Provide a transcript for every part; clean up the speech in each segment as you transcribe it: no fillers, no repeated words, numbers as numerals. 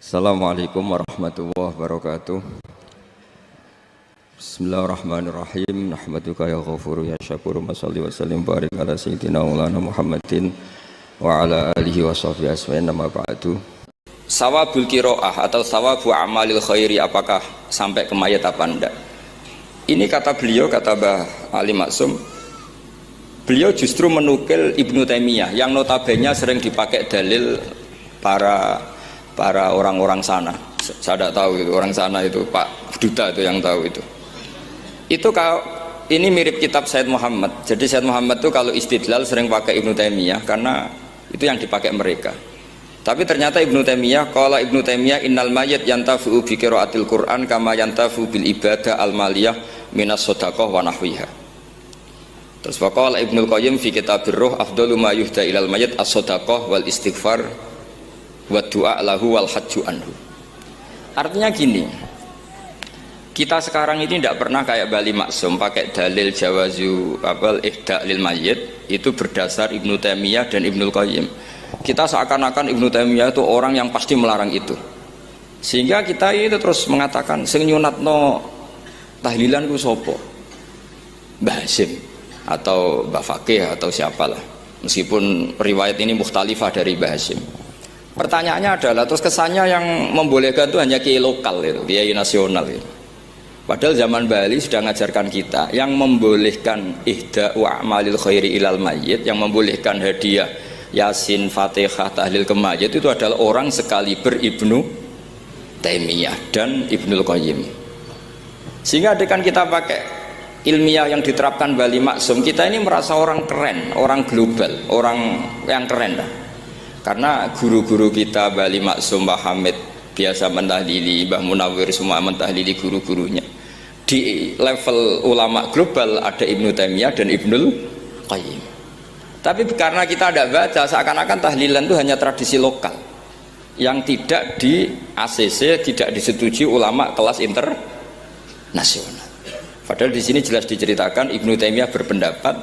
Assalamualaikum warahmatullahi wabarakatuh. Bismillahirrahmanirrahim. Nahmaduka ya ghafuru ya syakuru. Mashalli wa sallim barik ala sayyidina maulana Muhammadin wa ala alihi wa sahbihi asma'in nama ba'du. Sawabul qiraah atau sawabu amalil khairi, apakah sampai ke mayat apa enggak? Ini kata beliau, kata Mbah Ali Maksum, beliau justru menukil Ibnu Taimiyah yang notabene sering dipakai dalil para orang-orang sana. Saya tidak tahu itu orang sana, itu Pak Duta itu yang tahu itu. Itu kalau ini mirip kitab Said Muhammad. Jadi Said Muhammad itu kalau istidlal sering pakai Ibnu Taimiyah karena itu yang dipakai mereka. Tapi ternyata Ibnu Taimiyah, qala Ibnu Taimiyah innal mayyit yantafi'u bi qiraatil Qur'an kama yantafi'u bil ibadah al maliyah minas shadaqah wa nahwiha. Terus waqala Ibnu Qayyim fi kitabir ruh afdalu ma yuhda ilal mayyit as-shadaqah wal istighfar wa du'a lahu wal hajju anhu. Artinya gini, kita sekarang ini tidak pernah kayak Bali Maksum pakai dalil jawazu ihda lil mayyit itu berdasar Ibnu Taimiyah dan Ibnu Qayyim. Kita seakan-akan Ibnu Taimiyah itu orang yang pasti melarang itu, sehingga kita itu terus mengatakan sing nyunatno tahlilan ku sapa, Mbah Hasyim atau Mbah Fakih atau siapalah, meskipun riwayat ini mukhtalifah dari Mbah Hasyim. Pertanyaannya adalah terus kesannya yang membolehkan itu hanya kiai lokal itu, kiai nasional itu. Padahal zaman Bali sudah mengajarkan kita yang membolehkan ihda'u a'malil khairi ilal mayyit, yang membolehkan hadiah Yasin, Fatihah, tahlil ke mayit itu adalah orang sekaliber Ibnu Taimiyah dan Ibnu Qayyim. Sehingga dengan kita pakai ilmiah yang diterapkan Bali Maksum, kita ini merasa orang keren, orang global, orang yang keren dah. Karena guru-guru kita Bali Maksum, Mbah Hamid biasa mentahlili, Mbah Munawir semua mentahlili guru-gurunya. Di level ulama global ada Ibnu Taimiyah dan Ibnu Qayyim. Tapi karena kita tidak baca, seakan-akan tahlilan itu hanya tradisi lokal yang tidak di ACC, tidak disetujui ulama kelas internasional. Padahal di sini jelas diceritakan Ibnu Taimiyah berpendapat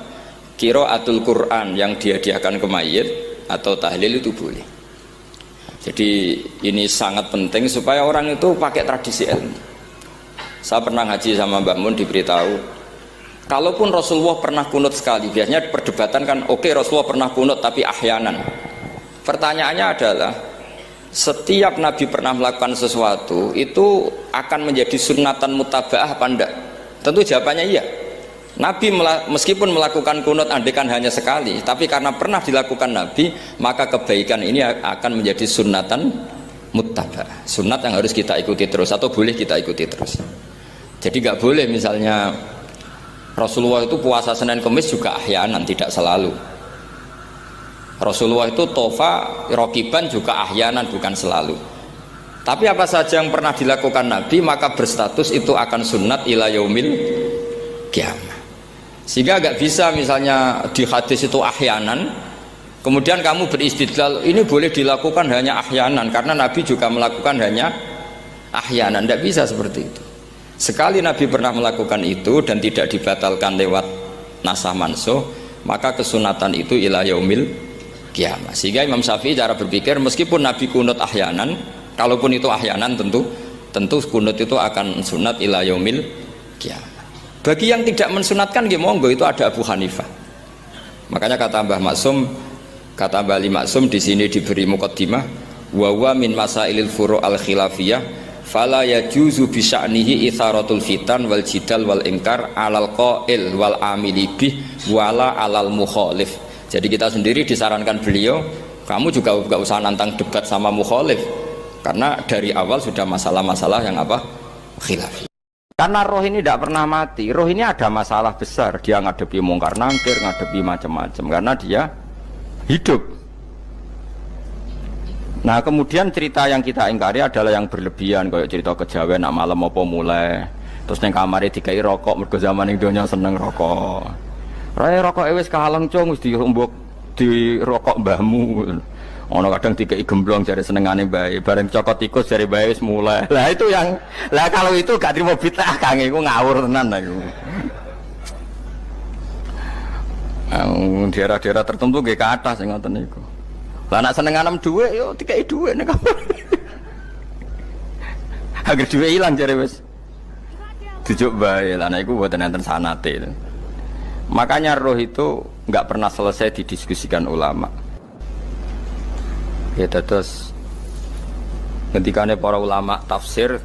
qiraatul Quran yang dihadiahkan ke mayit atau tahlil itu boleh. Jadi ini sangat penting supaya orang itu pakai tradisi ilmu. Saya pernah ngaji sama Mbak Mun, diberitahu kalaupun Rasulullah pernah kunut sekali, biasanya perdebatan kan, oke, Rasulullah pernah kunut tapi ahyanan. Pertanyaannya adalah setiap Nabi pernah melakukan sesuatu itu akan menjadi sunnatan mutaba'ah apa enggak? Tentu jawabannya iya. Nabi meskipun melakukan kunut andekan hanya sekali, tapi karena pernah dilakukan Nabi, maka kebaikan ini akan menjadi sunnatan mutaba'ah, sunnat yang harus kita ikuti terus atau boleh kita ikuti terus. Jadi nggak boleh misalnya Rasulullah itu puasa Senin Kemis juga ahyanan, tidak selalu. Rasulullah itu tofa rokiban juga ahyanan, bukan selalu. Tapi apa saja yang pernah dilakukan Nabi maka berstatus itu akan sunnat ila yaumil qiyamah. Sehingga agak bisa misalnya di hadis itu ahyanan, kemudian kamu beristidlal ini boleh dilakukan hanya ahyanan karena Nabi juga melakukan hanya ahyanan. Tidak bisa seperti itu. Sekali Nabi pernah melakukan itu dan tidak dibatalkan lewat nasah mansuh, maka kesunatan itu ila yaumil qiyamah. Sehingga Imam Syafi'i cara berpikir meskipun Nabi kunut ahyanan, kalaupun itu ahyanan tentu kunut itu akan sunat ila yaumil qiyamah. Bagi yang tidak mensunatkan ya monggo, itu ada Abu Hanifah. Makanya kata Mbah Maksum, kata Mbah Ali Maksum di sini diberi muqaddimah, wa huwa min masailil furu' al khilafiyah fala yajuzu bi sya'nihi itharatul fitan wal jidal wal ingkar alal qail wal amili bih wala alal mukhalif. Jadi kita sendiri disarankan beliau, kamu juga enggak usah nantang debat sama mukhalif karena dari awal sudah masalah-masalah yang apa? Khilafi. Karena roh ini tidak pernah mati, roh ini ada masalah besar, dia ngadepi mungkar nangkir, ngadepi macam-macam karena dia hidup. Nah kemudian cerita yang kita ingkari adalah yang berlebihan, kayak cerita kejawen nak malam apa mulai terus neng kamar dikai rokok, mergo zaman ning donya seneng rokok. Raya rokok wis kahaleng cung wis dirumbuk di rokok mbahmu. Ono kadang dikai gemblong jare senengane bae, bareng cokot tikus jare bae wis mulai. Lah itu yang kalau itu gak trimo bid'ah Kang, iku ngawur tenan iku. Daerah-daerah tertentu nggih ke atas sing ngoten niku. Lah nek seneng anem dhuwit yo dikai dhuwit nek. Agar duwe ilang jare wis dijuk bae lan iku mboten enten sanate. Makanya roh itu enggak pernah selesai didiskusikan ulama. Ya terus ngendikane para ulama tafsir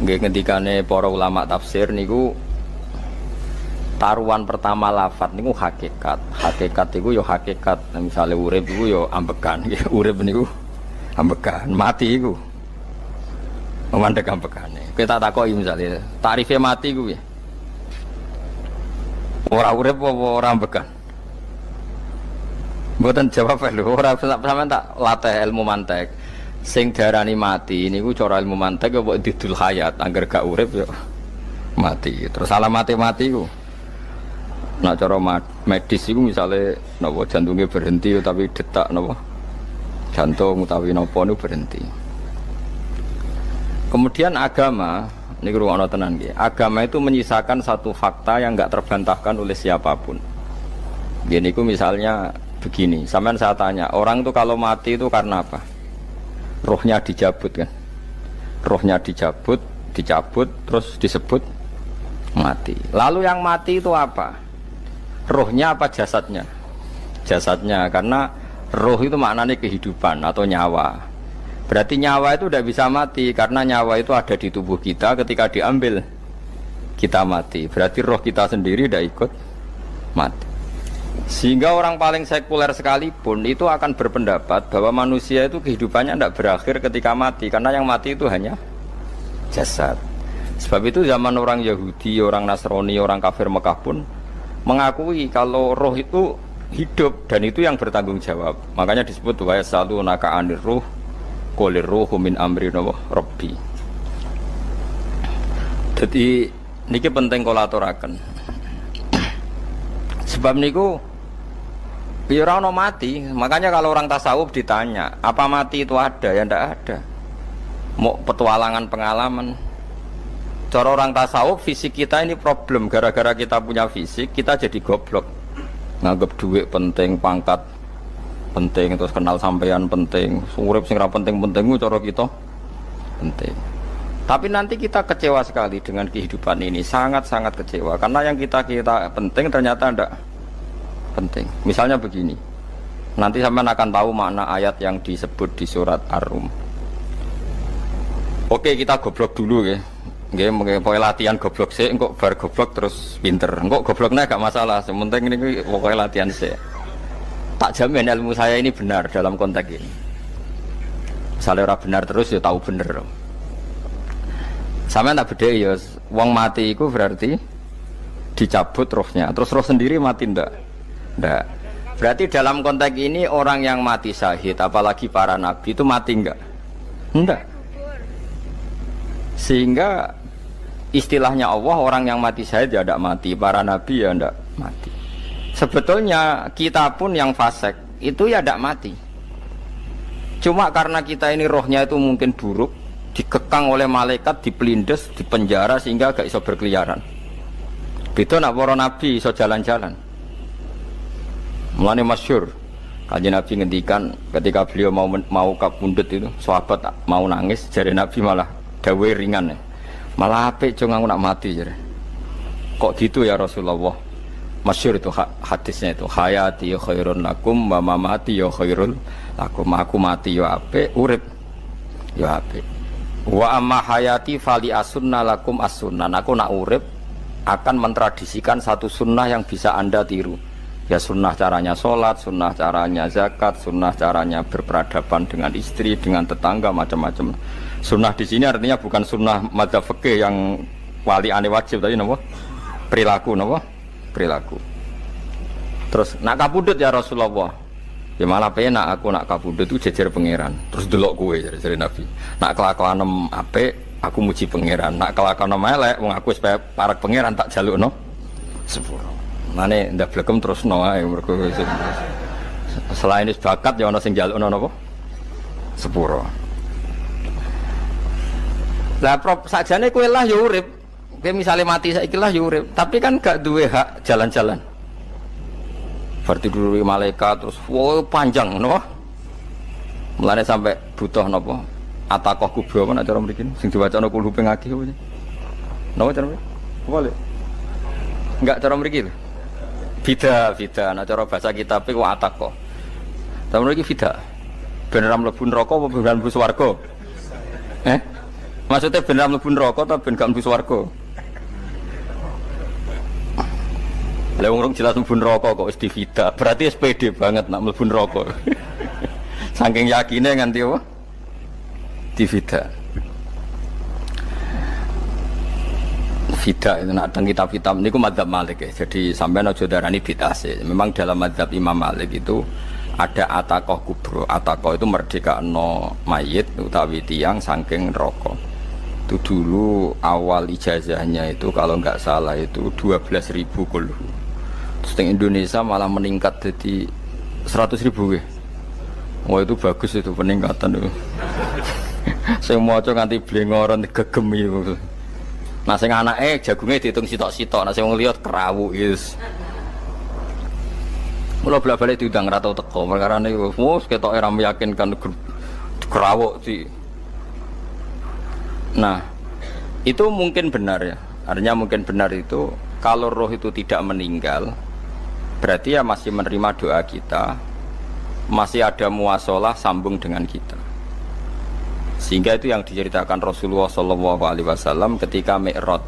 ngendikane para ulama tafsir niku taruhan pertama lafadz niku hakikat. Hakikat iku ya hakikat. Misale urip iku ya ambekan. Urip niku ambekan, mati iku mandek ambekane. Kita takoki misale tarife mati iku piye? Ora urip apa ora ambekan? Mboten jawab lho, ora sampean tak latih ilmu mantek. Sing diarani mati niku cara ilmu mantek kok didul hayat, angger gak urip ya mati. Terus alamate mati iku nak cara medis iku misale napa jantunge berhenti tapi detak napa jantung utawi napa niku berhenti. Kemudian agama, ini ruang tenan nggih. Agama itu menyisakan satu fakta yang enggak terbantahkan oleh siapapun. Gini ku misalnya begini, sampean saya tanya, orang itu kalau mati itu karena apa? Rohnya dicabut kan? Rohnya dicabut, terus disebut mati. Lalu yang mati itu apa? Rohnya apa jasadnya? Jasadnya, karena roh itu maknanya kehidupan atau nyawa. Berarti nyawa itu tidak bisa mati karena nyawa itu ada di tubuh kita, ketika diambil kita mati. Berarti roh kita sendiri tidak ikut mati. Sehingga orang paling sekuler sekalipun itu akan berpendapat bahwa manusia itu kehidupannya tidak berakhir ketika mati, karena yang mati itu hanya jasad. Sebab itu zaman orang Yahudi, orang Nasrani, orang kafir Mekah pun mengakui kalau roh itu hidup dan itu yang bertanggung jawab. Makanya disebut wa yasalunaka 'anir ruh qolir ruhu min amri rabbi. Jadi niki penting kula aturaken. Sebab niku ya ora ono mati. Makanya kalau orang tasawuf ditanya, apa mati itu ada? Ya ndak ada. Mau petualangan pengalaman. Cara orang tasawuf fisik kita ini problem, gara-gara kita punya fisik kita jadi goblok. Nganggep duit penting, pangkat penting, terus kenal sampean penting, urip sing ra penting-penting cara kita penting. Tapi nanti kita kecewa sekali dengan kehidupan ini, sangat-sangat kecewa karena yang kita penting ternyata ndak penting. Misalnya begini, nanti sampean akan tahu makna ayat yang disebut di surat Ar-Rum. Oke, kita goblok dulu ya. Nggih, pokoke latihan goblok sik, engko bar goblok terus pinter. Engko gobloknya gak masalah, sementing ini pokoke latihan sik. Tak jamin ilmu saya ini benar dalam konteks ini. Misalnya orang benar terus ya tahu bener. Sampeyan tak beda ya, wong mati itu berarti dicabut rohnya. Terus roh sendiri mati ndak? Ndak. Berarti dalam konteks ini orang yang mati syahid, apalagi para nabi itu mati enggak? Enggak. Sehingga istilahnya Allah, orang yang mati syahid ya ndak mati, para nabi ya ndak mati. Sebetulnya kita pun yang fasik itu ya tidak mati. Cuma karena kita ini rohnya itu mungkin buruk, dikekang oleh malaikat, dipelindes, dipenjara sehingga gak iso berkeliaran. Beda nak para nabi iso jalan-jalan. Mulane masyhur Kanjeng Nabi ngendikan ketika beliau mau kabundut itu, sahabat mau nangis, jare Nabi malah dawuhe ringan. Malah apik jong aku nak mati jare. Kok gitu ya Rasulullah? Masyhur itu hadisnya itu, hayati khairun lakum wa mamati ya khairul lakum. Aku mati ya apik, urip ya apik. Wa amma hayati fali asunna lakum as-sunnah. Aku nak urip akan mentradisikan satu sunnah yang bisa Anda tiru. Ya sunnah caranya sholat, sunnah caranya zakat, sunnah caranya berperadaban dengan istri, dengan tetangga, macam-macam. Sunnah di sini artinya bukan sunnah madzhab fikih yang wali ane wajib tadi, napa? Perilaku, napa? Perilaku. Terus nak kabudut ya Rasulullah, ya malah penak aku nak kabudut itu jejer pangeran. Terus delok kowe jare Nabi. Nak kelakuan apik aku muji pangeran, nak kelakuan elek wong aku supaya parek pangeran tak jalukno sepuro. Mane ndak blekem terusno ae mergo selain wis bakat ya ana sing jalukno napa sepuro. Lah prop sakjane kowe lah ya urip. Kayak misalnya mati saiki lah ya urip, tapi kan gak duwe hak jalan-jalan. Berarti dulu malaikat terus wow panjang no. Mulane sampai butuh napa? Atakoh kubro apa nak cara mriki sing diwacana kulhu ping akeh apa. Napa cara mriki? Boleh. Enggak cara mriki lho. Fida, nak cara bahasa kitab iku atakoh. Cara mriki fida. Ben ora mlebu neraka apa ben mlebu swarga? Maksudnya ben ora mlebu neraka ta ben gak mlebu swarga? Lah wong jelas mlebu neraka kok wis divida. Berarti SPD banget nak mlebu neraka. Saking yakine nganti apa? Divida. Vida itu nak teng kitab-kitab niku madzhab Malik ya. Jadi sampean aja darani bid'ah sih. Memang dalam madzhab Imam Malik itu ada atakoh kubro. Atakoh itu merdekakno mayit utawi tiyang saking neraka. Itu dulu awal ijazahnya itu kalau enggak salah itu 12.000 kulhu. Terus di Indonesia malah meningkat jadi 100.000 ya. Wah itu bagus itu peningkatan itu. Saya mau coba nganti blengoran gegem itu. Nah sing anake jagungnya dihitung sitok-sitok. Nah sing lihat kerawu is. Mula balik diundang ratau teko. Perkara ini, ketok era meyakinkan kerawuk sih. Nah itu mungkin benar ya. Artinya mungkin benar itu kalau roh itu tidak meninggal, berarti ya masih menerima doa kita, masih ada muasalah sambung dengan kita. Sehingga itu yang diceritakan Rasulullah SAW ketika Mi'raj.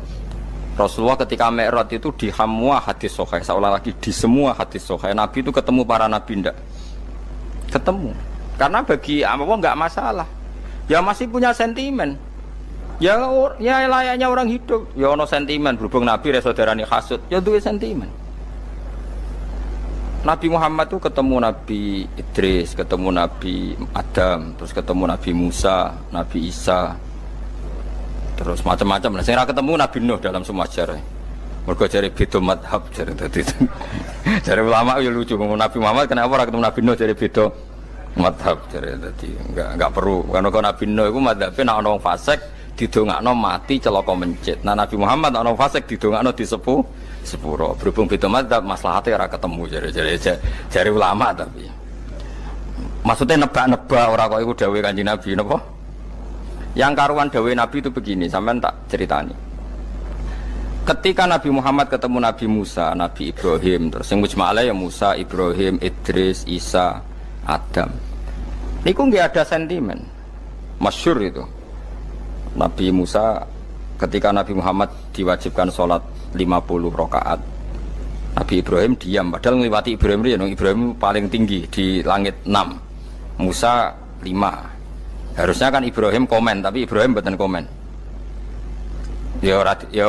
Rasulullah ketika Mi'raj itu di semua hadis sahih, seolah lagi di semua hadis sahih Nabi itu ketemu para nabi ndak? Ketemu. Karena bagi Allah nggak masalah. Ya masih punya sentimen. Ya layaknya orang hidup. Ya ono sentimen berhubung Nabi saudarane hasud, ya duwe sentimen. Nabi Muhammad itu ketemu Nabi Idris, ketemu Nabi Adam, terus ketemu Nabi Musa, Nabi Isa, terus macam-macam. Nah, saya ketemu Nabi Nuh dalam semua sejarah. Mergo jare beda madhab jare tadi. Jare ulama ya lucu ngomong Nabi Muhammad kenapa ora ketemu Nabi Nuh jare beda madhab jare tadi. Enggak perlu. Karena Nabi Nuh iku madhabe nek ana wong fasik didongakno mati celaka mencit. Nah Nabi Muhammad ana fasik didongakno disepuh sepuro. Berhubung beda madzhab maslahatnya ora ketemu jare ulama tapi. Maksudnya nebak-nebak ora kok iku dawuhe Kanjeng Nabi napa? Yang karuan dawuhe Nabi itu begini, sampean tak ceritani. Ketika Nabi Muhammad ketemu Nabi Musa, Nabi Ibrahim, terus sing mujma'ala ya Musa, Ibrahim, Idris, Isa, Adam. Niku nggih ada sentimen. Masyhur itu. Nabi Musa ketika Nabi Muhammad diwajibkan sholat 50 rakaat, Nabi Ibrahim diam, padahal ngliwati Ibrahim paling tinggi di langit 6, Musa 5. Harusnya kan Ibrahim komen, tapi Ibrahim mboten komen. Ya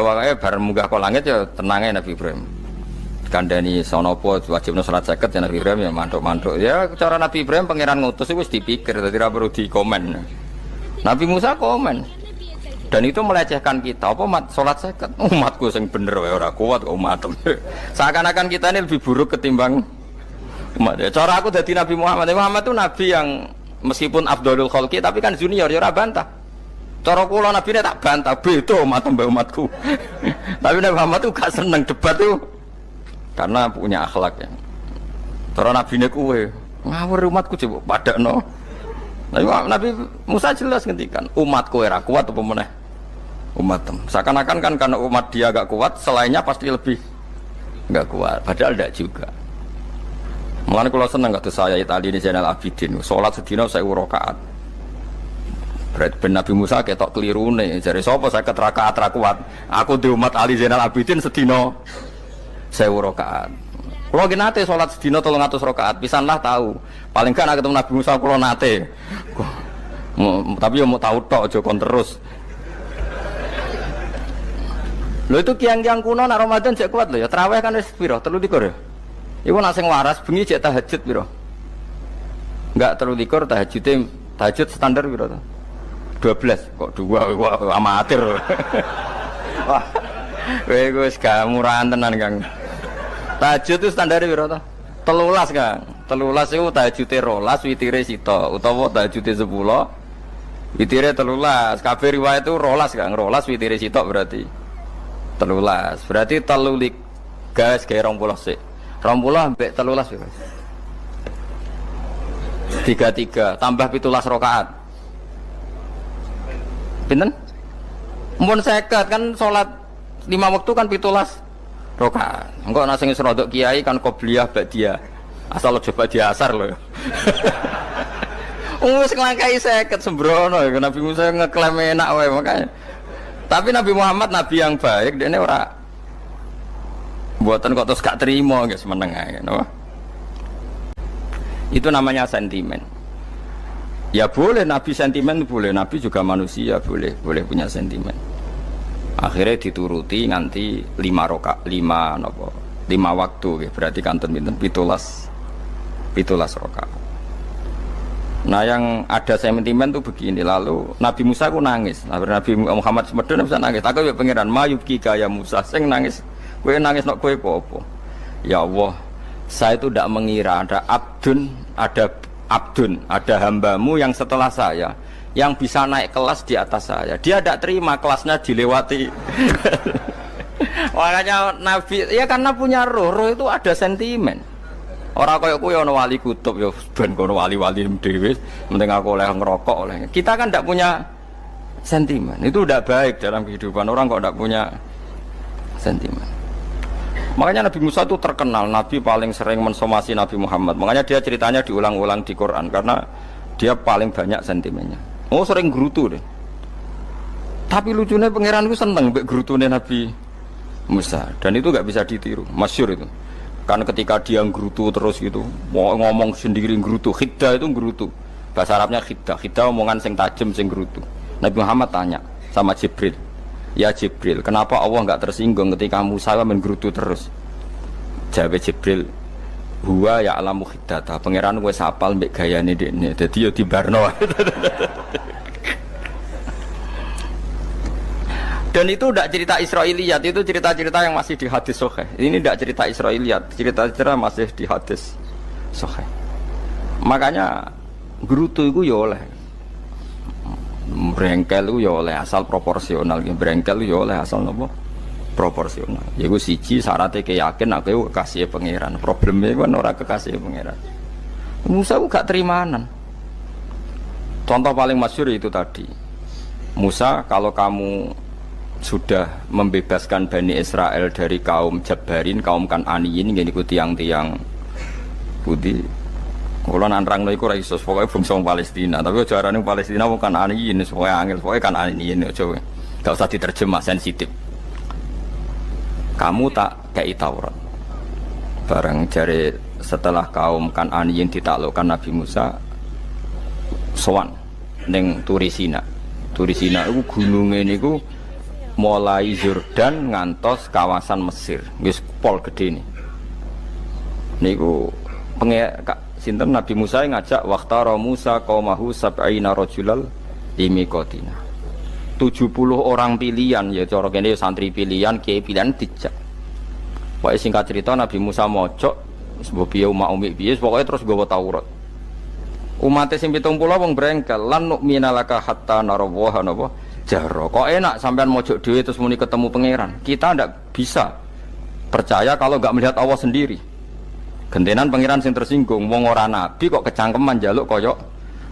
wae bar munggah ke langit ya tenangnya Nabi Ibrahim. Kandhani sonopo wajibno salat 50 ya Nabi Ibrahim ya mantuk-mantuk. Ya cara Nabi Ibrahim pangeran ngutus wis dipikir dadi ora perlu dikomen. Nabi Musa komen. Dan itu melecehkan kita, apa sholat seket, umatku yang bener, orang kuat umat. Seakan-akan kita ini lebih buruk ketimbang umat. Cara aku dari Nabi Muhammad itu Nabi yang meskipun Abdulul Khalqi, tapi kan junior, ya bantah. Cara kula Nabi ini tak bantah, beda umatku. Tapi Nabi Muhammad itu gak seneng debat tuh, karena punya akhlak ya. Cara Nabi ini kuwe, ngawur umatku coba padakno. Nabi Musa jelas ngendikan, umatku era kuat apa meneh? Umat seakan-akan kan karena umat dia agak kuat, selainnya pasti lebih enggak kuat, padahal tidak juga. Mulane kula seneng kados saya Itali ini Zainal Abidin, salat sedina 1000 rakaat. Berarti ben Nabi Musa ketok kelirune, jare sapa 50 rakaat ra kuat. Aku di umat Ali Zainal Abidin sedina 1000 rakaat. Kula ki nate salat sedina 300 rakaat, pisanlah tahu. Paling kan ketemu Nabi Musa kula nate. Tapi yo mau tahu tok aja kon terus. Lho itu kiang-kiang kuno nak Ramadan cek kuat lho ya. Tarawih kan wis piro? 23 ya. Iku nak sing waras bengi cek tahajud piro? Enggak 23 tahajud standar piro to? 12 kok 2 amatir. Wah. Kowe wis gak murahan tenan, Kang. Tahajud itu standar piro to? 13, Kang. 13 itu tahajude 12, witire sita utawa tahajude 10. Witire 13. Kabeh riwayat itu 12, Kang. 12 witire sita berarti 13. Berarti 3 gas gawe 20 sik. 20 ambek 13 ya. 33 tambah 17 rakaat. Pinten? Mun 50 kan salat 5 waktu kan 17 rakaat. Engko ana sing rodok kiai kan qobliyah ba'diyah. Asal coba di asar lho. Wis nglangkai 50 sembrono ya Nabi Musa ngeklaim enak wae makanya. Tapi Nabi Muhammad nabi yang baik, dene ora buatan kok terus gak terima guys meneng ae no? Itu namanya sentimen. Ya boleh Nabi sentimen boleh, Nabi juga manusia boleh punya sentimen. Akhirnya dituruti nganti 5 waktu gitu. Berarti kanton pinten 17 rakaat. Nah yang ada sentimen tuh begini, lalu Nabi Musa ku nangis, Nabi Muhammad semedon bisa nangis. Aku ya pangeran mayubki kaya Musa, sing nangis, kowe nangis nok kowe apa? Ya Allah, saya itu tidak mengira ada hambamu yang setelah saya yang bisa naik kelas di atas saya. Dia tidak terima kelasnya dilewati. Makanya Nabi, ya karena punya roh itu ada sentimen. Orang kaya kuwi ana wali kutub ya ben kono wali-wali dhewe, penting aku oleh ngerokok oleh. Kita kan tidak punya sentimen. Itu tidak baik dalam kehidupan orang kok tidak punya sentimen. Makanya Nabi Musa itu terkenal Nabi paling sering mensomasi Nabi Muhammad. Makanya dia ceritanya diulang-ulang di Quran karena dia paling banyak sentimennya. Oh sering gerutu deh. Tapi lucunya pangeranku seneng mbek gerutune Nabi Musa dan itu nggak bisa ditiru. Masyhur itu. Karena ketika dia nggerutu terus gitu, mau ngomong sendiri nggerutu, khiddah itu nggerutu. Bahasa Arabnya khiddah, khiddah omongan sing tajem sing nggerutu. Nabi Muhammad tanya sama Jibril, ya Jibril, kenapa Allah nggak tersinggung ketika Musa menggerutu terus? Jawab Jibril, huwa ya alamu khiddata, pangeran wis apal mbek gayane dekne, dadi yo dibarno. Dan itu tidak cerita Israiliyat, itu cerita-cerita yang masih di hadis sahih. Ini tidak cerita Israiliyat, cerita-cerita masih di hadis sahih. Makanya gerutu itu ya oleh, brengkel itu ya oleh asal proporsional, brengkel itu ya oleh asal nopo proporsional. Ya gue siji syaratnya keyakin aku kekasih pangeran. Problemnya kan orang kekasih pangeran. Musa itu gak terimanan. Contoh paling masyhur itu tadi. Musa, kalau kamu sudah membebaskan Bani Israel dari kaum Jabbarin, kaum Kan'aniyin, ini ku tiang-tiang putih. Kalau nanrang iku ora iso, pokoke bangsa Palestina, tapi ajarane Palestina bukan Kan'aniyin, pokoke angel, pokoke Kan'aniyin aja. Enggak usah diterjemah sensitif. Kamu tak kei Taurat. Bareng jare setelah kaum Kan'aniyin ditaklukkan Nabi Musa sowan ning Turisina. Turisina iku gununge niku mulai Yordan ngantos kawasan Mesir, wis pol gede nih. Niku sinten Nabi Musa ngajak waqtara Musa qaumahu sab'ina rajulal limiqatina. 70 orang pilihan ya cara kene santri pilihan, kiai pilihan dijak. Pokoke singkat cerita Nabi Musa mojok sebab piye umat piye pokoke terus nggawa Taurat. Umat sing 70 wong brengkel lan nu'mina laka hatta narawaha napa jaro. Kok enak sampean mojok dhewe terus muni ketemu pangeran. Kita ndak bisa percaya kalau nggak melihat Allah sendiri. Gentenan pangeran sing tersinggung, wong ora nabi kok kecangkeman njaluk koyok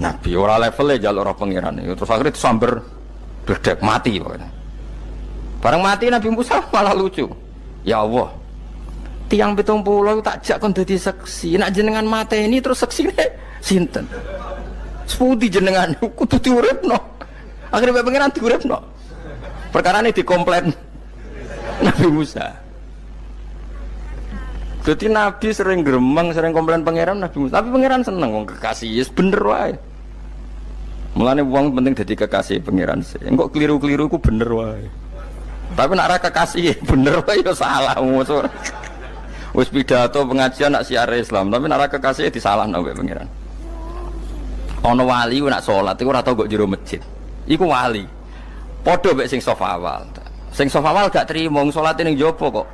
nabi, ora levelnya njaluk ora pangeran. Terus akhirnya disamber bledek mati pokoknya. Bareng mati Nabi Musa malah lucu. Ya Allah, tiang 70 tak jak kon dadi saksi. Nek jenengan mateni terus saksine sinten? Sepundi jenengan kudu diuripno. Akhirnya pangeran diuripno. Perkara ini dikomplain Nabi Musa. Jadi Nabi sering gremeng, sering komplain pangeran Nabi Musa. Tapi pangeran seneng wong kekasih, yes bener wae. Mulane wong penting dadi kekasih pangeran sih. Engko keliru-keliru ku bener wae. Tapi nek ora kekasih bener wae ya salah musuh. Wis pidato pengajian nak siar Islam, tapi nek ora kekasih disalahno wae pangeran. Ana wali nak salat iku ora tau kok jero masjid. Iku wali. Padha mek sing saf awal. Sing saf awal gak trimo salate ning jopo kok.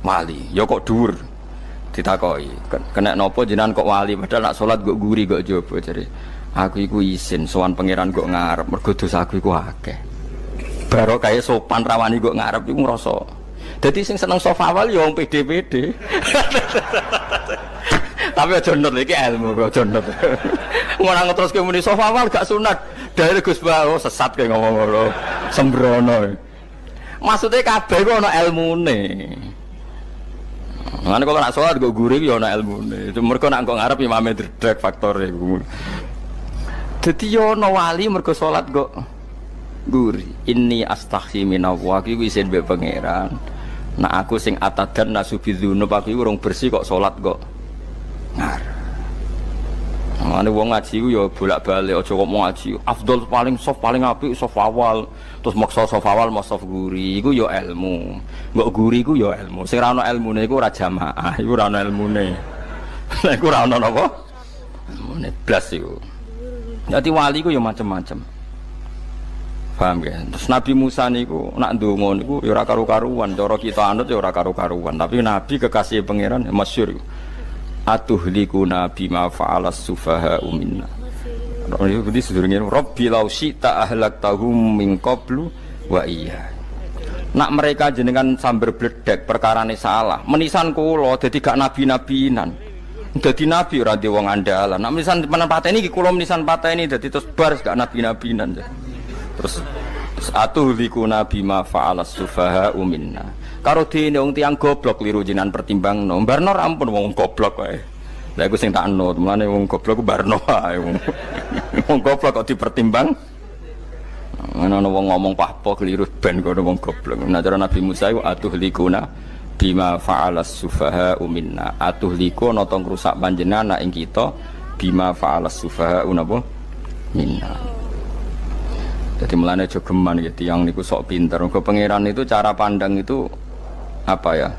Wali, ya kok dhuwur. Ditakoki, kena napa jenengan kok wali padahal nak salat kok guri kok jopo jare. Aku iku isin sowan pangeran kok ngarep mergo dosaku iku akeh. Baro kaya sopan rawani kok ngarep iku ngrasa. Dadi sing seneng saf awal ya wong pede-pede. Tapi aja nut iki ilmu kok aja nut. Ngono terus ke muni sofa awal gak sunat. Dari Gus Bawo sesat kayak ngomong ngono. Sembrono. Maksudnya kabeh ku ana ilmune. Ngene kok nak salat kok guri ya ana ilmune. Mergo nak kok ngarep imame dredeg faktore iku. Dadi yo ana wali mergo salat kok guri. Inni astaghfi minallah iki isin mbek pangeran. Nak aku sing atadan nasubidzunub aku iki urung bersih kok salat kok ngar. Mane wong ngaji ku ya bolak-balik aja kok mau ngaji. Afdol paling soft paling apik soft awal. Terus maksa soft awal mau soft guri iku ya ilmu. Mbok guri iku ya ilmu. Sing ora ana ilmune iku ora jamaah, iku ora ana ilmune. Lha iku ora ana napa? Ilmune blas iku. Dadi wali ku ya macam-macam. Paham ya? Terus Nabi Musa niku nak ndonga niku ya ora karu-karuan, cara kita anut ya ora karu-karuan, tapi Nabi kekasih pangeran masyhur. Atuhlikuna bima fa'alas sufaha minna. Itu sedurunge Rabbi law syi'ta ahlaktahum min qablu wa iya. Nak mereka jenengan sambar bledek perkarane salah, menisan kula dadi gak nabi-nabinan. Dadi nabi ora di wong andalan. Nak menisan pateni iki kula menisan pateni dadi terus bar gak nabi-nabinan. Terus atuhlikuna bima fa'alas sufaha minna. Karo dene wong tiyang goblok liru jinan pertimbangno. Barno ampun wong goblok wae. Lah iku sing tak anut, mulane wong goblok ku barno wae wong. Wong goblok kok dipertimbang. Ana wong ngomong pahpo keliru ben kono wong goblok. Nah cara Nabi Musa iku atuhlikuna bima fa'alas sufaha minna. Atuhliku ana tong rusak panjenengan ing kita bima fa'alas sufaha napa minna. Jadi mulane aja geman ya tiyang niku sok pinter. Mergo pangeran itu cara pandang itu apa ya?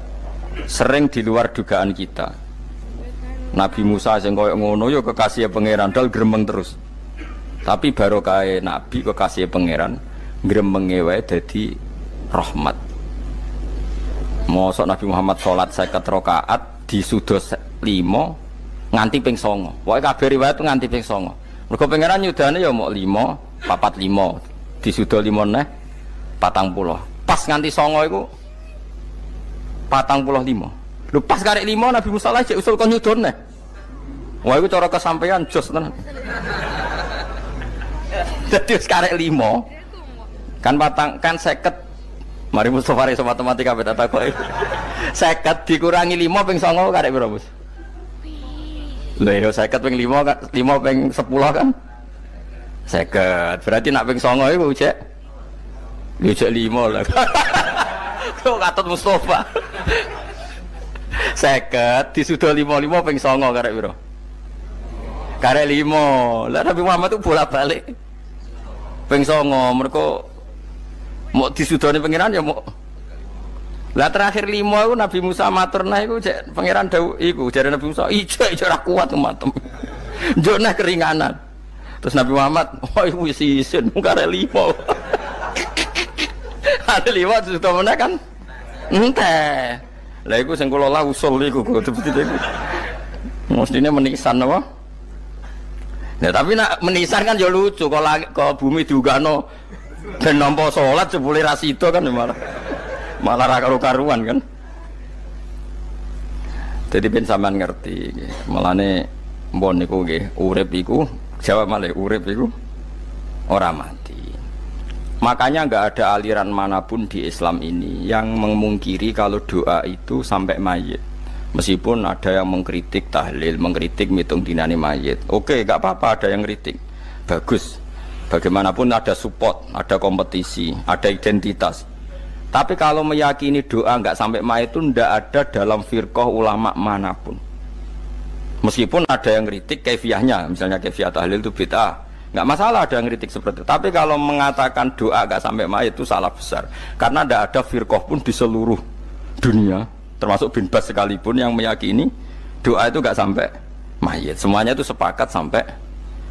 Sering di luar dugaan kita. Nabi Musa sing koyo ngono ya kekasih pangeran dal gremeng terus. Tapi barokah Nabi kekasih pangeran gremenge wae dadi rahmat. Mosok Nabi Muhammad salat 50 rakaat disudos 5 nganti ping 9. Pokoke kabeh riwayat nganti ping 9. Mergo pangeran nyudane ya mok 5 45 disudo 5 neh 40 pas nganti 9 iku 45 lho pas karek 5 Nabi Musa lagi usul kon nyudon neh wah iku cara kesampaian jos tenan dadi wis karek 5 kan kan 50 mari Mustofa iso matematika bet takoki 50 dikurangi 5 ping 9 karek piro Mus lho ya 50 ping 5 ping 10 kan 50 berarti nak ping 9 iku cek 5 lah. Kok katut Mustofa. 50 disudo 55 ping 9 karek piro? Karek 5. Lah Nabi Muhammad itu bolak-balik. Ping 9 mergo mau disudone pangeran ya mau. Lah terakhir 5 iku Nabi Musa matur nah iku cek pangeran dawuh iku jare Nabi Musa ijo ora kuat matem. Njuk nah keringanan. Terus Nabi Muhammad, wah itu isin, karek 5. Ada 5 sudah mana kan? Entah. Lah itu sing kula lah usul iku kok seperti itu. Mestinya menisan apa? Nah tapi nak menisan kan ya lucu kalau ke bumi diugano ben nampa salat jebule ra sida kan malah ra karu-karuan kan. Jadi ben sampean ngerti nggih. Mulane mbon niku nggih urip iku jawab malih urip iku ora mati. Makanya enggak ada aliran manapun di Islam ini yang memungkiri kalau doa itu sampai mayit. Meskipun ada yang mengkritik tahlil, mengkritik mitung dinani mayit. Oke, enggak apa-apa ada yang kritik. Bagus. Bagaimanapun ada support, ada kompetisi, ada identitas. Tapi kalau meyakini doa enggak sampai mayit itu enggak ada dalam firqah ulama manapun. Meskipun ada yang kritik kaifiahnya, misalnya kaifiah tahlil itu bid'ah, nggak masalah ada yang kritik seperti itu. Tapi kalau mengatakan doa nggak sampai mayit itu salah besar, karena tidak ada firqah pun di seluruh dunia, termasuk bin Bas sekalipun yang meyakini doa itu nggak sampai mayit. Semuanya itu sepakat sampai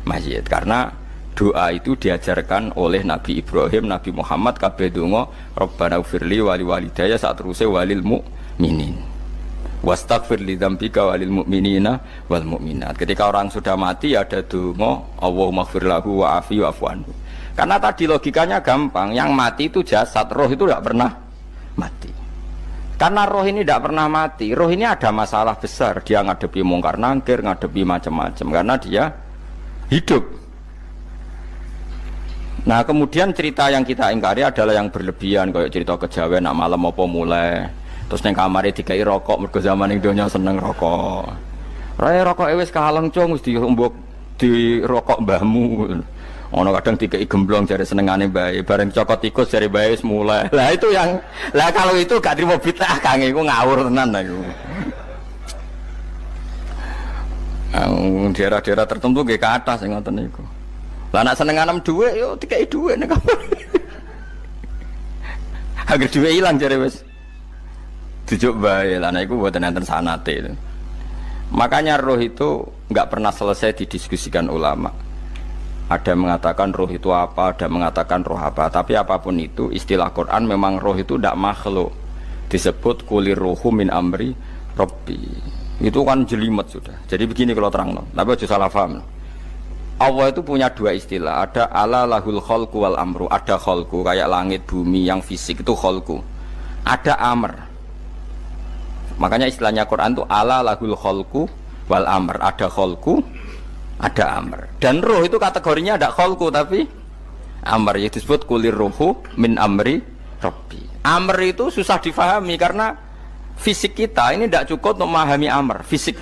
mayit, karena doa itu diajarkan oleh Nabi Ibrahim, Nabi Muhammad, kabeh donga Rabbana ufirli wali walidayya saat terusé walil mu'minin. Wastaghfir li dzambika walil mu'minina wal mu'minat. Ketika orang sudah mati ada donga Allahumma ighfir lahu wa afi wa'fu anhu. Karena tadi logikanya gampang, yang mati itu jasad, roh itu tidak pernah mati. Karena roh ini tidak pernah mati. Roh ini ada masalah besar. Dia ngadepi mungkar nangkir, ngadepi macam-macam. Karena dia hidup. Nah kemudian cerita yang kita ingkari adalah yang berlebihan. Kayak cerita kejawen, nak malam apa mulai. Terus neng kamar dikai rokok. Mergo zaman yang dunia seneng rokok. Raya rokok wis kaleng cung, wis diumbuk di rokok mbahmu. Ono kadang dikai gemblong jare senengane bae, bareng cokot tikus jare bae wis mulai. Lah itu yang kalau itu gak trimo bid'ah Kang, iku ngawur tenan iku. Daerah-daerah tertentu nggih ke atas sing ngoten niku. Lah nek senengane dhuwit yo dikai dhuwit nek kamar. Agar dhuwit ilang jare wis dijuk bae. Lah nek iku mboten enten sanate. Makanya roh itu nggak pernah selesai didiskusikan ulama. Ada mengatakan roh itu apa, ada mengatakan roh apa. Tapi apapun itu, istilah Quran memang roh itu tidak makhluk. Disebut kulir rohu min amri Rabbi. Itu kan jelimet sudah. Jadi begini kalau terang, tapi aja salah paham. Allah itu punya dua istilah. Ada ala lahul kholku wal amru. Ada kholku kayak langit bumi yang fisik itu kholku. Ada amr. Makanya istilahnya Quran itu ala lahul kholku wal amr. Ada kholku, ada amr. Dan roh itu kategorinya ada kholku tapi amr, yang disebut kulir rohu min amri Rabbi. Amr itu susah difahami karena fisik kita ini tidak cukup untuk memahami amr fisik.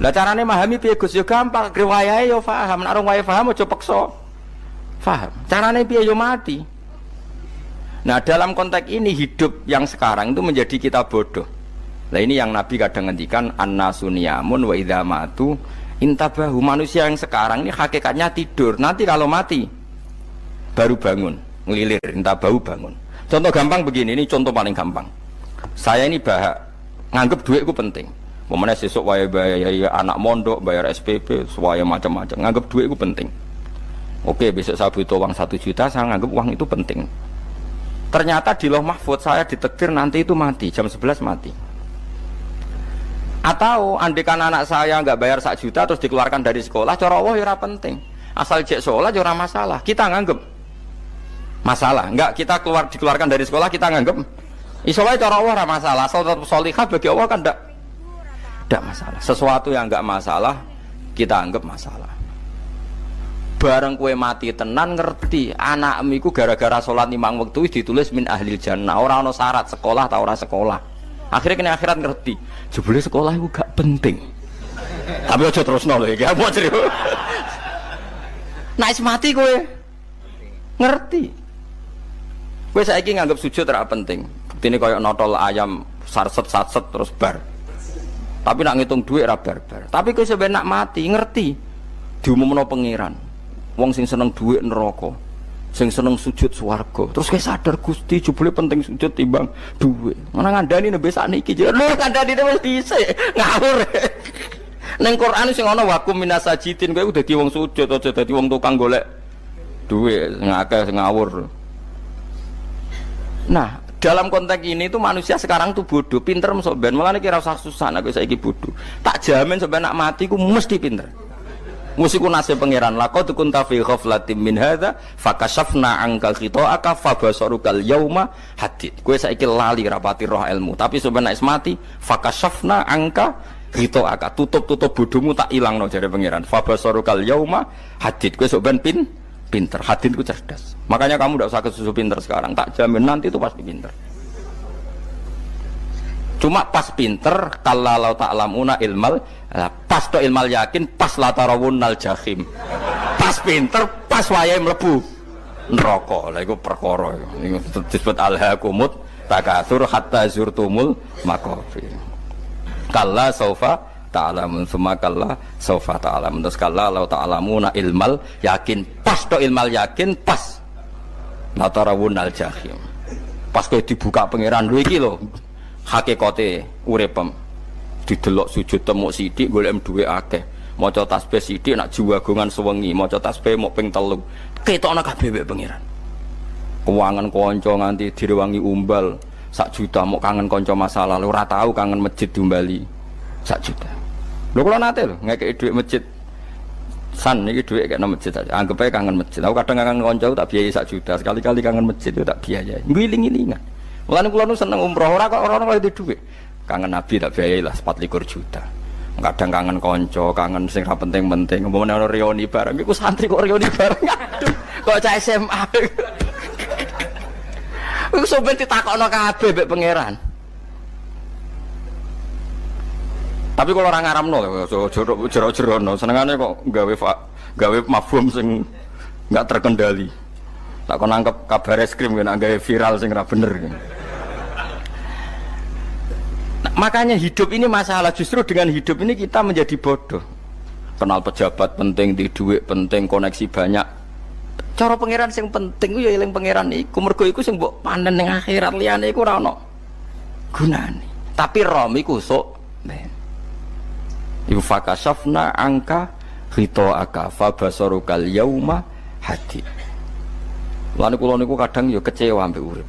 Lah carane memahami piye Gus? Ya gampang, riwayahe yo paham, nek ora paham aja peksa paham. Carane piye yo mati. Nah dalam konteks ini hidup yang sekarang itu menjadi kita bodoh. Nah ini yang Nabi kadang ngendikan annasu niyamun wa idza matu intabahu. Manusia yang sekarang ini hakikatnya tidur. Nanti kalau mati baru bangun, ngelilir, intabahu bangun. Contoh gampang begini, ini contoh paling gampang. Saya ini nganggep duit itu penting. Momennya sesuk wae bayar anak mondok, bayar SPP, semuanya macam-macam. Nganggep duit itu penting. Oke, besok saya butuh uang 1 juta, saya nganggep uang itu penting. Ternyata di Lauh Mahfudz saya ditakdir nanti itu mati, jam 11 mati. Atau andekan anak saya nggak bayar 1 juta terus dikeluarkan dari sekolah, cara Allah ya penting. Asal cek sekolah ya masalah. Kita nganggep masalah. Enggak, kita dikeluarkan dari sekolah kita nganggep isolasi cara Allah masalah. Asal tetap sholihah bagi Allah kan tidak masalah. Sesuatu yang nggak masalah kita anggap masalah. Bareng kue mati tenan ngerti anakmu iku gara-gara sholat 5 waktu ditulis min ahlil jannah. Orang no syarat sekolah atau orang sekolah. Akhirnya kena akhirat ngerti. Jebule sekolah itu gak penting. Tapi aja terus nol ya, mau cerita. Naik mati kue ngerti. Kue saiki nganggap sujud tidak penting. Bukti ini kayak notol ayam sarset terus bar. Tapi nak ngitung duit bar. Tapi kue sebenarnya nak mati ngerti. Diumumno pengiran. Wong sing seneng duit neraka, sing seneng sujud swarga. Terus kowe sadar Gusti jebule penting sujud timbang duit. Mana ngandani nembe sakniki lho ngandani wis dhisik. Ngawur. Ning Quran sing ana wakum minasajidin kowe dadi wong sujud aja dadi wong tukang golek duit ngakeh ngawur. Nah, dalam konteks ini tuh manusia sekarang tuh bodoh, pinter sok ben. Mulane kira usah susah nek saiki bodoh. Tak jamin sampe nak mati ku mesti pinter. Musiku nasib pangeran laqad kunta fi ghaflatin min hadza fakashafna anka khita'aka fabasarukal yauma hadid. Kowe saiki lali rapati roh ilmu, tapi sebenarnya mati fakashafna anka khita'aka. Tutup bodohmu tak ilangno jare pangeran. Fabasarukal yauma hadid. Kowe sok ben pinter. Hadid ku cerdas. Makanya kamu tidak usah kesusu pinter sekarang. Tak jamin nanti itu pasti pinter. Cuma pas pinter kalau ta'lamuna ilmal pas to ilmal yakin pas latarawunnal jahim. Pas pinter pas wayahe mlebu neraka. Lha iku perkara iku disebut alhaqumut takatsur hatta zurtumul maqabir. Kalla saufa ta'lamun summa kalla saufa ta'lamun. Terus kalla law ta'lamuna ilmal yakin pas to ilmal yakin pas latarawunnal jahim. Pas kowe dibuka pangeran lho iki lho hakikate uripem didelok sujud temuk sithik golek duwe akeh maca tasbih sithik nak jiwagongan sewengi maca tasbih mok ping 3 ketokno kabeh mek pangeran keuangan kanca nganti direwangi umbal 1 juta mok kangen kanca masa lalu ora tau kangen masjid diumbali 1 juta lho kula nate lho ngekeki dhuwit masjid san iki dhuwit kena masjid aja anggap ae kangen masjid aku kadang kangen kanca tak biayai 1 juta sekali-kali kangen masjid itu tak biayai ngiling-ngilingan Mulane kula nu seneng umroh ora kok ora oleh duit. Kangen Nabi tak biayai lah 24 juta. Kadang kangen konco, kangen sing ra penting-penting. Umpamane ana reuni bareng iku santri kok reuni bareng. Aduh, kok cah SMA. Iku sampe ditakokno kabeh mbek pangeran. Tapi kalau orang ngaramno jero-jerono senengane kok gawe mafhum sing enggak terkendali. Tak kon nangkep kabar eskrim nek gawe viral sing ra bener. Makanya hidup ini masalah, justru dengan hidup ini kita menjadi bodoh. Kenal pejabat penting, di duit penting, koneksi banyak. Cara pangeran sing penting ku ya eling pangeran iku, mergo iku sing mbok panen ning akhirat, liyane iku ora ono gunane. Tapi rom iku sok ben. Iku fakasafna angka ghita'aka fa basarukal yauma hadid. Lan kula niku kadang ya kecewa ambek urip.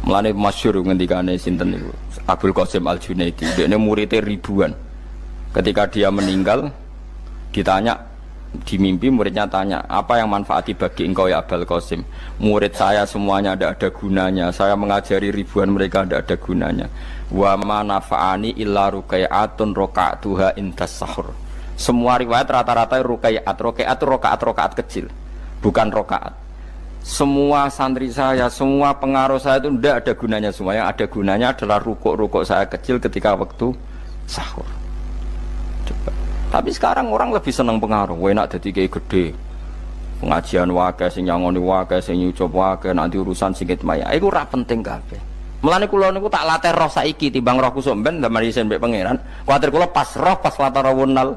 Mulane masyhur ngendikane sinten niku Abdul Qasim Al-Junaidi, dekne muridé ribuan. Ketika dia meninggal ditanya di mimpi, muridnya tanya, "Apa yang manfaati bagi engkau ya Abdul Qasim?" "Murid saya semuanya tidak ada gunanya. Saya mengajari ribuan mereka tidak ada gunanya. Wa ma nafa'ani illa ruqai'atun raqa'tuha indas sahur." Semua riwayat rata-rata ruqai'at itu rakaat kecil, bukan rakaat. Semua santri saya, semua pengaruh saya itu tidak ada gunanya semua. Yang ada gunanya adalah rukuk-rukuk saya kecil ketika waktu sahur. Coba. Tapi sekarang orang lebih senang pengaruh. Enak jadi kayak gede. Pengajian wakai, sing nyangoni wakai, sing nyucup wakai, nanti urusan singkit maya. Itu ora penting kabeh. Mulane kula niku tak latih roh saiki timbang roh kusuk ben ndamel isen mbek pangeran. Kuwatir kula pas latih rawunal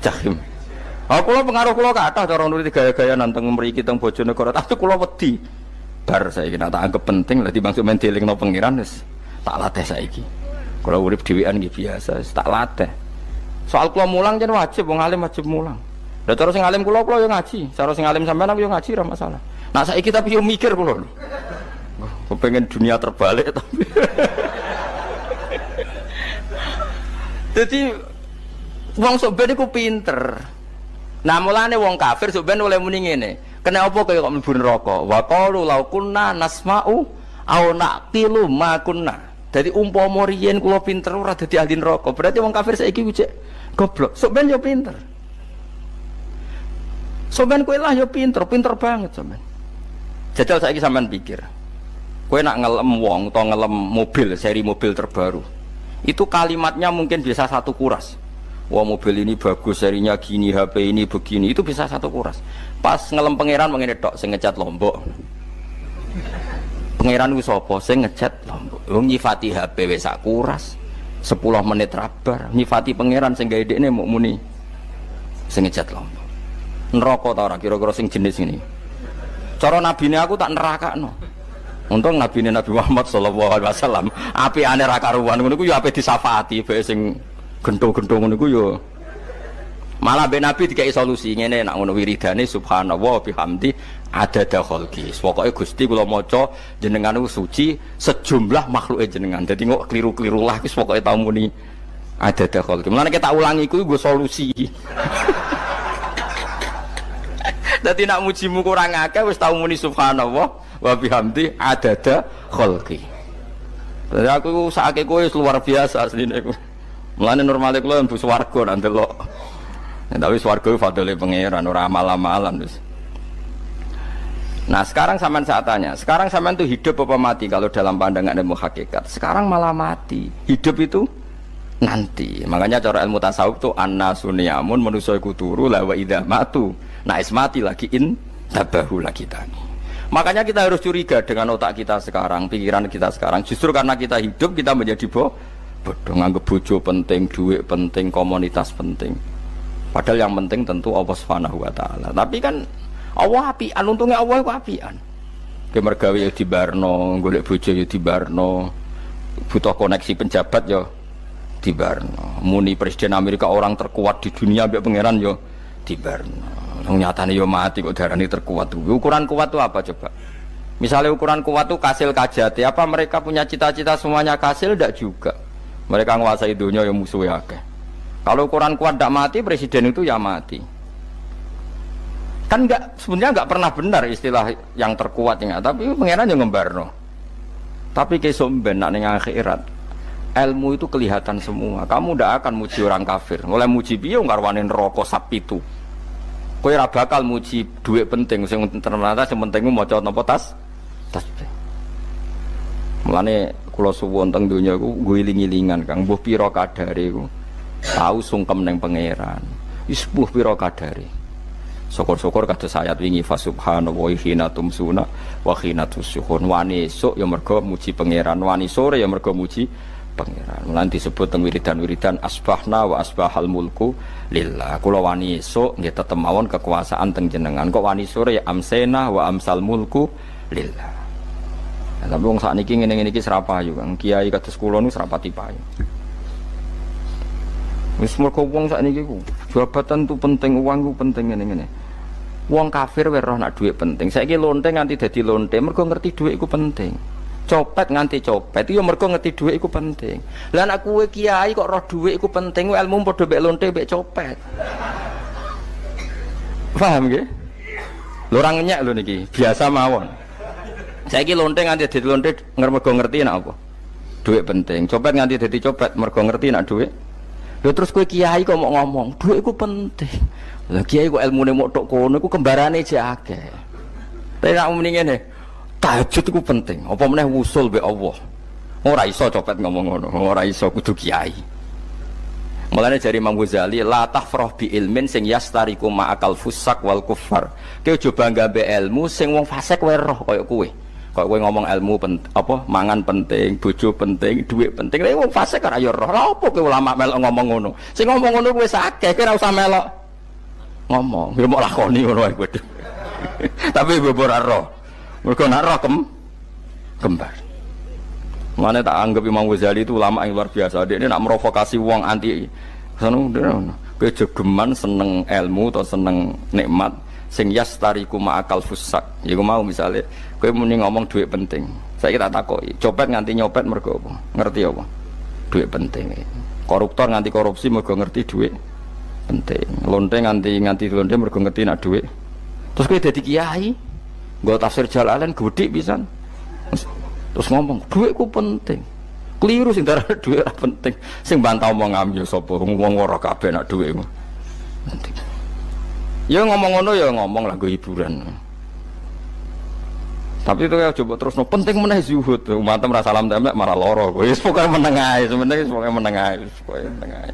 jahim. Kula pengaruh kula kathah cara nuruti gaya-gaya nanteng mriki teng Bojonegoro, tapi kula wedi. Bar saiki nek tak anggap penting lah timbang men dielingno pangeran wis tak latih saiki. Kula urip dhewean nggih biasa, wis tak latih. Soal kula mulang jen wajib, wong alim wajib mulang. Lah cara sing alim kula yo ngaji, cara sing alim sampean aku yo ngaji ora masalah. Nah saiki tapi yo mikir kula. Kepengen dunia terbalik tapi. Jadi wong sok ben iku pinter. Nah mulane wong kafir sok ben oleh muni ngene. Kena apa kaya kok mlebu neraka? Wa qalu law kunna nasma'u aw naqilu ma kunna. Dadi umpama riyen kula pinter ora dadi ahli neraka. Berarti wong kafir saiki ku cek goblok. Sok ben yo pinter. Sok ben kowe lah yo pinter banget sok ben. Jajal saiki sampean pikir. Kowe nak ngelem wong utawa ngelem mobil, seri mobil terbaru. Itu kalimatnya mungkin bisa satu kuras. Wah mobil ini bagus, serinya gini, HP ini begini, itu bisa satu kuras. Pas ngelem pangeran mengene tok sing ngecat Lombok. Pangeran ku sapa sing ngecat Lombok? Wong nyifati HP wis sak kuras. 10 menit rabar, nyifati pangeran sing gawe dekne muk muni sing ngecat Lombok. Neraka ta ora kira-kira sing jenis ini. Cara nabine aku tak nerakakno. Untung nabine Nabi Muhammad sallallahu alaihi wasallam apikane ra karuan ngono ku ya ape disafati bae sing gento-gento ngono ku yo. Malah ben Nabi dikai solusi ngene nek ngono wiridane subhanallah bihamdi adada khalqi. Pokoke Gusti kula maca jenengan niku suci sejumlah makhluke jenengan. Dadi kok kliru-kliru lah wis pokoke tau muni adada khalqi. Mulane kita ulangi iku nggo solusi. Dadi nak mujimu kurang akeh wis tau muni subhanallah wa bihamdi adada khalqi. Dadi aku sakake kowe luar biasa asline iku. Mulane normale kula mlebu swarga nang delok. Nek tapi swarga ku fadhole pangeran ora amal-amalan wis. Nah, sekarang sampean saat tanya, sekarang sampean tuh hidup apa mati kalau dalam pandangan ilmu hakikat? Sekarang malah mati. Hidup itu nanti. Makanya cara ilmu tasawuf tuh annasuniyamun manusa iku turu la wa idza matu. Nah, mati lagi in tabahu lagi tani. Makanya kita harus curiga dengan otak kita sekarang, pikiran kita sekarang. Justru karena kita hidup kita menjadi bodoh, nganggep bojo penting, duit penting, komunitas penting. Padahal yang penting tentu Allah Subhanahu wa taala. Tapi kan Allah apian, untungnya Allah itu apian. Ke mergawe ya dibarno, golek bojo ya dibarno. Butuh koneksi penjabat ya dibarno. Muni presiden Amerika orang terkuat di dunia mbek pangeran ya dibarno. Nyatane yo mati kok darani terkuat. Ukuran kuat itu apa coba? Misalnya ukuran kuat itu kasil kajati, apa mereka punya cita-cita semuanya kasil? Tidak juga. Mereka menguasai dunia yang musuhnya akeh. Kalau ukuran kuat tidak mati, presiden itu ya mati. Kan sebenarnya enggak pernah benar istilah yang terkuat ya, tapi pangeran yang ngembarno. Tapi kesomben nak ning akhirat, ilmu itu kelihatan semua. Kamu ndak akan muji orang kafir. Oleh muji piye ngarwane neraka sap pitu. Kowe ora bakal muji dhuwit penting sing ternyata sing penting maca napa tasbih. Mulane kula suwun teng donya iku ngiling-ilingan Kang, mbuh pira kadare iku. Tahu sungkem ning pangeran. Wis mbuh pira kadare. Syukur-syukur kados ayat wingi fa subhanallahi hina tumsuna wa hina tusyuhun. Wani esuk ya mergo muji pangeran, wani sore ya mergo muji pangeran. Lan disebut teng wiridan-wiridan asbahna wa asbahal mulku lillah. Kula wani esuk nggih tetep mawon kekuasaan teng jenengan. Kok wani sore ya amsena wa amsal mulku lillah. Nah, tapi wong sakniki ngene-ngene iki serapayu Kang. Kiai kados kula niku serapati payu. Wis mergo wong sakniki ku jabatan tu penting, uang ku penting ngene-ngene. Wong kafir wae roh nak dhuwit penting. Saiki lonte nganti dadi lonte mergo ngerti dhuwit iku penting. Copet nganti copet itu ya mergo ngerti dhuwit iku penting. Lah nek kowe kiai kok roh dhuwit iku penting, ilmu padha mek lonte mek copet. Paham nggih? Lho ora ngenyek lho niki, biasa mawon. Saiki lonte nganti dadi lonte mergo ngerti nek apa? Dhuwit penting. Copet nganti dadi copet mergo ngerti nek dhuwit. Lho terus kowe kiai kok mau ngomong, dhuwit iku penting. Lah kiai kok ilmune mok tok kono iku kembarane jek akeh. Tapi nek muni ngene, tahajud iku penting. Apa meneh wusul mbek Allah. Ora iso copet ngomong ngono, ora iso kudu kiai. Mulane jari Imam Ghazali, la tahfrah bi ilmin sing yastariku ma'akal fusak wal kuffar. Kowe aja bangga mbek ilmu sing wong fasik wae roh kaya kowe. Kok kowe ngomong ilmu apa mangan penting, bojo penting, dhuwit penting. Lah wong fasik kan ya roh. Lah opo kowe ulama melok ngomong ngono? Sing ngomong ngono kowe akeh, kowe ora usah melok ngomong. Ya mok lakoni ngono wae kowe. Tapi bobor roh. Mergo nak roh kembar. Mana tak anggap Imam Ghazali itu ulama yang luar biasa. Dia ini nak merovokasi wong anti sono kowe jogeman seneng ilmu atau seneng nikmat sing yastariku ma'akal fusak. Ya aku mau misalnya kowe muni ngomong dhuwit penting. Saiki tak takoki, copet nganti nyopet mergo apa? Ngerti apa? Dhuwit penting. Koruptor nganti korupsi mergo ngerti dhuwit penting. Lonte nganti lonte mergo ngerti nak dhuwit. Terus kowe dadi kiai, nggo tafsir Jalalain godik pisan. Terus ngomong, dhuwitku penting. Keliru sing darah dhuwit ora penting. Sing bantah omong amyo sapa? Wong ora kabeh nak dhuwitmu. Penting. Ya ngomong ngono ya ngomong lah nggo hiburan. Tapi itu ya coba terus penting meneh zuhud. Umatem ra salam templek marah loro. Wis pokoke meneng ae, sebenarnya pokoke meneng ae, pokoke meneng ae.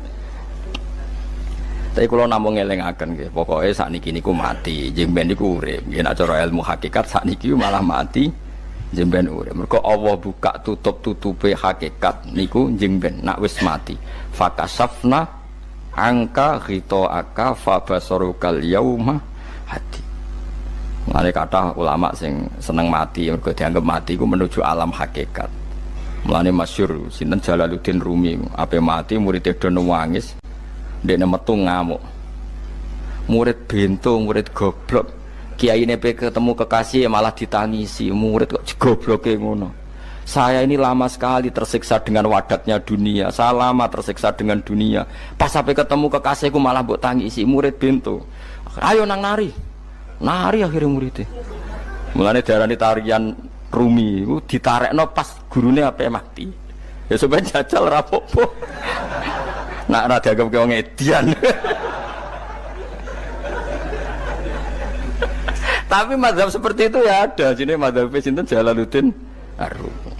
Tapi kula namung ngelingaken nggih, pokoke sakniki niku mati, jemben niku urip. Yen cara ilmu hakikat sakniki malah mati, jemben urip. Mergo Allah buka tutup-tutupe hakikat niku jemben nak wis mati. Fakasafna angka ghita'aka fabasarukal yauma hadi. Mulane kata ulama sing seneng mati mergo dianggap mati ku menuju alam hakikat. Mulane masyhur sinten Jalaluddin Rumi ape mati murid do nangis ndekne metu ngamuk. Murid bento, murid goblok. Kiyaine pe ketemu kekasih malah ditangisi, murid kok gobloke ngono. Saya ini lama sekali tersiksa dengan wadatnya dunia. Saya lama tersiksa dengan dunia. Pas sampai ketemu kekasihku malah mbok tangisi, murid bento. Ayo nang nari. Nari akhirnya muridnya. Mulane diarani tarian Rumi iku ditarekno pas gurune ape mati. Ya supaya jajal ora apa-apa. Nak ora dianggap wong edian. Tapi mazhab seperti itu ya ada. Jenenge mazhab sinten Jalaluddin Ar-Rumi.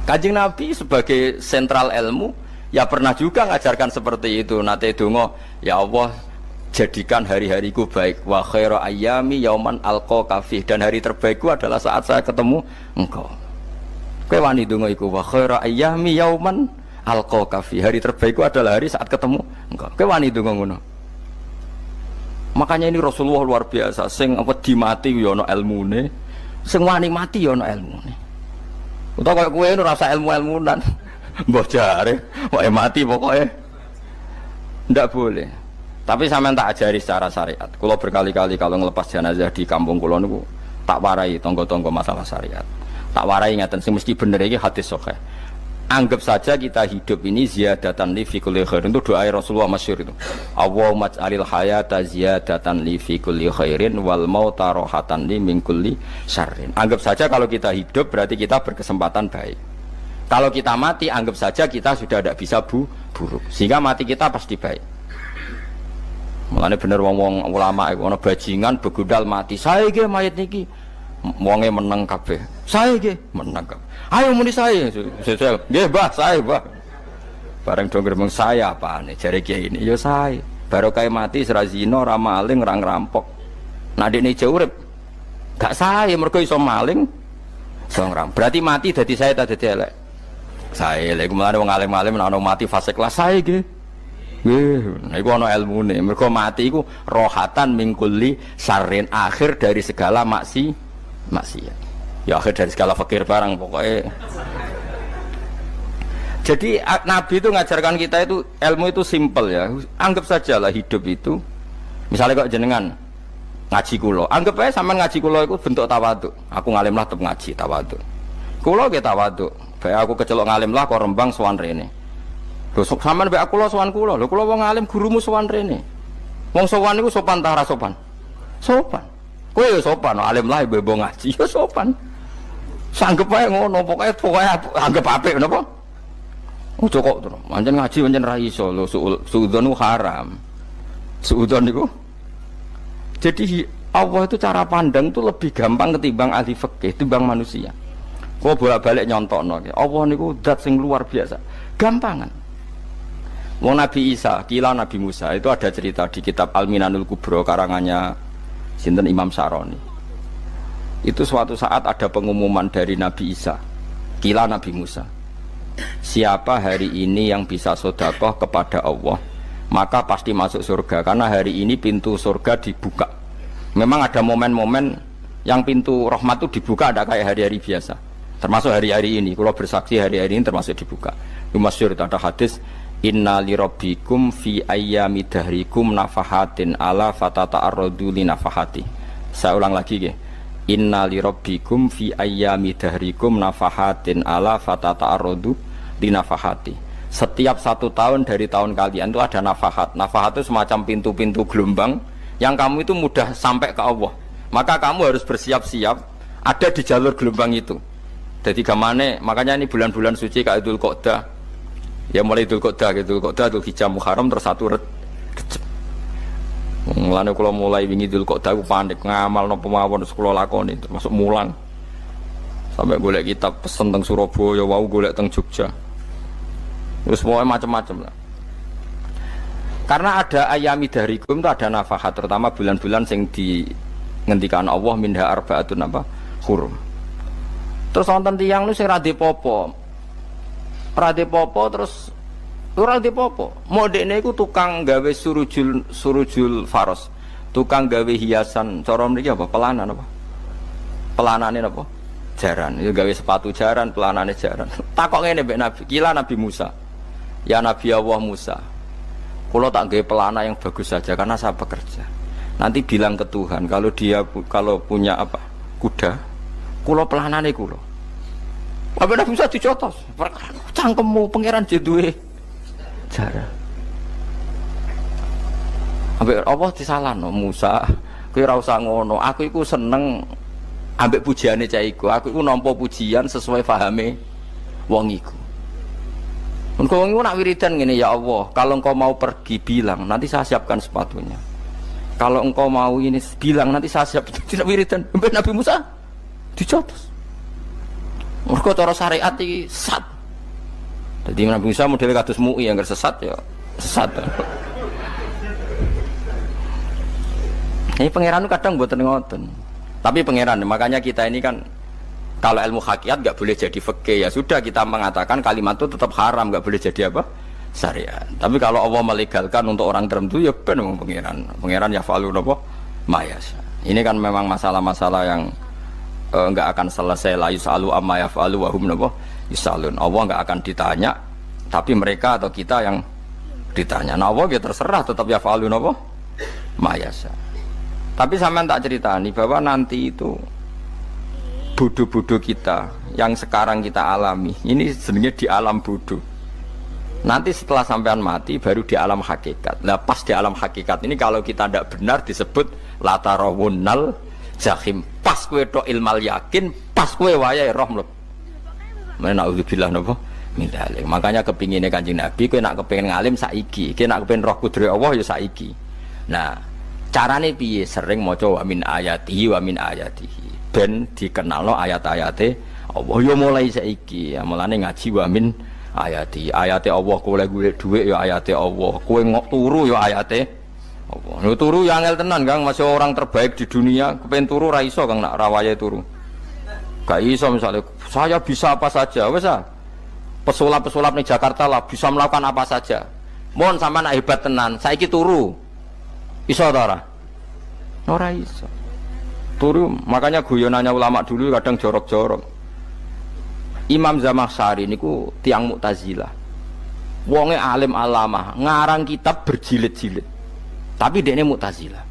Kanjeng Nabi sebagai sentral ilmu ya pernah juga ngajarkan seperti itu. Nate donga, ya Allah jadikan hari-hariku baik, wa khairu ayyami yauman alqa kafih, dan hari terbaikku adalah saat saya ketemu engkau. Kowe wani donga iku, wa khairu ayyami yauman alqa kafih, hari terbaikku adalah hari saat ketemu engkau. Kowe wani donga ngono. Makanya ini Rasulullah luar biasa, sing apa dimati ya ana ilmune, sing wani mati ya ana ilmune. Utawa kowe ora rasa ilmu-ilmunan. Mbah jare, wae mati pokoknya. Ndak boleh. Tapi sampean tak ajari secara syariat. Kulo berkali-kali kalau ngelepas jenazah di kampung kulo niku tak warai tonggo-tonggo masalah syariat. Tak warai ngaten sing mesti bener iki hadis sahih. Anggap saja kita hidup ini ziyadatan li fi kulli khairin, itu doa Rasulullah masyhur itu. Allahumma ij'alil hayata ziyadatan li fi kulli khairin wal mauta rohatan li min kulli syarrin. Anggap saja kalau kita hidup berarti kita berkesempatan baik. Kalau kita mati anggap saja kita sudah tidak bisa buruk. Sehingga mati kita pasti baik. Mulane bener wong-wong ulama iku ana bajingan begudal mati. Saya nggih mayit niki. Wonge meneng kabeh. Saya nggih meneng kabeh. Ayo muni saya. Nggih, Mbah, saya, Mbah. Bareng dong gremeng saya apane jare kiai ini. Ya saya. Barokah mati ora zina, ora maling, ora ngerampok. Nah dekne jauh urip. Gak saya mergo iso maling, iso ngerampok. Berarti mati dadi saya ta dadi elek. Saya lek mulane wong alim-alim nek ana mati fase kelas saya nggih. Nggih, iku ana ilmune. Mergo mati iku rohatan mingkuli syarrin, akhir dari segala maksiat. Ya akhir dari segala fakir barang pokoknya. Jadi Nabi itu ngajarkan kita itu ilmu itu simpel ya. Anggap saja lah hidup itu. Misalnya kok jenengan ngaji kulo, anggap aja sampean ngaji kulo itu bentuk tawaduk. Aku ngalim lah tetep ngaji tawaduk. Kulo ge tawaduk. Bae aku kecelok ngalim lah kok rembang sowan rene. Lho sampean bae aku lo sowan kulo. Lho kulo wong ngalim gurumu sowan rene. Wong sowan iku sopan ta ora sopan? Sopan. Kowe yo sopan, alim lah bebo ngaji yo sopan. Sanggep ae ngono, pokoknya anggap apik napa? Ojo kok terus. Pancen ngaji pancen ra iso lho, suudzon haram. Suudzon niku. Jadi Allah itu cara pandang itu lebih gampang ketimbang ahli fikih, ketimbang manusia. Kok bolak-balik nyontokno. Allah niku zat sing luar biasa. Gampangan. Wong Nabi Isa, kila Nabi Musa itu ada cerita di kitab Al-Minanul Kubro karangannya sinten Imam Saroni. Itu suatu saat ada pengumuman dari Nabi Isa, kila Nabi Musa. Siapa hari ini yang bisa sedekah kepada Allah, maka pasti masuk surga. Karena hari ini pintu surga dibuka. Memang ada momen-momen yang pintu rahmat itu dibuka, ada kayak hari-hari biasa. Termasuk hari-hari ini. Kalau bersaksi hari-hari ini termasuk dibuka. Itu masyhur, ada hadis, Inna li rabbikum fi ayyami dahrikum nafahatin ala fatata'arradu li nafahati. Saya ulang lagi ya. Inna li rabbikum fi ayyami dahrikum nafahatin ala fatata'arradu li nafahati. Setiap 1 tahun dari tahun kalian itu ada nafahat. Nafahat itu semacam pintu-pintu gelombang yang kamu itu mudah sampai ke Allah. Maka kamu harus bersiap-siap ada di jalur gelombang itu. Jadi gamane, makanya ini bulan-bulan suci kayak Dzul Qa'dah. Ya mulai Dzul Qa'dah, Dzul Hijjah, Muharram terus 1 Rejab. Mulane kula mulai wingi Dzul Qa'dah aku panik ngamal napa mawon kula lakoni termasuk mulang. Sampai golek kitab pesen teng Surabaya, wau golek teng Jogja. Terus semuanya macam-macam lah. Karena ada ayami dahrikum itu ada nafahat, terutama bulan-bulan sing di ngendikan Allah minha arbaatun apa hurum. Terus wonten tiyang nu sing ra dipopo. Ra dipopo terus ora dipopo. Modene iku tukang gawe surujul faros. Tukang gawe hiasan cara mriki apa? Pelanan apa? Pelanane apa? Jaran. Ya gawe sepatu jaran, pelanane jaran. Takok ngene mbek Nabi, kila Nabi Musa. Ya Nabi Allah Musa. Kula tak gawe pelana yang bagus saja karena saya bekerja. Nanti bilang ke Tuhan kalau punya apa? Kuda, kula pelanane kula. Apa Nabi Musa dicotos? Cangkemmu pangeran duwe jaran. Ambek apa disalahno Musa? Kowe ora usah ngono. Aku iku seneng ambek pujiane cah iku. Aku iku nampa pujian sesuai pahame wong iku. Engkau nak wiridan gini, ya Allah, kalau engkau mau pergi bilang, nanti saya siapkan sepatunya. Kalau engkau mau ini bilang, nanti saya siap. Tidak wiridan. Nabi Musa dicotos. Mereka cara syariat ini sesat. Jadi Nabi Musa modelnya kados MUI yang sesat ya sesat. Ini pangeran kadang buat ngoten. Tapi pangeran, makanya kita ini kan kalau ilmu hakikat nggak boleh jadi fikih, ya sudah kita mengatakan kalimat itu tetap haram, nggak boleh jadi apa? Syariat. Tapi kalau Allah melegalkan untuk orang tertentu ya benar pangeran ya falu apa? Mayas. Ini kan memang masalah-masalah yang nggak akan selesai. La yusalu amma yafalu wa hum napa yusalun. Allah nggak akan ditanya, tapi mereka atau kita yang ditanya. Nah Allah ya terserah tetap ya falu napa? Mayas. Tapi sampean tak ceritani bahwa nanti itu bodoh-bodoh kita yang sekarang kita alami ini sebenarnya di alam bodoh. Nanti setelah sampean mati baru di alam hakikat. Nah pas di alam hakikat ini kalau kita tidak benar disebut latarawunnal jahim. Pas kowe tok ilmal yakin, pas kowe wayahe roh mlebu. Men naudzubillah napa min dzalik. Makanya kepingine Kanjeng Nabi kowe nak kepengin ngalim saiki, kowe nak kepengin roh kudrat Allah ya saiki. Nah, carane piye? Sering maca wa min ayatihi wa min ayatihi. Ben dikenalno ayat-ayate Allah ya mulai saiki. Ya mulane ngaji wa min ayati Allah, kowe golek dhuwit ya ayate Allah, kowe ngok turu ya ayate Allah. Lho turu ya angel tenan Kang, masih orang terbaik di dunia kepen turu ra iso Kang nak rawaye turu. Gak iso misalnya saya bisa apa saja wis ah. Pesulap-pesulap ning Jakarta lah bisa melakukan apa saja. Mohon sampean nak hebat tenan, saiki turu. Iso ta ora? Ora iso. Turu, makanya guyonannya ulama dulu kadang jorok-jorok. Imam Zamakhsyari niku tiang Mu'tazilah. Wonge alim alama, ngarang kitab berjilid-jilid. Tapi dekne Mu'tazilah.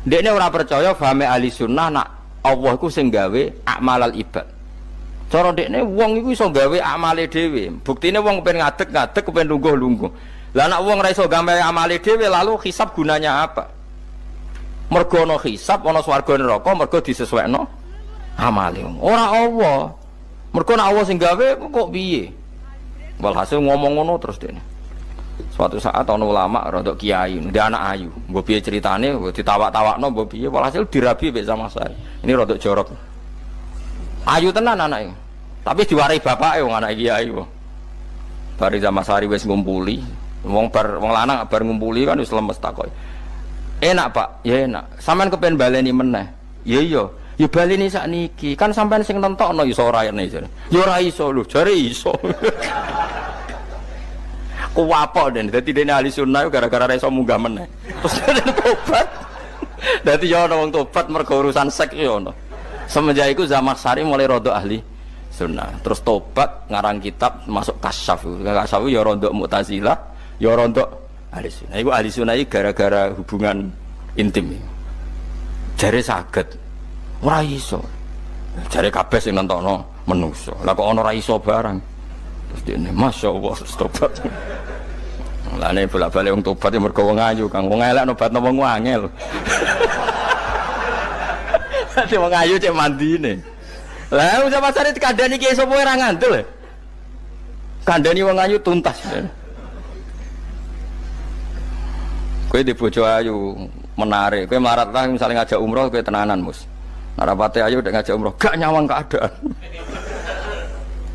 Dekne ora percaya fahame ahli sunnah nak Allah iku sing gawe amalal ibad. Cara dekne wong iku iso gawe amale dhewe. Buktine wong kepen ngadeg-ngadeg, kepen lungguh-lungguh. Lah nek wong ora iso gawe amale dhewe lalu hisab gunanya apa? Mergo ana hisab, ana swarga neraka, mergo disesuaikno amale. Ora Allah. Mergo nek Allah sing gawe kok piye? Walhasil ngomong ngono terus dene. Suatu saat ana ulama rodok kiai, ndek anak ayu. Mbok piye critane, ditawak-tawakno mbok piye, walhasil dirabi mek Zamakhsyari. Ini rodok jorok. Ayu tenan anake. Tapi diwarai bapake wong anak kiai kok. Bari Zamakhsyari wis ngumpuli, wong lanang bar ngumpuli kan wis lemes takoki. Enak Pak, ya enak. Sampeyan kepen baleni meneh. Ya iya. Ya baleni sakniki. Kan sampean sing nentokno iso ora ene jare. Ya ora iso lho, jare iso. Kuwapok den. Dadi dene ahli sunnah gara-gara ora iso munggah meneh. Terus tobat. Dadi ya ana wong tobat mergo urusan seks ya ono. Semenjak iku Zamakhsyari mulai rodok ahli sunnah. Terus tobat ngarang kitab masuk kasyaf. Kasyaf ya rodok Mu'tazilah, ya rodok ahli sunnah. Iku ahli sunnah iki gara-gara hubungan intim. Jare saged. Ora iso. Jare kabeh sing nentokno menungso. Lah kok ana ora iso barang. Terus dene masyaallah tobat. Lane bolak-balik wong tobat ya mergo wong ayu, Kang. Wong elek nobatno wong angel. Dadi wong ayu cek mandine. Lah wong Zamakhsyari dikandani ki sapa ora ngandel. Kandani wong ayu tuntas. Kowe di bojo ayu menarik, kowe melarat lah misalnya ngajak umroh kowe tenanan mus. Narapate ayu udah ngajak umroh, gak nyawang keadaan.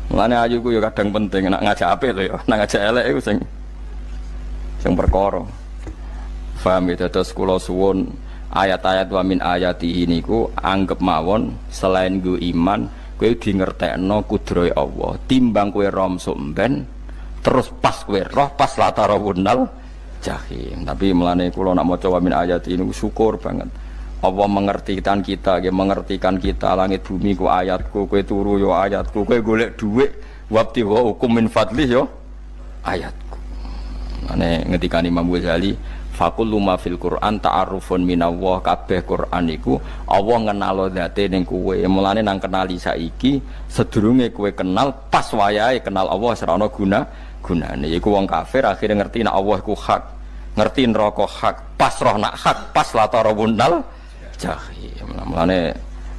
Mulane ayu ku ya kadang penting, nak ngajak apik lho ya, nak ngajak elek iku sing perkara. Paham ya, terus kula suwun ayat-ayat wa min ayatihi niku anggap mawon selain nggo iman, kowe di ngertekno kudrohe Allah. Timbang kowe rom somben terus pas kowe roh pas latarawunnal jahim. Tapi mulane kula nak maca wa min ayatihi niku syukur banget. Allah mengertikan kita, mengertikan kita langit bumi ku ayatku, kowe turu yo ayatku, kowe golek dhuwit wabti wa hukum min fadlih yo ayatku. Ane ngendikane Imam Ghazali, faqullu ma fil Qur'an ta'arufun minallah, kabeh Qur'an iku Allah ngenalo zate ning kowe. Mulane nang kenali saiki sedurunge kowe kenal pas wayahe kenal Allah ora ana gunane. Iku wong kafir akhire ngerti nek Allah iku hak, ngerti neraka hak, pas roh nak hak, pas latarawunnal jahim. Mulane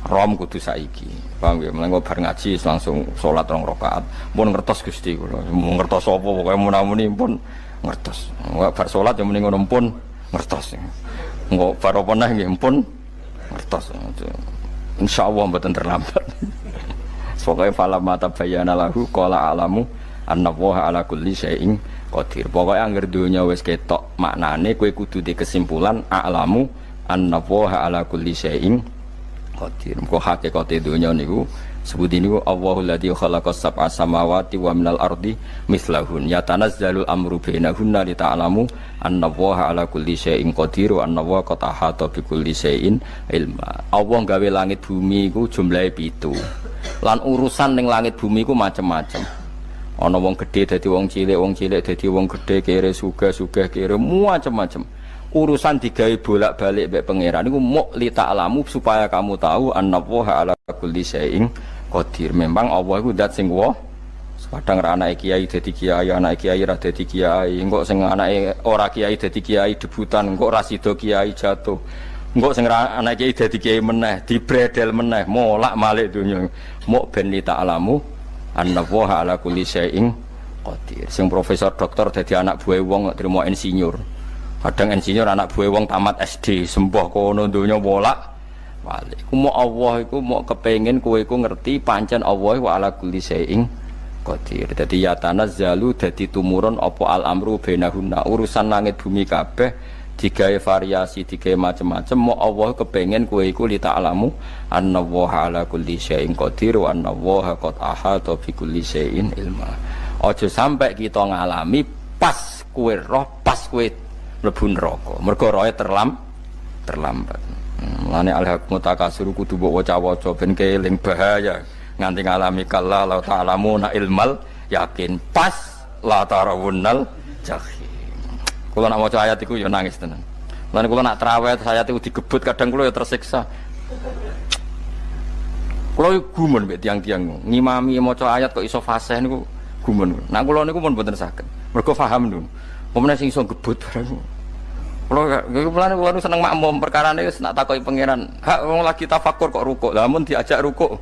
rom kudu saiki. Paham ya? Mulane bar ngaji langsung salat 2 rakaat. Pun ngertos Gusti kula. Mun ngertos apa pokoke munamuni pun ngertos. Enggak bar salat ya muni ngono pun ngertos. Engko bar apa neh nggih pun ngertos. Insyaallah mboten terlambat. Pokoke fala mata bayana lahu qala alamu annallaha ala kulli syai'in qadir. Pokoke anggere donya wis ketok maknane kowe kudu di kesimpulan alamu annallaha ala kulli syai'in qadir. Kok hakikate donya niku sebut niku Allahul ladzi khalaqas sab'a samawati wa minal ardi mislahun yatanazzalul amru bainahunna li ta'lamu annallaha ala kulli syai'in qadir wa annallaha qad ahata bi kulli syai'in ilma. Allah gawe langit bumi iku jumlahe 7. Lan urusan ning langit bumi iku macam-macam. Ana wong gedhe dadi wong cilik dadi wong gedhe, kere sugih kere macam-macam. Urusan digawe bolak-balik mbek pangeran niku muk li ta'lamu supaya kamu tahu annallaha ala kulli syai'in qadir. Memang Allah iku zat sing kadang ra anake kiai dadi kiai, anake kiai ra dadi kiai, engko sing anake ora kiai dadi kiai debutan, engko ra sida kiai jatuh. Engko sing anake kiai dadi kiai meneh, dibredel meneh, molak malik donya. Mok ben li ta'lamu annallaha ala kulli syai'in qadir. Sing profesor doktor dadi anak buah wong trimo insinyur. Kadang insinyur anak buah wong tamat SD, sembah kono donya molak malik. Iku mok Allah iku mok kepengin kowe iku ngerti pancen Allah wa ala kulli syai'in qadir. Dadi ya tanazzalu dadi tumurun apa al-amru bainahunna, urusan langit bumi kabeh digawe variasi, digawe macam-macam. Mo Allah kepengin kowe iku li ta'lamu annallaha ala kulli syai'in qadir wa annallaha qad ahata bi kulli syai'in ilma. Aja sampai kita ngalami pas kowe roh, pas kowe mlebu neraka. Mergo roe terlambat. Mulane al-haqmu takasur kudu mbok waca-waca ben keling bahaya. Nganti ngalami kalla la ta'lamuna ilmal yakin pas la tarawunnal jahim. Kula nak maca ayat iku ya nangis tenan. Lan kula nak traweh ayat iku digebut kadang kula ya tersiksa. Kula gumun mbek tiang-tiang ngimami maca ayat kok iso fasih niku gumun. Nah kula niku pun mboten saged. Mergo paham lho. Pemene sing iso gebut barang. Kula seneng makmum perkarane wis nak takoki pangeran. Hak wong lagi tafakur kok rukuk. Lah mun diajak rukuk.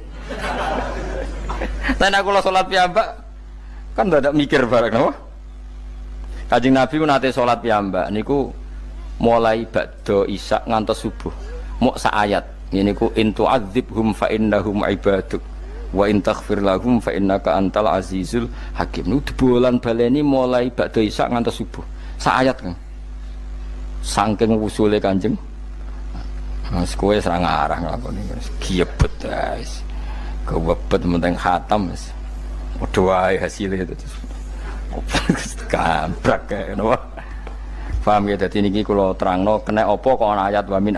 Nah aku lo sholat piyambak kan tidak mikir bareng napa? Kanjeng Nabi ku nate sholat piyambak niku mulai ba'da isya ngantos subuh. Mok sak ayat. Niku in tu'adzibhum fa innahum ibaduk wa in taghfir lahum fa innaka antal azizul hakim. Niku debolan baleni mulai ba'da isya ngantos subuh. Sak ayat kan. Saking usule Kanjeng. Mas kowe serang arah nglakoni giebet guys. Kewebet menteng khatam wis. Padha wae hasile itu. Gambrak kae napa. Paham ya dadi niki kula terangno kena apa kok ana ayat wa min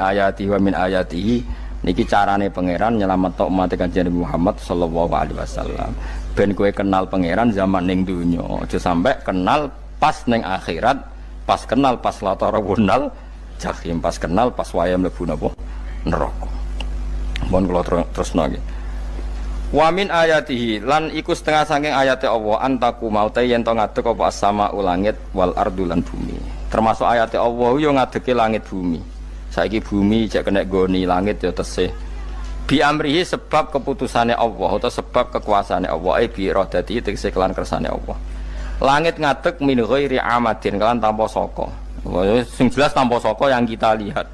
ayatihi niki carane pangeran nyelametno umat Kanjeng Muhammad sallallahu alaihi wasallam. Ben kowe kenal pangeran zaman ning donya, aja sampai kenal pas ning akhirat, pas kenal pas latarawunal jahim, pas kenal pas waya mlebu napa neraka. Mohon kula terusno nggih. Wa min ayatihi lan iku setengah saking ayate Allah antaku maute yen to ngadeg apa sama ulangit wal ardu lan bumi. Termasuk ayate Allah yo ngadege langit bumi. Saiki bumi jek kena goni langit ya tesih. Bi amrihi sebab keputusane Allah atau sebab kekuasaane Allah bi iradati tegese kelan kersane Allah. Langit ngadeg min ghairi amadin kelan tanpa saka. Sing jelas tanpa saka yang kita lihat.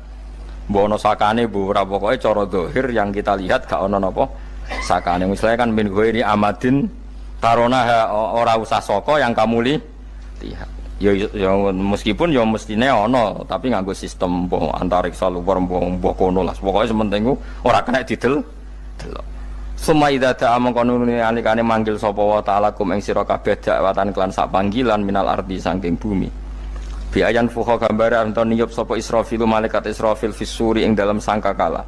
Mbok ana sakane mbok ora pokoke cara zahir yang kita lihat gak ana napa sakane. Misalnya kan min ghairi amadin tarona ora usah saka yang kamu lihat. Ya meskipun ya mestine ana tapi nganggo sistem mbah antariksa luar mbah kono lah. Pokoke sementing ora kena didel delok. Suma idza ta'a mangkono alikane manggil sapa wa ta'ala kum ing sira kabeh dakwatan kelan sak panggilan minal ardi saking bumi. Bi ayan fuha gambare anton niyup sapa Israfil malaikat Israfil fisuri ing dalam sangkakala.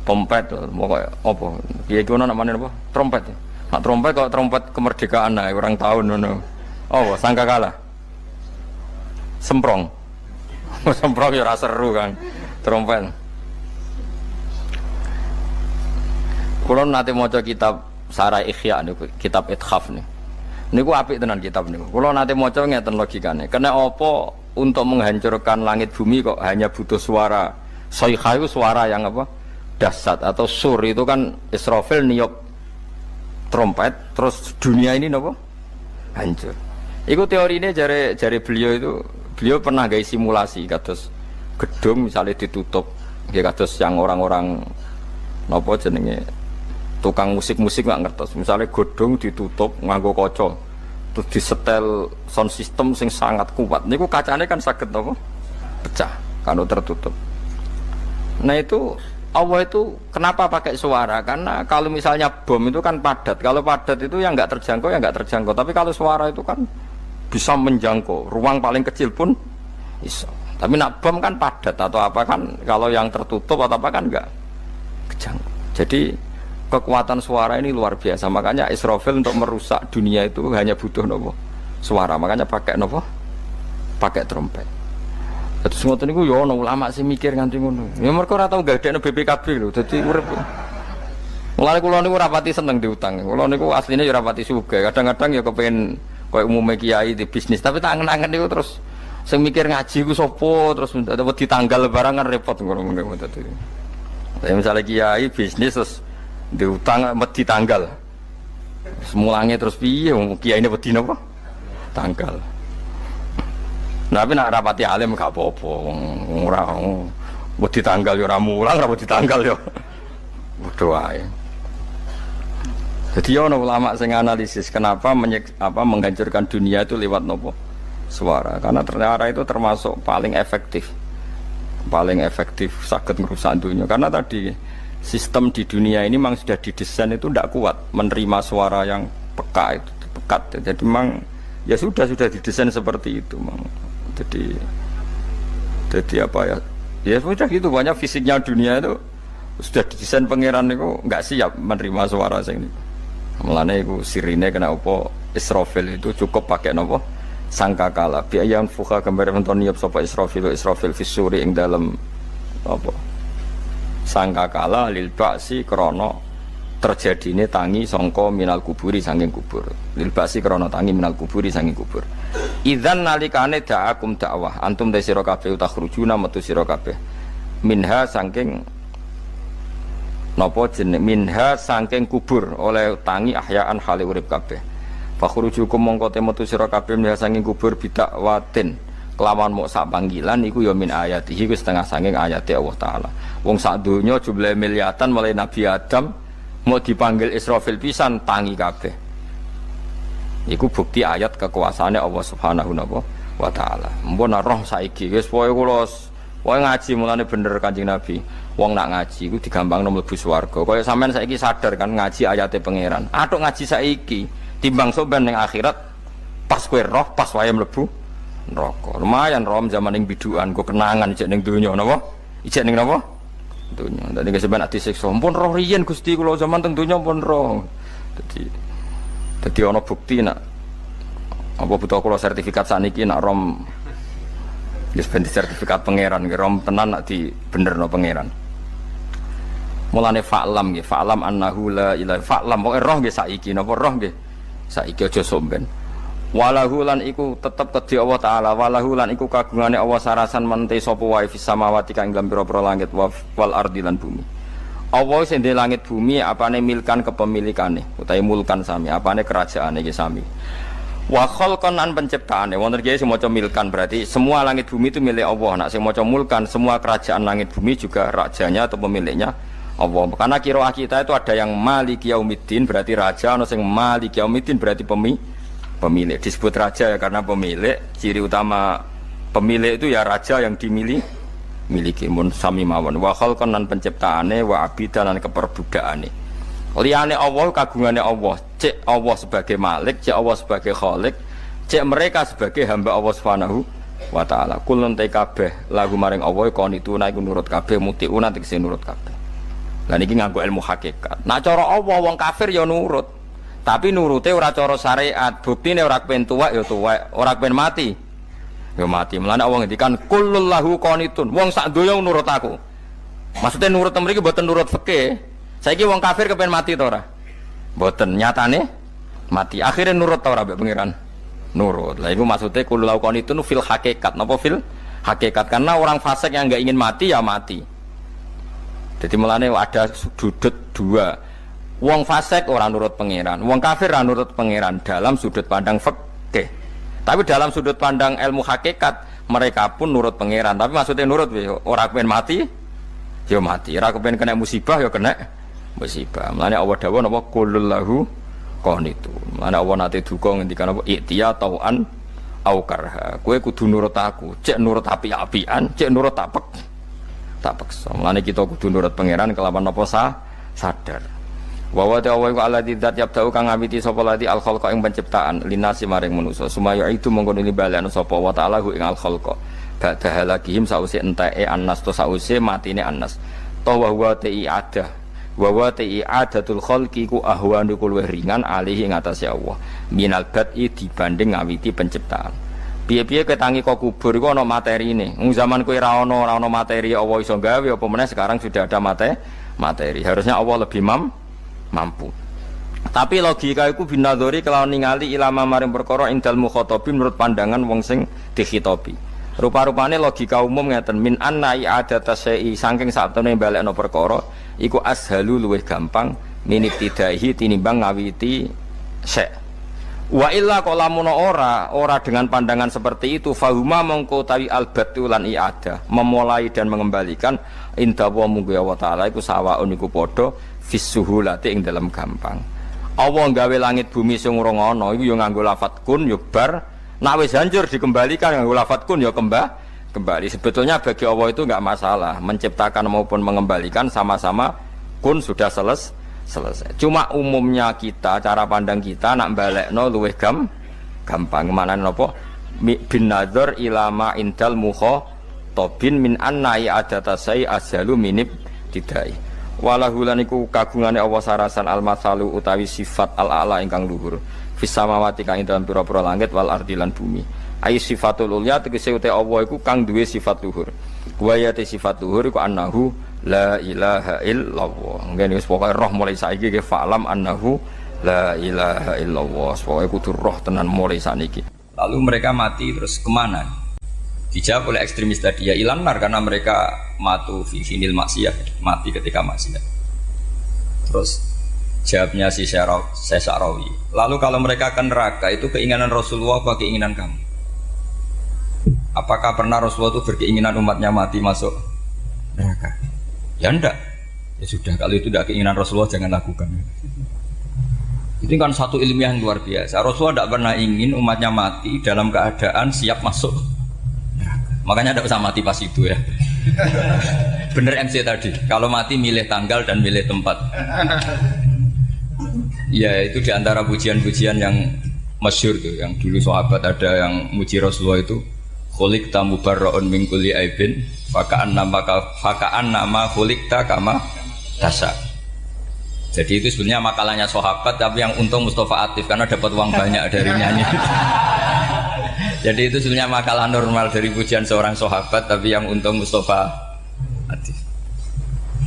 Trompet pokoke apa? Piye iki ono namane apa? Trompet. Nek trompet kok trompet kemerdekaan ae orang tahun ngono. Oh, sangkakala. Semprong. Semprong ya ora seru kan. Trompet. Kulo nate maca kitab Sarah Ikhya niku, kitab Ithaf niku. Niku apik tenan kitab niku. Kulo nate maca ngeten logikane. Kena apa untuk menghancurkan langit bumi kok hanya butuh suara. Sayha itu suara yang apa? Dahsyat atau sur itu kan Israfil niup trompet terus dunia ini nopo hancur. Iku teorinya jare beliau pernah gawe simulasi kados gedung misalnya ditutup ya kados yang orang-orang nopo jenenge tukang musik-musik nggak ngertos misalnya gedung ditutup nganggo kaca terus disetel sound system sing sangat kuat niku kacane kan saged nopo pecah kalau tertutup. Nah itu Allah itu kenapa pakai suara? Karena kalau misalnya bom itu kan padat. Kalau padat itu yang nggak terjangkau, ya nggak terjangkau. Tapi kalau suara itu kan bisa menjangkau. Ruang paling kecil pun bisa. Tapi nak bom kan padat atau apa kan? Kalau yang tertutup atau apa kan nggak kejangkau. Jadi kekuatan suara ini luar biasa. Makanya Israfil untuk merusak dunia itu hanya butuh nopo suara. Makanya pakai nopo, pakai trompet. Terus ngoten niku ya ana ulama sing mikir nganti ngono. Ya mergo ora tau gadekno BPKB lho. Dadi urip. Mulane kula niku rapati seneng diutang. Kula niku asline ya rapati sugih. Kadang-kadang ya kepengin koyo umume kiai di bisnis, tapi tak angen-angen niku terus sing mikir ngaji ku sapa terus wedi tanggal barang kan repot ngono dadi. Saya misalnya kiai bisnis terus diutang wedi tanggal. Semulange terus piye kiai ini wedi napa? Tanggal. Nah, tapi nak rapati alim gak apa-apa. Ora wedi tanggal ya ora mulang, ora wedi tanggal ya. Padha wae. Jadi ono ulama sing analisis kenapa menghancurkan dunia itu lewat nopo? Suara. Karena ternyata itu termasuk paling efektif. Paling efektif sakit merusak dunia. Karena tadi sistem di dunia ini memang sudah didesain itu tidak kuat menerima suara yang peka itu pekat. Jadi memang ya sudah didesain seperti itu memang. Jadi apa ya? Ya sudah gitu, banyak fisiknya dunia itu sudah didesain pangeran itu nggak siap menerima suara sing ini. Mulane iku sirine kena apa Israfil itu cukup pakai nopo sangkakala biayan fuka gambar menton niap sapa Israfil fisuri ing dalam apa sangkakala lil ba'si krana terjadine tangi sangka minal kuburi saking kubur lil ba'si krana tangi minal kuburi saking kubur idzan nalikane da'akum dakwah antum de sira kabeh takhrujuna metu sira kabeh minha saking napa jeneng minha saking kubur oleh tangi ahyaan hale urip kabeh fakhrujukum mongko metu sira kabeh minha saking kubur bidakwatin kelawan mok sak panggilan iku ya min ayatihi ku setengah saking ayate Allah taala wong sak donya jumlahe miliatan mulai Nabi Adam mau dipanggil Israfil pisan tangi kabeh iku bukti ayat kekuasaane Allah subhanahu wa taala mpun roh saiki wis pokoke kula ngaji mulane bener Kanjeng Nabi. Wong nak ngaji iku digampangno mlebu swarga. Kaya sampean saiki sadar kan ngaji ayate pangeran. Atuk ngaji saiki timbang sampean ning akhirat pas kowe roh pas wae mlebu neraka. Lumayan rom zaman ning bidukan kok kenangan ijek ning donya napa? Ijek ning napa? Donya. Dadi sampean ati siksa. Ampun roh riyen Gusti kula zaman teng donya pun roh. Dadi ana bukti nak apa butuh kula sertifikat saniki nak rom wis ben sertifikat pangeran ki rom tenan nak di benerno pangeran. Mulane fa'lam nggih, fa'lam annahu la ilaha fa'lam pokoke roh nggih saiki napa roh nggih. Saiki aja somben. Walahu lan iku tetep kedhi Allah taala, walahu lan iku kagungane Allah sarasan mente sapa wae fis samawati kang ing pira-pira langit wal ardi lan bumi. Allah sing ndek langit bumi apane milkan kepemilikane utawi mulkan sami, apane kerajaane iki sami. Wa khalqan an penciptaane wonten iki sing maca milkan berarti semua langit bumi itu milik Allah. Nak sing maca mulkan semua kerajaan langit bumi juga rajanya atau pemiliknya Allah. Karena qiraah kita itu ada yang Maliki Yaumiddin berarti raja, ana sing Maliki Yaumiddin berarti pemilik. Disebut raja ya karena pemilik. Ciri utama pemilik itu ya raja yang dimiliki mun sami mawon. Wa khalqan lan penciptaane wa abidan lan keperbudakane. Liyane Allah kagungane Allah, cek Allah sebagai Malik, cek Allah sebagai Khalik, cek mereka sebagai hamba Allah Subhanahu wa taala. Kulun te kabeh lagu maring Allah konituna iku nurut kabeh mutiuna tegese nurut kabeh. Lah niki nganggo ilmu hakikat. Nah cara Allah wong kafir ya nurut. Tapi nurute ora cara syariat. Buktine ora kepen tuwek ya tuwek, ora kepen mati ya mati. Mulane Allah ngendikan kullul lahu qanitun. Wong sak donya nurut aku. Maksudnya nurut mriki mboten nurut fikih. Saiki wong kafir kepen mati to ora? Mboten, nyatane mati. Akhirnya nurut to ora mbek pangeran? Nurut. Lah iku maksude kullul lahu qanitun fil hakikat. Napa fil hakikat? Karena orang fasik yang enggak ingin mati ya mati. Jadi mulane ada sudut dua. Wong fasik orang nurut pangeran, wong kafir ora nurut pangeran dalam sudut pandang fikih. Tapi dalam sudut pandang ilmu hakikat mereka pun nurut pangeran. Tapi maksudnya nurut ora kepen mati, ya mati. Ora kepen kena musibah ya kena musibah. Mulane Allah dawuh napa qulul lahu qanitun. Mulane Allah nate duka ngendikan apa iktiya tauan au karha. Kowe kudu nurut aku, cek nurut api-apian, cek nurut tak paksa. Mulane kita kudu nurut pangeran kelawan apa sadar. Wa wa ta'ala alladzi dzat yabda'u kang ngawiti sapa lati al khalqa ing penciptaan linasi maring manusa sumaya itu mongko nibalane sapa wa ta'ala ing al khalqa ba'da halakihim sause enteke annas to sause matine annas to wa huwa ta'iadah wa wa ta'iadatul khalqi ku ahwanu luwih ringan alih ing atase Allah minal bad'i dibanding ngawiti penciptaan. Piye-piye ketangi kok kubur iku ana materine. Wong zaman kowe ora ana materi Allah iso gawe apa meneh sekarang sudah ada materi. Harusnya Allah lebih mampu. Tapi logika iku binadzori kelawan ningali ilama maring perkara indal mukhatabi menurut pandangan wong sing dikhitobi. Rupa-rupane logika umum ngeten min anna i'adata syai'i saking satune balekno perkara iku ashalu luwih gampang minibtidaihi tinimbang ngawiti syai'. Wa illa qalamun ora dengan pandangan seperti itu fahuma mongko tawi albatu lan i'adah memulai dan mengembalikan inda wa munggu Allah taala iku sawaun iku padha fis suhulati ing dalam gampang. Allah gawe langit bumi sing ora ana iku ya nganggo lafat kun ya bar, nek wis hancur dikembalikan nganggo lafat kun ya kembali. Sebetulnya bagi Allah itu enggak masalah menciptakan maupun mengembalikan sama-sama kun sudah selesai. Cuma umumnya kita, cara pandang kita nak balekno luwih gampang. Mana napa? Bin nadzar ilama indal mukhatabin min anna i'adata sai azalu minib tidai. Walahulan iku kagungane Allah sarasan al-masalu utawi sifat al-a'la ingkang luhur. Fis samawati kang ing dalam pira-pira langit wal ardi lan bumi. Ai sifatul ulya tegese uta Allah iku kang duwe sifat luhur. Wa ya sifat luhur iku annahu la ilaha illallah. Ngene wis pokoke roh mulai saiki ke fa'lam annahu la ilaha illallah. Pokoke kudu roh tenan mulai saniki. Lalu mereka mati terus kemana? Dijawab oleh ekstremis tadi ya ilanar karena mereka matu fi finil maksiyah, mati ketika maksiat. Terus jawabnya si Sa'rawi. Lalu kalau mereka akan neraka itu keinginan Rasulullah apa keinginan kamu? Apakah pernah Rasulullah itu berkeinginan umatnya mati masuk neraka? Ya enggak. Ya sudah, kalau itu tidak keinginan Rasulullah jangan lakukan. Itu kan satu ilmiah yang luar biasa. Rasulullah tidak pernah ingin umatnya mati dalam keadaan siap masuk neraka. Makanya tidak usah mati pas itu ya. Bener MC tadi, kalau mati milih tanggal dan milih tempat. Ya itu diantara pujian-pujian yang masyhur tuh, yang dulu sahabat ada yang muji Rasulullah itu khuliqta mubarra'un min kulli aibin faka'an nama khuliqta kama tasha. Jadi itu sebenarnya makalahnya sahabat, tapi yang untung Mustafa Atif karena dapat uang banyak dari nyanyi. Jadi itu sebenarnya makalah normal dari pujian seorang sahabat, tapi yang untung Mustafa Atif.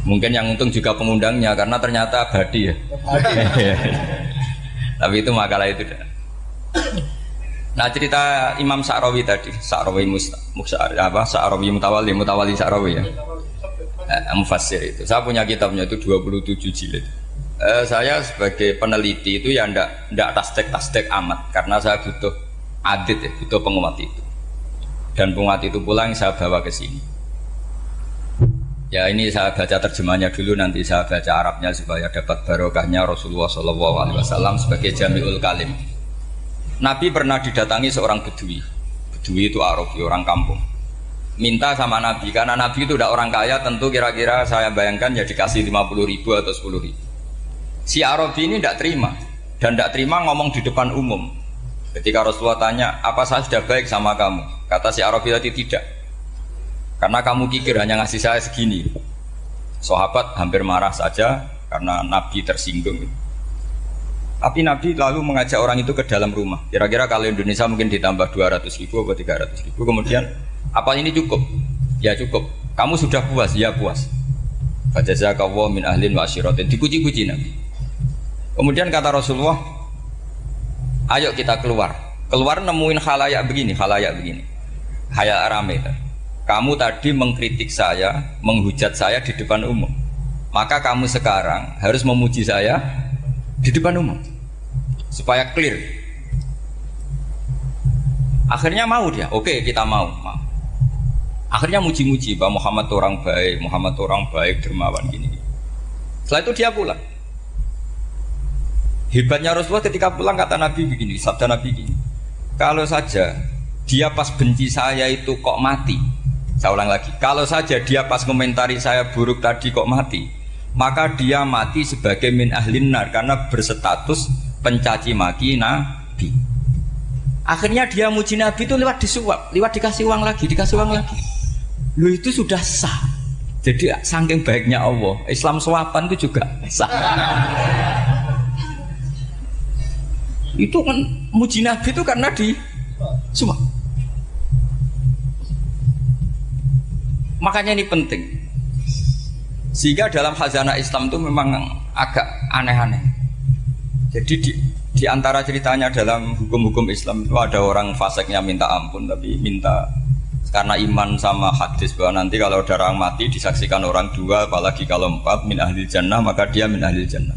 Mungkin yang untung juga pengundangnya karena ternyata abadi ya. Tapi itu makalah itu. Nah cerita Imam Sa'rawi tadi, Sa'rawi Sa'rawi Mutawali Sa'rawi ya. Mufassir itu. Saya punya kitabnya itu 27 jilid. Saya sebagai peneliti itu ya ndak tasdek amat karena saya butuh adit ya, butuh penguat itu. Dan penguat itu pula yang saya bawa ke sini. Ya ini saya baca terjemahnya dulu, nanti saya baca Arabnya supaya dapat barokahnya Rasulullah SAW sebagai Jami'ul Kalim. Nabi pernah didatangi seorang bedui. Bedui itu Arabi, orang kampung. Minta sama Nabi, karena Nabi itu udah orang kaya, tentu kira-kira saya bayangkan ya dikasih 50.000 atau 10.000. Si Arabi ini tidak terima, dan tidak terima ngomong di depan umum. Ketika Rasulullah tanya, apa saya sudah baik sama kamu? Kata si Arabi tadi tidak. Karena kamu kikir hanya ngasih saya segini. Sahabat hampir marah saja karena Nabi tersinggung. Tapi Nabi lalu mengajak orang itu ke dalam rumah. Kira-kira kalau Indonesia mungkin ditambah 200.000 atau 300.000. Kemudian, apa ini cukup? Ya cukup. Kamu sudah puas? Ya puas. Fajazakallahu min ahlin wa asyiratin. Dipuji-puji Nabi. Kemudian kata Rasulullah, ayo kita keluar. Keluar nemuin khalayak begini. Khalayak rame. Kamu tadi mengkritik saya, menghujat saya di depan umum. Maka kamu sekarang harus memuji saya di depan umum supaya clear. Akhirnya mau dia, oke kita mau. Akhirnya muji-muji bahwa Muhammad orang baik, dermawan gini. Setelah itu dia pulang. Hebatnya Rasulullah ketika pulang kata Nabi begini, sabda Nabi begini, kalau saja dia pas benci saya itu kok mati. Saya ulang lagi, kalau saja dia pas komentari saya buruk tadi kok mati, maka dia mati sebagai min ahlin nar karena berstatus pencaci maki Nabi. Akhirnya dia muji Nabi itu lewat disuap, lewat dikasih uang lagi. Lu itu sudah sah. Jadi saking baiknya Allah, Islam suapan itu juga sah. Itu kan muji Nabi itu karena disuap. Makanya ini penting. Sehingga dalam khazanah Islam itu memang agak aneh-aneh. Jadi di antara ceritanya dalam hukum-hukum Islam itu ada orang fasiknya minta ampun, tapi minta karena iman sama hadis bahwa nanti kalau ada orang mati disaksikan orang dua, apalagi kalau empat min ahlil jannah, maka dia min ahlil jannah.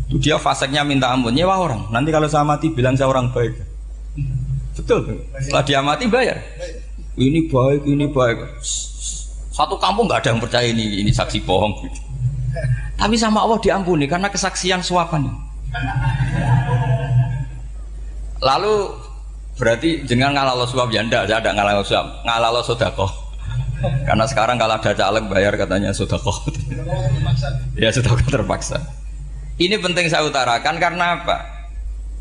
Itu dia fasiknya minta ampun, nyewa orang. Nanti kalau saya mati bilang saya orang baik. Betul. Setelah dia mati bayar. Ini baik, ini baik. Satu kampung nggak ada yang percaya ini saksi bohong. Tapi sama Allah diampuni karena kesaksian suapan. Lalu berarti jangan ngalalo suap ya ndak, saya tidak ngalalo suap, ngalalo sedekah. Karena sekarang kalau ada caleg bayar katanya sedekah. Ya sedekah terpaksa. Ini penting saya utarakan karena apa?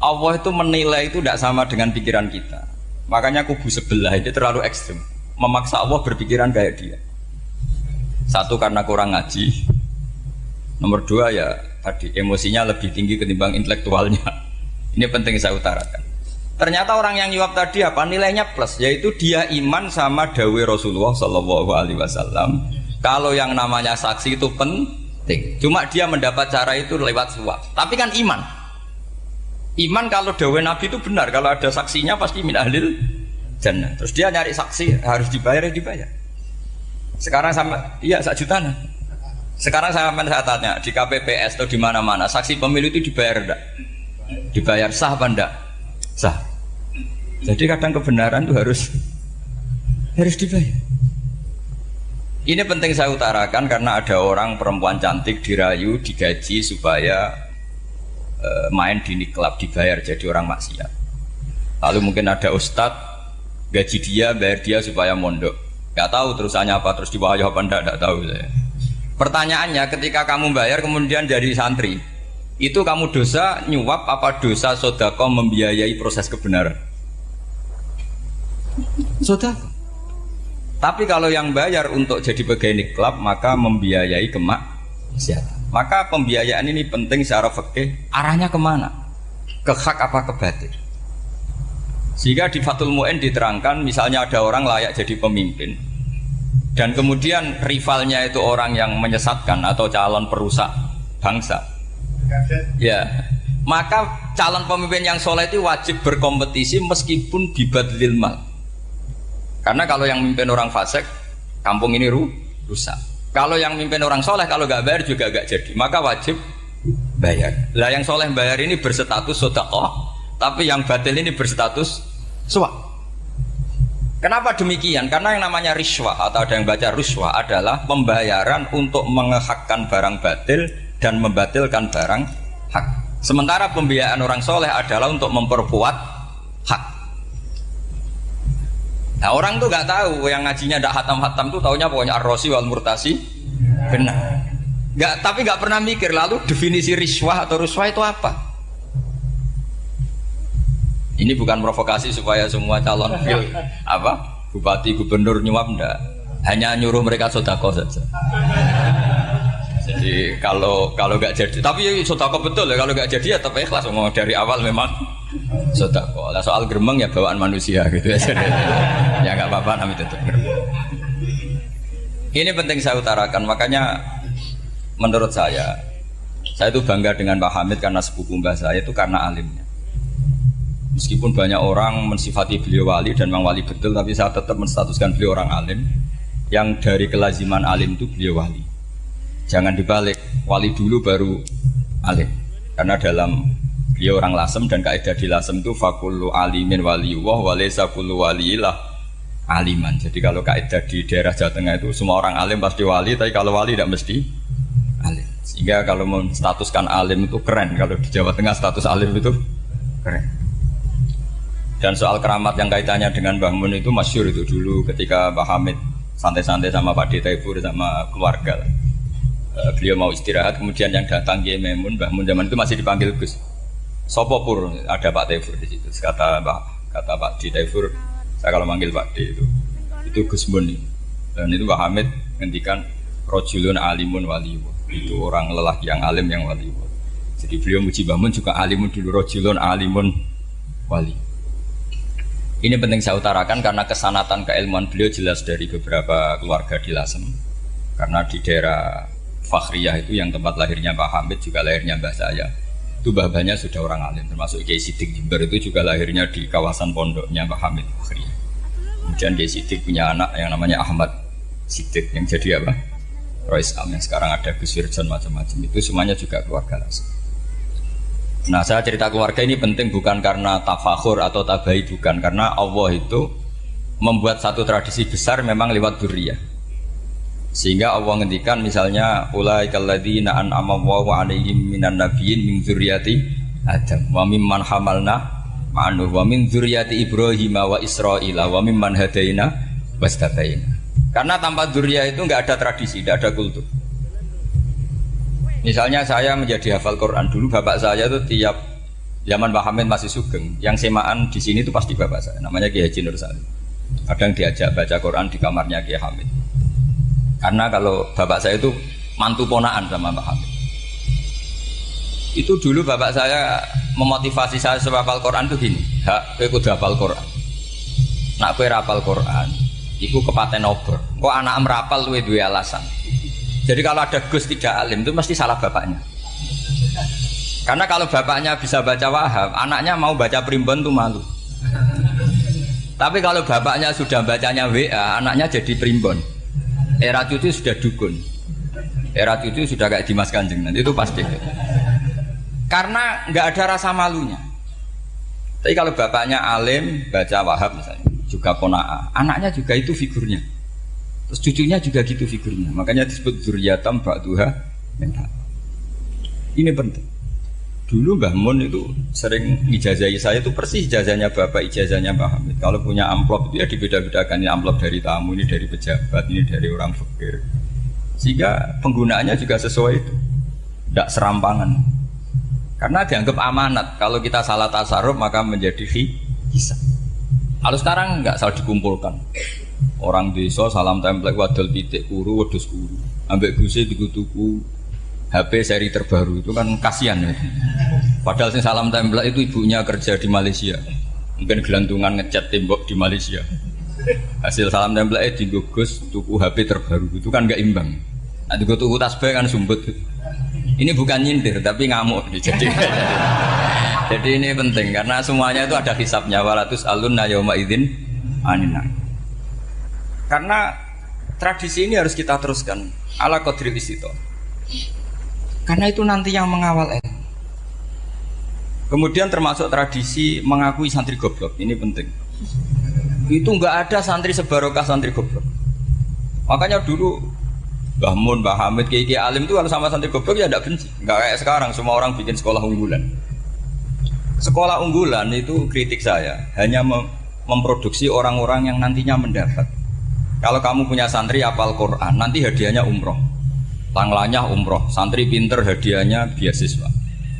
Allah itu menilai itu tidak sama dengan pikiran kita. Makanya kubu sebelah itu terlalu ekstrim, memaksa Allah berpikiran kayak dia. Satu karena kurang ngaji. Nomor dua ya tadi emosinya lebih tinggi ketimbang intelektualnya. Ini penting saya utarakan. Ternyata orang yang nyuap tadi apa nilainya plus, yaitu dia iman sama dawai Rasulullah Shallallahu Alaihi Wasallam. Kalau yang namanya saksi itu penting, cuma dia mendapat cara itu lewat suap. Tapi kan iman. Iman kalau dawai Nabi itu benar, kalau ada saksinya pasti min ahlil jannah. Terus dia nyari saksi harus dibayar ya dibayar. Sekarang sama iya 1 juta. Sekarang saya tanya di KPPS atau di mana-mana saksi pemilu itu dibayar enggak? Dibayar sah apa enggak? Sah. Jadi kadang kebenaran itu harus dibayar. Ini penting saya utarakan karena ada orang perempuan cantik dirayu, digaji supaya main di niklab dibayar jadi orang maksiat. Lalu mungkin ada ustadz gaji dia, bayar dia supaya mondok. Gak tahu terusannya apa, terus diwayah apa enggak tahu saya. Pertanyaannya ketika kamu bayar kemudian jadi santri, itu kamu dosa nyuap apa dosa sedekah membiayai proses kebenaran? Sedekah. Tapi kalau yang bayar untuk jadi pegawai niklab maka membiayai kemaksiatan. Maka pembiayaan ini penting secara fikih, arahnya kemana? Ke hak apa ke batil? Sehingga di Fathul Mu'in diterangkan misalnya ada orang layak jadi pemimpin dan kemudian rivalnya itu orang yang menyesatkan atau calon perusak bangsa, ya maka calon pemimpin yang soleh itu wajib berkompetisi meskipun bibadlil mal. Karena kalau yang mimpin orang fasik kampung ini rusak. Kalau yang mimpin orang soleh kalau gak bayar juga gak jadi, maka wajib bayar. Lah yang soleh bayar ini berstatus sedekah, tapi yang batil ini berstatus suap. Kenapa demikian? Karena yang namanya riswah atau ada yang baca ruswah adalah pembayaran untuk mengehakkan barang batil dan membatilkan barang hak. Sementara pembiayaan orang soleh adalah untuk memperkuat hak. Nah orang tuh nggak tahu, yang ngajinya tidak hatam-hatam tuh taunya pokoknya ar-rosi wal murtasi benar. Tapi nggak pernah mikir lalu definisi riswah atau ruswah itu apa? Ini bukan provokasi supaya semua calon bupati gubernur nyuap enggak, hanya nyuruh mereka sedekah saja. Jadi kalau nggak jadi, tapi sedekah betul ya, kalau nggak jadi ya tetap ikhlas, mau dari awal memang sedekah. Lah soal gremeng ya bawaan manusia gitu ya. Ya nggak apa-apa namanya tetap gremeng. Ini penting saya utarakan, makanya menurut saya itu bangga dengan Pak Hamid karena sepupu mbah saya itu karena alimnya. Meskipun banyak orang mensifati beliau wali dan memang wali betul, tapi saya tetap menstatuskan beliau orang alim. Yang dari kelaziman alim itu beliau wali. Jangan dibalik, wali dulu baru alim. Karena dalam beliau orang lasem dan kaidah di lasem itu fakullu alimin waliyullah walaysa kullu waliyillah aliman. Jadi kalau kaidah di daerah Jawa Tengah itu semua orang alim pasti wali, tapi kalau wali tidak mesti alim. Sehingga kalau menstatuskan alim itu keren. Kalau di Jawa Tengah status alim itu keren. Dan soal keramat yang kaitannya dengan Mbah Mun itu masyhur itu dulu ketika Mbah Hamid santai-santai sama Pak D. Taifur sama keluarga. Beliau mau istirahat, kemudian yang datang Kiai Maimun, Mbah Mun zaman itu masih dipanggil Gus. Sopo pur, ada Pak Taifur di situ. Kata Pak D. Taifur, saya kalau manggil Pak D itu Gus Mun. Dan itu Mbah Hamid ngendikan rojulun alimun waliyu. Itu orang lelaki yang alim yang waliyu. Jadi beliau muji Mbah Mun juga alimun dulu, rojulun alimun wali. Ini penting saya utarakan karena kesanatan keilmuan beliau jelas dari beberapa keluarga di Lasem. Karena di daerah Fakhriyah itu yang tempat lahirnya Pak Hamid juga lahirnya mbah saya. Itu mbah-mbahnya sudah orang alim, termasuk Kiai Sidik Jember itu juga lahirnya di kawasan pondoknya Pak Hamid Fakhriyah. Kemudian Kiai Sidik punya anak yang namanya Ahmad Sidik yang jadi apa? Rois Am yang sekarang ada Gus Wirjon macam-macam. Itu semuanya juga keluarga Rasul. Nah, saya cerita keluarga ini penting bukan karena tafakhur atau tabai, bukan, karena Allah itu membuat satu tradisi besar memang lewat dzurriyyah. Sehingga Allah ngendikan misalnya ulaikal ladzina an'ama Allahu 'alaihim minan nabiyyin min dzurriyyati Adam wa mimman hamalna ma'an wa min dzurriyyati Ibrahim wa Israila wa mimman hadaina wastabaina. Karena tanpa dzurriyyah itu enggak ada tradisi, enggak ada kultur. Misalnya saya menjadi hafal Quran dulu, bapak saya itu tiap zaman Pak Hamid masih sugeng, yang semaan di sini itu pasti bapak saya, namanya Kiai Haji Nur Salim. Kadang diajak baca Quran di kamarnya Kiai Hamid. Karena kalau bapak saya itu mantu ponaan sama Pak Hamid. Itu dulu bapak saya memotivasi saya supaya hafal Quran itu gini, hak kowe kudu hafal Quran. Nak kowe hafal Quran, iku kepaten obor. Kok anak merapal luwe duwe alasan. Jadi kalau ada Gus tidak alim itu mesti salah bapaknya. Karena kalau bapaknya bisa baca Wahab, anaknya mau baca primbon tuh malu. Tapi kalau bapaknya sudah bacanya WA, anaknya jadi primbon. Era cucu sudah dukun. Era cucu sudah kayak Dimas Kanjeng, nanti itu pasti. Karena nggak ada rasa malunya. Tapi kalau bapaknya alim baca Wahab misalnya, juga Qanaah, anaknya juga itu figurnya. Terus cucunya juga gitu figurnya. Makanya disebut dzurriyyatam ba'duha min ba'd. Ini penting. Dulu Mbah Mun itu sering ijazahi saya itu persis ijazahnya bapak, ijazahnya Mbah Hamid. Kalau punya amplop itu ya dibeda-bedakan, ini amplop dari tamu, ini dari pejabat, ini dari orang fakir. Sehingga penggunaannya juga sesuai itu. Tidak serampangan. Karena dianggap amanat. Kalau kita salah tasarruf maka menjadi hisab. Kalau sekarang enggak, salah dikumpulkan. Orang desa salam template wadol pitik kuru wedhus kuru. Ambek guse tuku HP seri terbaru itu kan kasihan ya. Padahal sing salam template itu ibunya kerja di Malaysia. Mungkin gelantungan ngecat tembok di Malaysia. Hasil salam template dienggo Gus tuku HP terbaru itu kan enggak imbang. Nah dienggo tuku tasbih kan sumbut. Ini bukan nyindir tapi ngamuk jadi. Jadi ini penting karena semuanya itu ada hisabnya walatus alunna yauma idzin anin. Karena tradisi ini harus kita teruskan ala qadril istithaq. Karena itu nanti yang mengawal ilmu. Kemudian termasuk tradisi mengakui santri goblok, ini penting. Itu enggak ada santri sebarokah santri goblok. Makanya dulu Mbah Mun, Mbah Hamid, Kiai alim itu kalau sama santri goblok ya enggak benci. Enggak kayak sekarang semua orang bikin sekolah unggulan. Sekolah unggulan itu kritik saya hanya memproduksi orang-orang yang nantinya mendapat. Kalau kamu punya santri hafal Quran, nanti hadiahnya umroh. Tanglanya umroh, santri pinter hadiahnya beasiswa.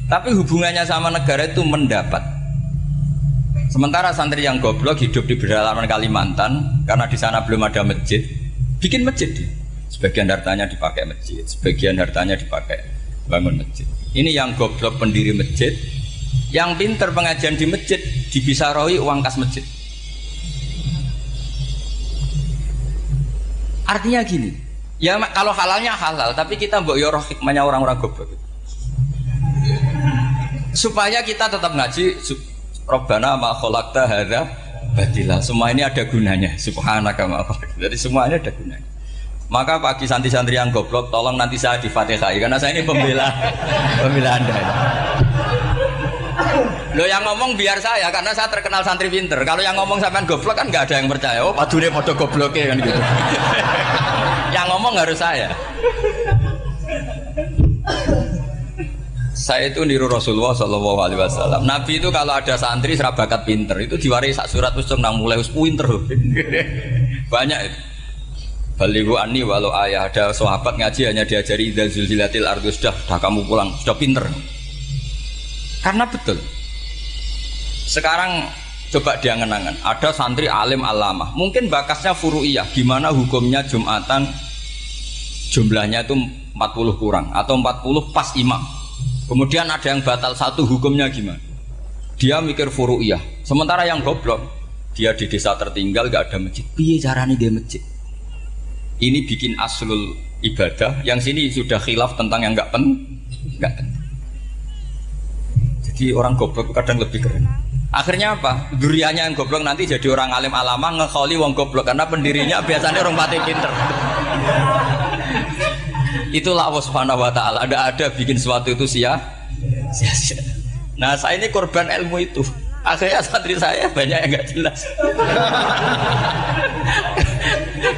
Tapi hubungannya sama negara itu mendapat. Sementara santri yang goblok hidup di pedalaman Kalimantan, karena di sana belum ada masjid, bikin masjid dia. Sebagian hartanya dipakai masjid, sebagian hartanya dipakai bangun masjid. Ini yang goblok pendiri masjid, yang pinter pengajian di masjid, dibisaroi uang kas masjid. Artinya gini, ya kalau halalnya halal, tapi kita mbok yo roh hikmahnya orang-orang goblok. Supaya kita tetap ngaji Rabbana ma khalaqta hadza batila. Semua ini ada gunanya. Subhanaka ma khalaqta. Jadi semuanya ada gunanya. Maka bagi santri-santri yang goblok, tolong nanti saya di-Fatihai karena saya ini pembela Anda. Lo yang ngomong biar saya karena saya terkenal santri pinter. Kalau yang ngomong sampean goblok kan nggak ada yang percaya. Oh, padune padha gobloke kan gitu. Yang ngomong harus saya. Saya itu niru Rasulullah Shallallahu Alaihi Wasallam. Nabi itu kalau ada santri serabakat pinter itu diwaris sak surat usung nang mulai pinter. Banyak itu. Balighu anni walau ayah, ada sahabat ngaji hanya diajari idza zulzilatil ardu sudah kamu pulang sudah pinter. Karena betul. Sekarang coba diangan-angan, ada santri alim alamah, mungkin bakasnya furu'iyah, gimana hukumnya Jumatan jumlahnya itu 40 kurang atau 40 pas imam. Kemudian ada yang batal satu, hukumnya gimana? Dia mikir furu'iyah. Sementara yang goblok, dia di desa tertinggal gak ada masjid. Piye caranya dia masjid? Ini bikin aslul ibadah, yang sini sudah khilaf tentang yang enggak penting. Jadi orang goblok kadang lebih keren. Akhirnya apa? Duriannya yang goblok nanti jadi orang alim alama ngekholi wong goblok karena pendirinya biasanya orang pati pinter. Itulah Allah Subhanahu wa taala. Ada bikin sesuatu itu sia-sia. Nah, saya ini korban ilmu itu. Akhirnya santri saya banyak yang enggak jelas.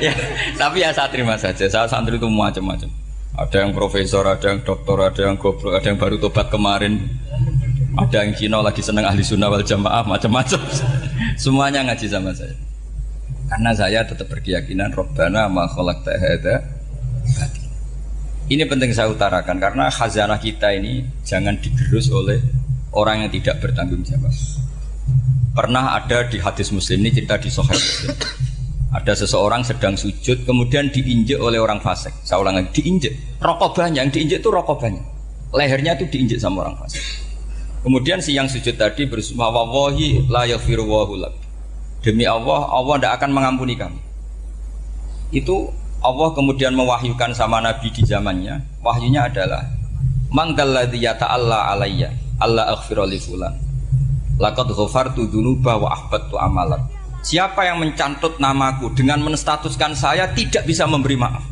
Ya, tapi ya saya terima saja. Saya santri itu macam-macam. Ada yang profesor, ada yang doktor, ada yang goblok, ada yang baru tobat kemarin. Ada yang Cina lagi seneng ahli sunnah wal jamaah, macam-macam. Semuanya ngaji sama saya. Karena saya tetap berkeyakinan Rabbana ma khalaqta hadza batil. Ini penting saya utarakan karena khazanah kita ini jangan digerus oleh orang yang tidak bertanggung jawab. Pernah ada di hadis Muslim, ini cerita di Sahih Muslim. Ada seseorang sedang sujud kemudian diinjek oleh orang fasik. Saya ulang lagi, diinjek. Rokobahnya, yang diinjek itu rokobahnya. Lehernya itu diinjek sama orang fasik. Kemudian si yang sujud tadi bersumpah wallahi la yaghfiru wallahu lak. Demi Allah, Allah tidak akan mengampuni kamu. Itu Allah kemudian mewahyukan sama Nabi di zamannya. Wahyunya adalah mangdalladzi yata'alla alayya alla aghfira li fulan. Laqad ghafartu dzunuba wa ahbattu amalan. Siapa yang mencantut namaku dengan menstatuskan saya tidak bisa memberi maaf.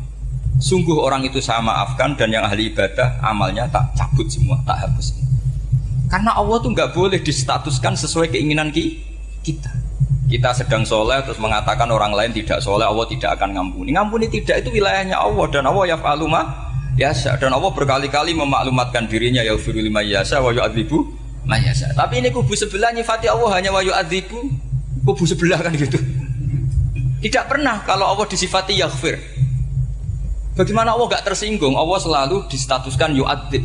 Sungguh orang itu saya maafkan dan yang ahli ibadah amalnya tak cabut semua, tak hapus. Karena Allah tuh nggak boleh distatuskan sesuai keinginan kita. Kita sedang soleh terus mengatakan orang lain tidak soleh, Allah tidak akan ngampuni. Ngampuni tidak, itu wilayahnya Allah dan Allah yaf'alu ma yasha. Dan Allah berkali-kali memaklumatkan dirinya yaghfiru liman yasha wa yu'adzibu man yasha. Tapi ini kubu sebelah nyifati Allah hanya wa yu'adzibu, kubu sebelah kan gitu. Tidak pernah kalau Allah disifati yaghfir. Bagaimana Allah gak tersinggung? Allah selalu distatuskan yu'adzib.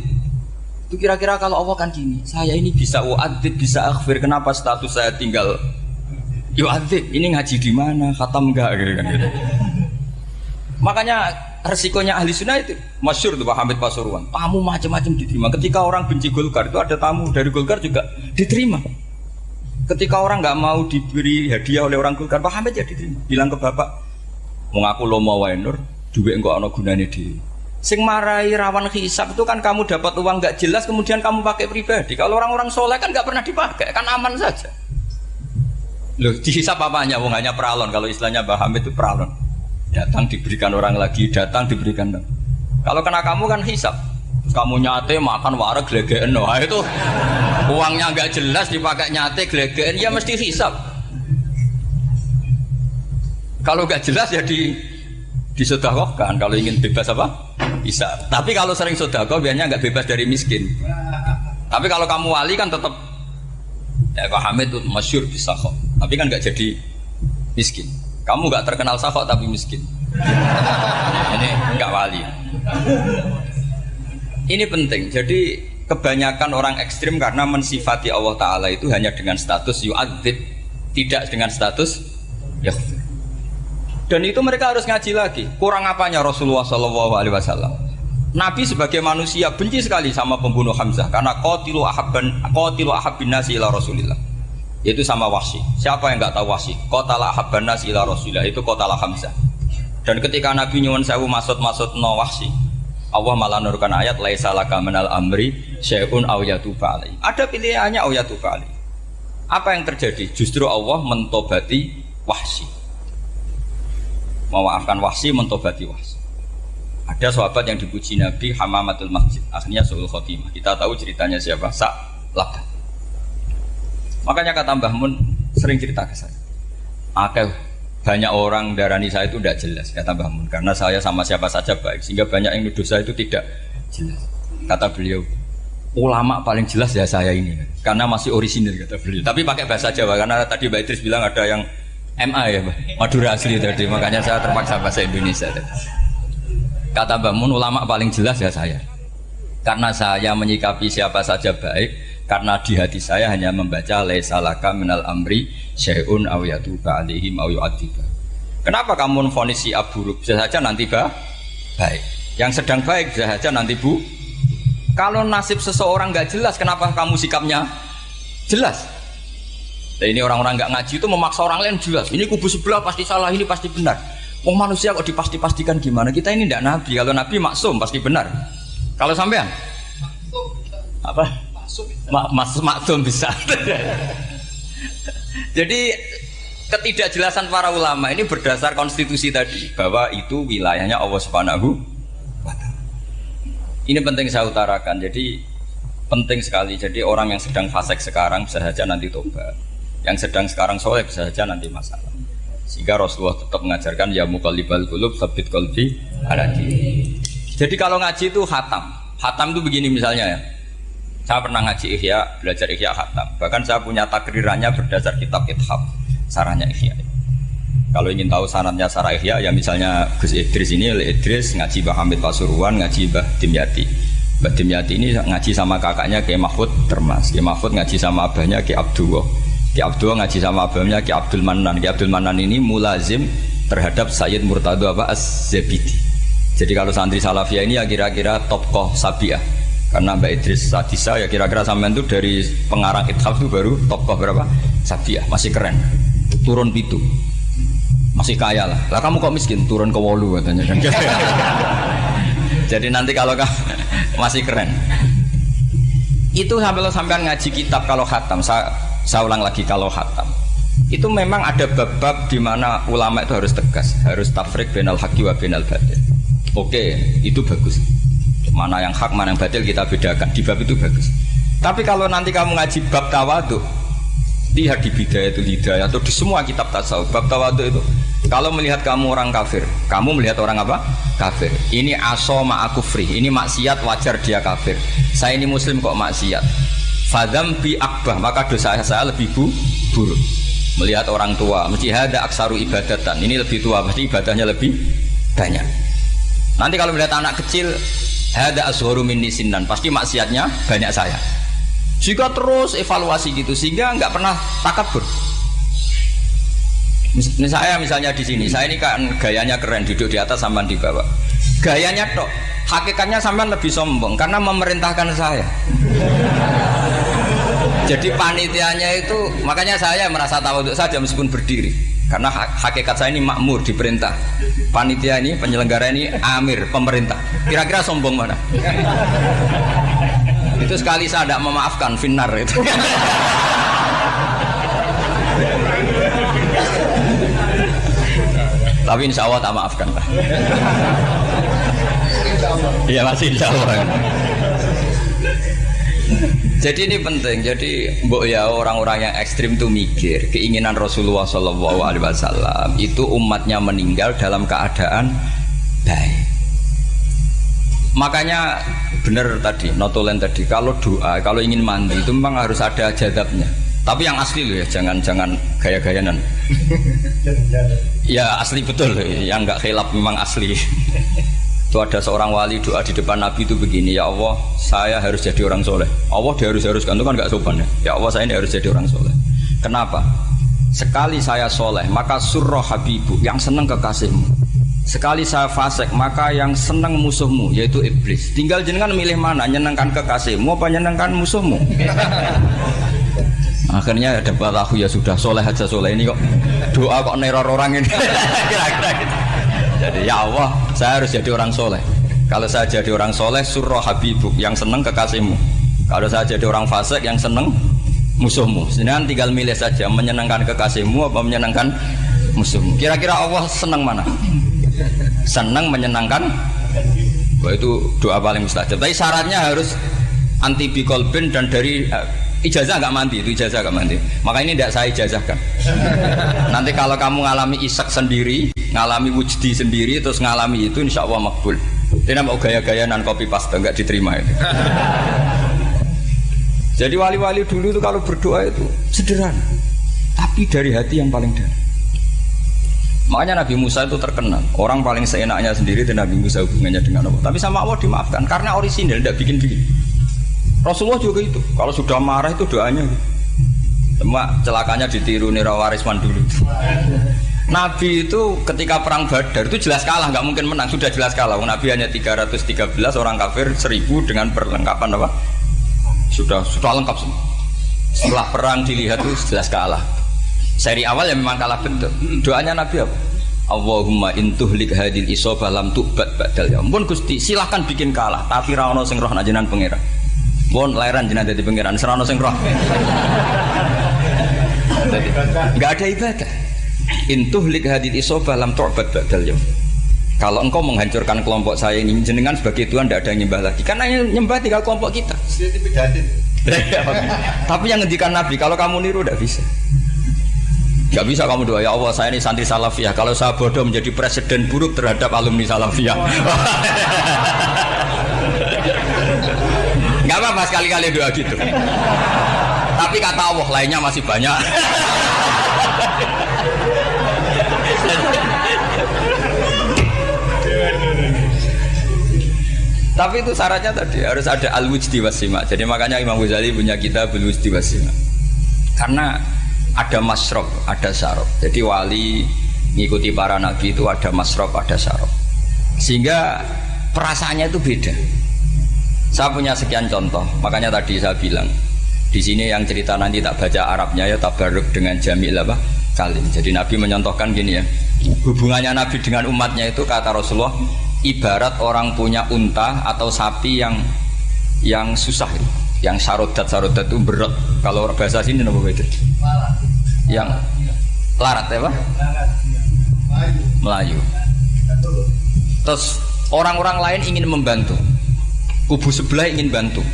Itu kira-kira kalau Allah kan gini, saya ini bisa yu'adzib, bisa aghfir, kenapa status saya tinggal yu'adzib? Ini ngaji di mana? Khatam enggak gitu. Makanya resikonya ahli sunnah itu masyhur tuh Pak Hamid Pasuruan. Tamu macam-macam diterima. Ketika orang benci Golkar itu ada tamu dari Golkar juga diterima. Ketika orang nggak mau diberi hadiah oleh orang Golkar, Pak Hamid ya diterima. Bilang ke bapak, mengaku lomo wae nur, duwe engko ana gunane dhewe. Sing marai rawan hisab itu kan kamu dapat uang nggak jelas kemudian kamu pakai pribadi. Kalau orang-orang soleh kan nggak pernah dipakai, kan aman saja. Loh, dihisab apanya? Wong hanya peralon. Kalau istilahnya Mbah Hamid itu peralon. Datang diberikan orang lagi, datang diberikan. Kalau kena kamu kan hisab. Terus kamu nyate makan wareg glegeken. Wah itu uangnya nggak jelas dipakai nyate glegeken, ya mesti hisab. Kalau nggak jelas ya disedekahkan. Kalau ingin bebas apa? Bisa. Tapi kalau sering sedekah biasanya nggak bebas dari miskin. Tapi kalau kamu wali kan tetap ya Pak Hamid itu masyhur bisa kok. Tapi kan nggak jadi miskin. Kamu nggak terkenal sakok tapi miskin. Ini nggak wali. Ini penting. Jadi kebanyakan orang ekstrim karena mensifati Allah Taala itu hanya dengan status yu'adzib, tidak dengan status yaghfir. Dan itu mereka harus ngaji lagi. Kurang apanya Rasulullah SAW? Nabi sebagai manusia benci sekali sama pembunuh Hamzah karena qatilu ahabbin nasi ila Rasulillah. Itu sama Wahsy. Siapa yang nggak tahu Wahsy? Qatala ahabban nasi ila Rasulillah, itu qatala Hamzah. Dan ketika Nabi nyuwun sewu maksud no Wahsy, Allah malah nurkan ayat laisa laka minal amri syai'un aw yatuba alaihi. Ada pilihannya aw yatuba alaihi. Apa yang terjadi? Justru Allah mentobati Wahsy. Memaafkan Wahsy, mentobati Wahsy. Ada sahabat yang dipuji Nabi Hamamatul Masjid, akhirnya su'ul khotimah. Kita tahu ceritanya siapa? Sa'labah. Makanya kata Mbah Mun sering cerita ke saya. Banyak orang darani saya itu tidak jelas, kata Mbah Mun, karena saya sama siapa saja baik, sehingga banyak yang nuduh saya itu tidak jelas. Kata beliau, ulama paling jelas ya saya ini, karena masih orisinil, kata beliau. Tapi pakai bahasa Jawa, karena tadi Mbak Idris bilang ada yang MA ya, Madura asli tadi, makanya saya terpaksa bahasa Indonesia tadi. Kata Mbah Mun, ulama paling jelas ya saya, karena saya menyikapi siapa saja baik. Karena di hati saya hanya membaca laisa laka minal amri syai'un aw yatuba alaihim aw yu'adziba. Kenapa kamu memvonis si buruk? Bisa saja nanti baik. Yang sedang baik bisa saja nanti Kalau nasib seseorang nggak jelas, kenapa kamu sikapnya jelas? Nah, ini orang-orang nggak ngaji itu memaksa orang lain jelas. Ini kubu sebelah pasti salah, ini pasti benar. Wong manusia kok dipasti-pastikan gimana? Kita ini tidak nabi. Kalau nabi maksum pasti benar. Kalau sampean apa? Maksum bisa. Jadi ketidakjelasan para ulama ini berdasar konstitusi tadi bahwa itu wilayahnya Allah Subhanahu wa Ta'ala. Ini penting saya utarakan. Jadi penting sekali. Jadi orang yang sedang fasik sekarang bisa saja nanti tobat. Yang sedang sekarang soleh bisa saja nanti masalah. Sehingga Rasulullah tetap mengajarkan ya muqallibal qulub tsabbit qalbi ala dini. Jadi kalau ngaji itu khatam. Khatam itu begini misalnya ya. Saya pernah ngaji Ihya, belajar Ihya khatam. Bahkan saya punya takrirannya berdasar kitab Ithaf. Sarahnya Ihya. Kalau ingin tahu sanadnya Sarah Ihya, ya misalnya Gus Idris ini, Idris ngaji Mbah Hamid Pasuruan, ngaji Mbah Dimyati. Mbah Dimyati ini ngaji sama kakaknya Kiai Mahfud Termas. Kiai Mahfud ngaji sama abahnya Kiai Abdullah. Kiai Abdullah ngaji sama abahnya Kiai Abdul Manan. Kiai Abdul Manan ini mulazim terhadap Sayyid Murtado Az-Zabidi. Jadi kalau santri Salafiyah ini ya kira-kira tokoh Sabiah. Karena Mbak Idris Sadisa ya kira-kira sampean itu dari pengarang Ithaf itu baru tokoh berapa? Sabiah, masih keren. Turun pitu, masih kaya lah. Lah kamu kok miskin? Turun ke wolu katanya. Jadi nanti kalau masih keren. Itu sampean ngaji kitab kalau khatam. Saya ulang lagi kalau khatam. Itu memang ada bab-bab di mana ulama itu harus tegas, harus tafriq bainal haqqi wa bainal batil. Oke, itu bagus. Mana yang hak, mana yang batil kita bedakan. Di bab itu bagus. Tapi kalau nanti kamu ngaji bab tawadhu, lihat di Bidayatul Hidayah atau di semua kitab tasawuf bab tawadhu itu, kalau melihat kamu orang kafir, kamu melihat orang apa? Kafir. Ini aso ma'akufri, ini maksiat wajar dia kafir. Saya ini muslim kok maksiat. Fadam bi akbah, maka dosa saya lebih buruk. Melihat orang tua, mesti ada aksaru ibadatan, ini lebih tua, pasti ibadahnya lebih banyak. Nanti kalau melihat anak kecil, ada asgharu minni sinnan, pasti maksiatnya banyak saya. Jika terus evaluasi gitu sehingga nggak pernah takabur. Misalnya di sini, saya ini kan gayanya keren, duduk di atas sampean di bawah. Gayanya tok, hakikatnya sampean lebih sombong karena memerintahkan saya. Jadi panitianya itu, makanya saya merasa tawadhu saja meskipun berdiri. Karena hakikat saya ini makmur, diperintah. Panitia ini, penyelenggara ini amir, pemerintah. Kira-kira sombong mana? Itu sekali saya tidak memaafkan finnar itu. Tapi insya Allah tak maafkan lah. Iya masih insya Allah. Jadi ini penting. Jadi mbok ya orang-orang yang ekstrim itu mikir keinginan Rasulullah SAW itu umatnya meninggal dalam keadaan baik. Makanya benar tadi, notulen tadi, kalau doa, kalau ingin mandi itu memang harus ada jadabnya. Tapi yang asli loh ya, jangan gaya-gayanan. Ya asli betul loh, yang nggak khilaf memang asli. Itu ada seorang wali doa di depan Nabi itu begini, ya Allah, saya harus jadi orang soleh. Allah diharuskan itu kan nggak sopan ya. Ya Allah, saya ini harus jadi orang soleh. Kenapa? Sekali saya soleh, maka surroh habibu, yang senang kekasihmu. Sekali saya fasik, maka yang senang musuhmu, yaitu iblis. Tinggal jenengan milih mana, nyenangkan kekasihmu apa nyenangkan musuhmu. Akhirnya ada batahu, ya sudah, soleh aja soleh ini kok doa kok neror orang ini. Kira-kira gitu. Jadi ya Allah, saya harus jadi orang soleh. Kalau saya jadi orang soleh, surroh habibuk, yang senang kekasihmu. Kalau saya jadi orang fasik, yang senang musuhmu. Sedangkan tinggal milih saja, menyenangkan kekasihmu apa menyenangkan musuhmu. Kira-kira Allah senang mana? Senang menyenangkan. Wah, itu doa paling mustajab. Tapi syaratnya harus anti bikolbin dan dari ijazah nggak mandi, itu ijazah nggak mandi. Maka ini tidak saya ijazahkan. Nanti kalau kamu ngalami isak sendiri, ngalami wujdi sendiri, terus ngalami itu, insya Allah makbul. Ini mau gaya-gayaan copy paste nggak diterima itu. Jadi wali-wali dulu itu kalau berdoa itu sederhana, tapi dari hati yang paling dalam. Makanya Nabi Musa itu terkenal, orang paling seenaknya sendiri dan Nabi Musa hubungannya dengan Allah. Tapi sama Allah dimaafkan karena orisinil, tidak bikin-bikin. Rasulullah juga itu, kalau sudah marah itu doanya gitu. Cuma celakanya ditiru Nira Warisman dulu. Nabi itu ketika perang Badar itu jelas kalah, nggak mungkin menang, sudah jelas kalah. Nabi hanya 313, orang kafir 1000 dengan perlengkapan apa? Sudah lengkap semua. Setelah perang dilihat itu jelas kalah. Seri awal ya memang kalah bentuk. Doanya Nabi apa? Allahumma intuhlik hadil isobah lam tu'bad ba'dal yaum. Pun Gusti silahkan bikin kalah, tapi ra ono sing roh jenengan pangeran. Pun lairan jenengan dadi pangeran, ora ono sing roh. Enggak ada ibadah. Intuhlik hadil isobah lam tu'bad ba'dal yaum. Kalau engkau menghancurkan kelompok saya ini, jenengan sebagai Tuhan tidak ada yang nyembah lagi. Karena yang nyembah tinggal kelompok kita. Tapi yang ngendikan Nabi, kalau kamu niru tidak bisa. Gak bisa kamu doa, ya Allah saya ini santri salafiyah, kalau saya bodoh menjadi presiden buruk terhadap alumni salafiyah. Gak apa-apa sekali-kali doa gitu. Tapi kata Allah lainnya masih banyak. Tapi itu syaratnya tadi harus ada al-wujdi wasima. Jadi makanya Imam Ghazali punya kitab al-wujdi wasima. Karena ada masrob, ada syarab. Jadi wali ngikuti para nabi itu ada masrob, ada syarab. Sehingga perasaannya itu beda. Saya punya sekian contoh. Makanya tadi saya bilang di sini yang cerita nanti tak baca Arabnya ya tabarruk dengan jamil apa kalim. Jadi Nabi menyontohkan gini ya. Hubungannya Nabi dengan umatnya itu kata Rasulullah ibarat orang punya unta atau sapi yang susah, yang sarodat itu berat. Kalau bahasa sini apa beda? Yang larat ya Pak? Melayu. Terus orang-orang lain ingin membantu, kubu sebelah ingin bantu,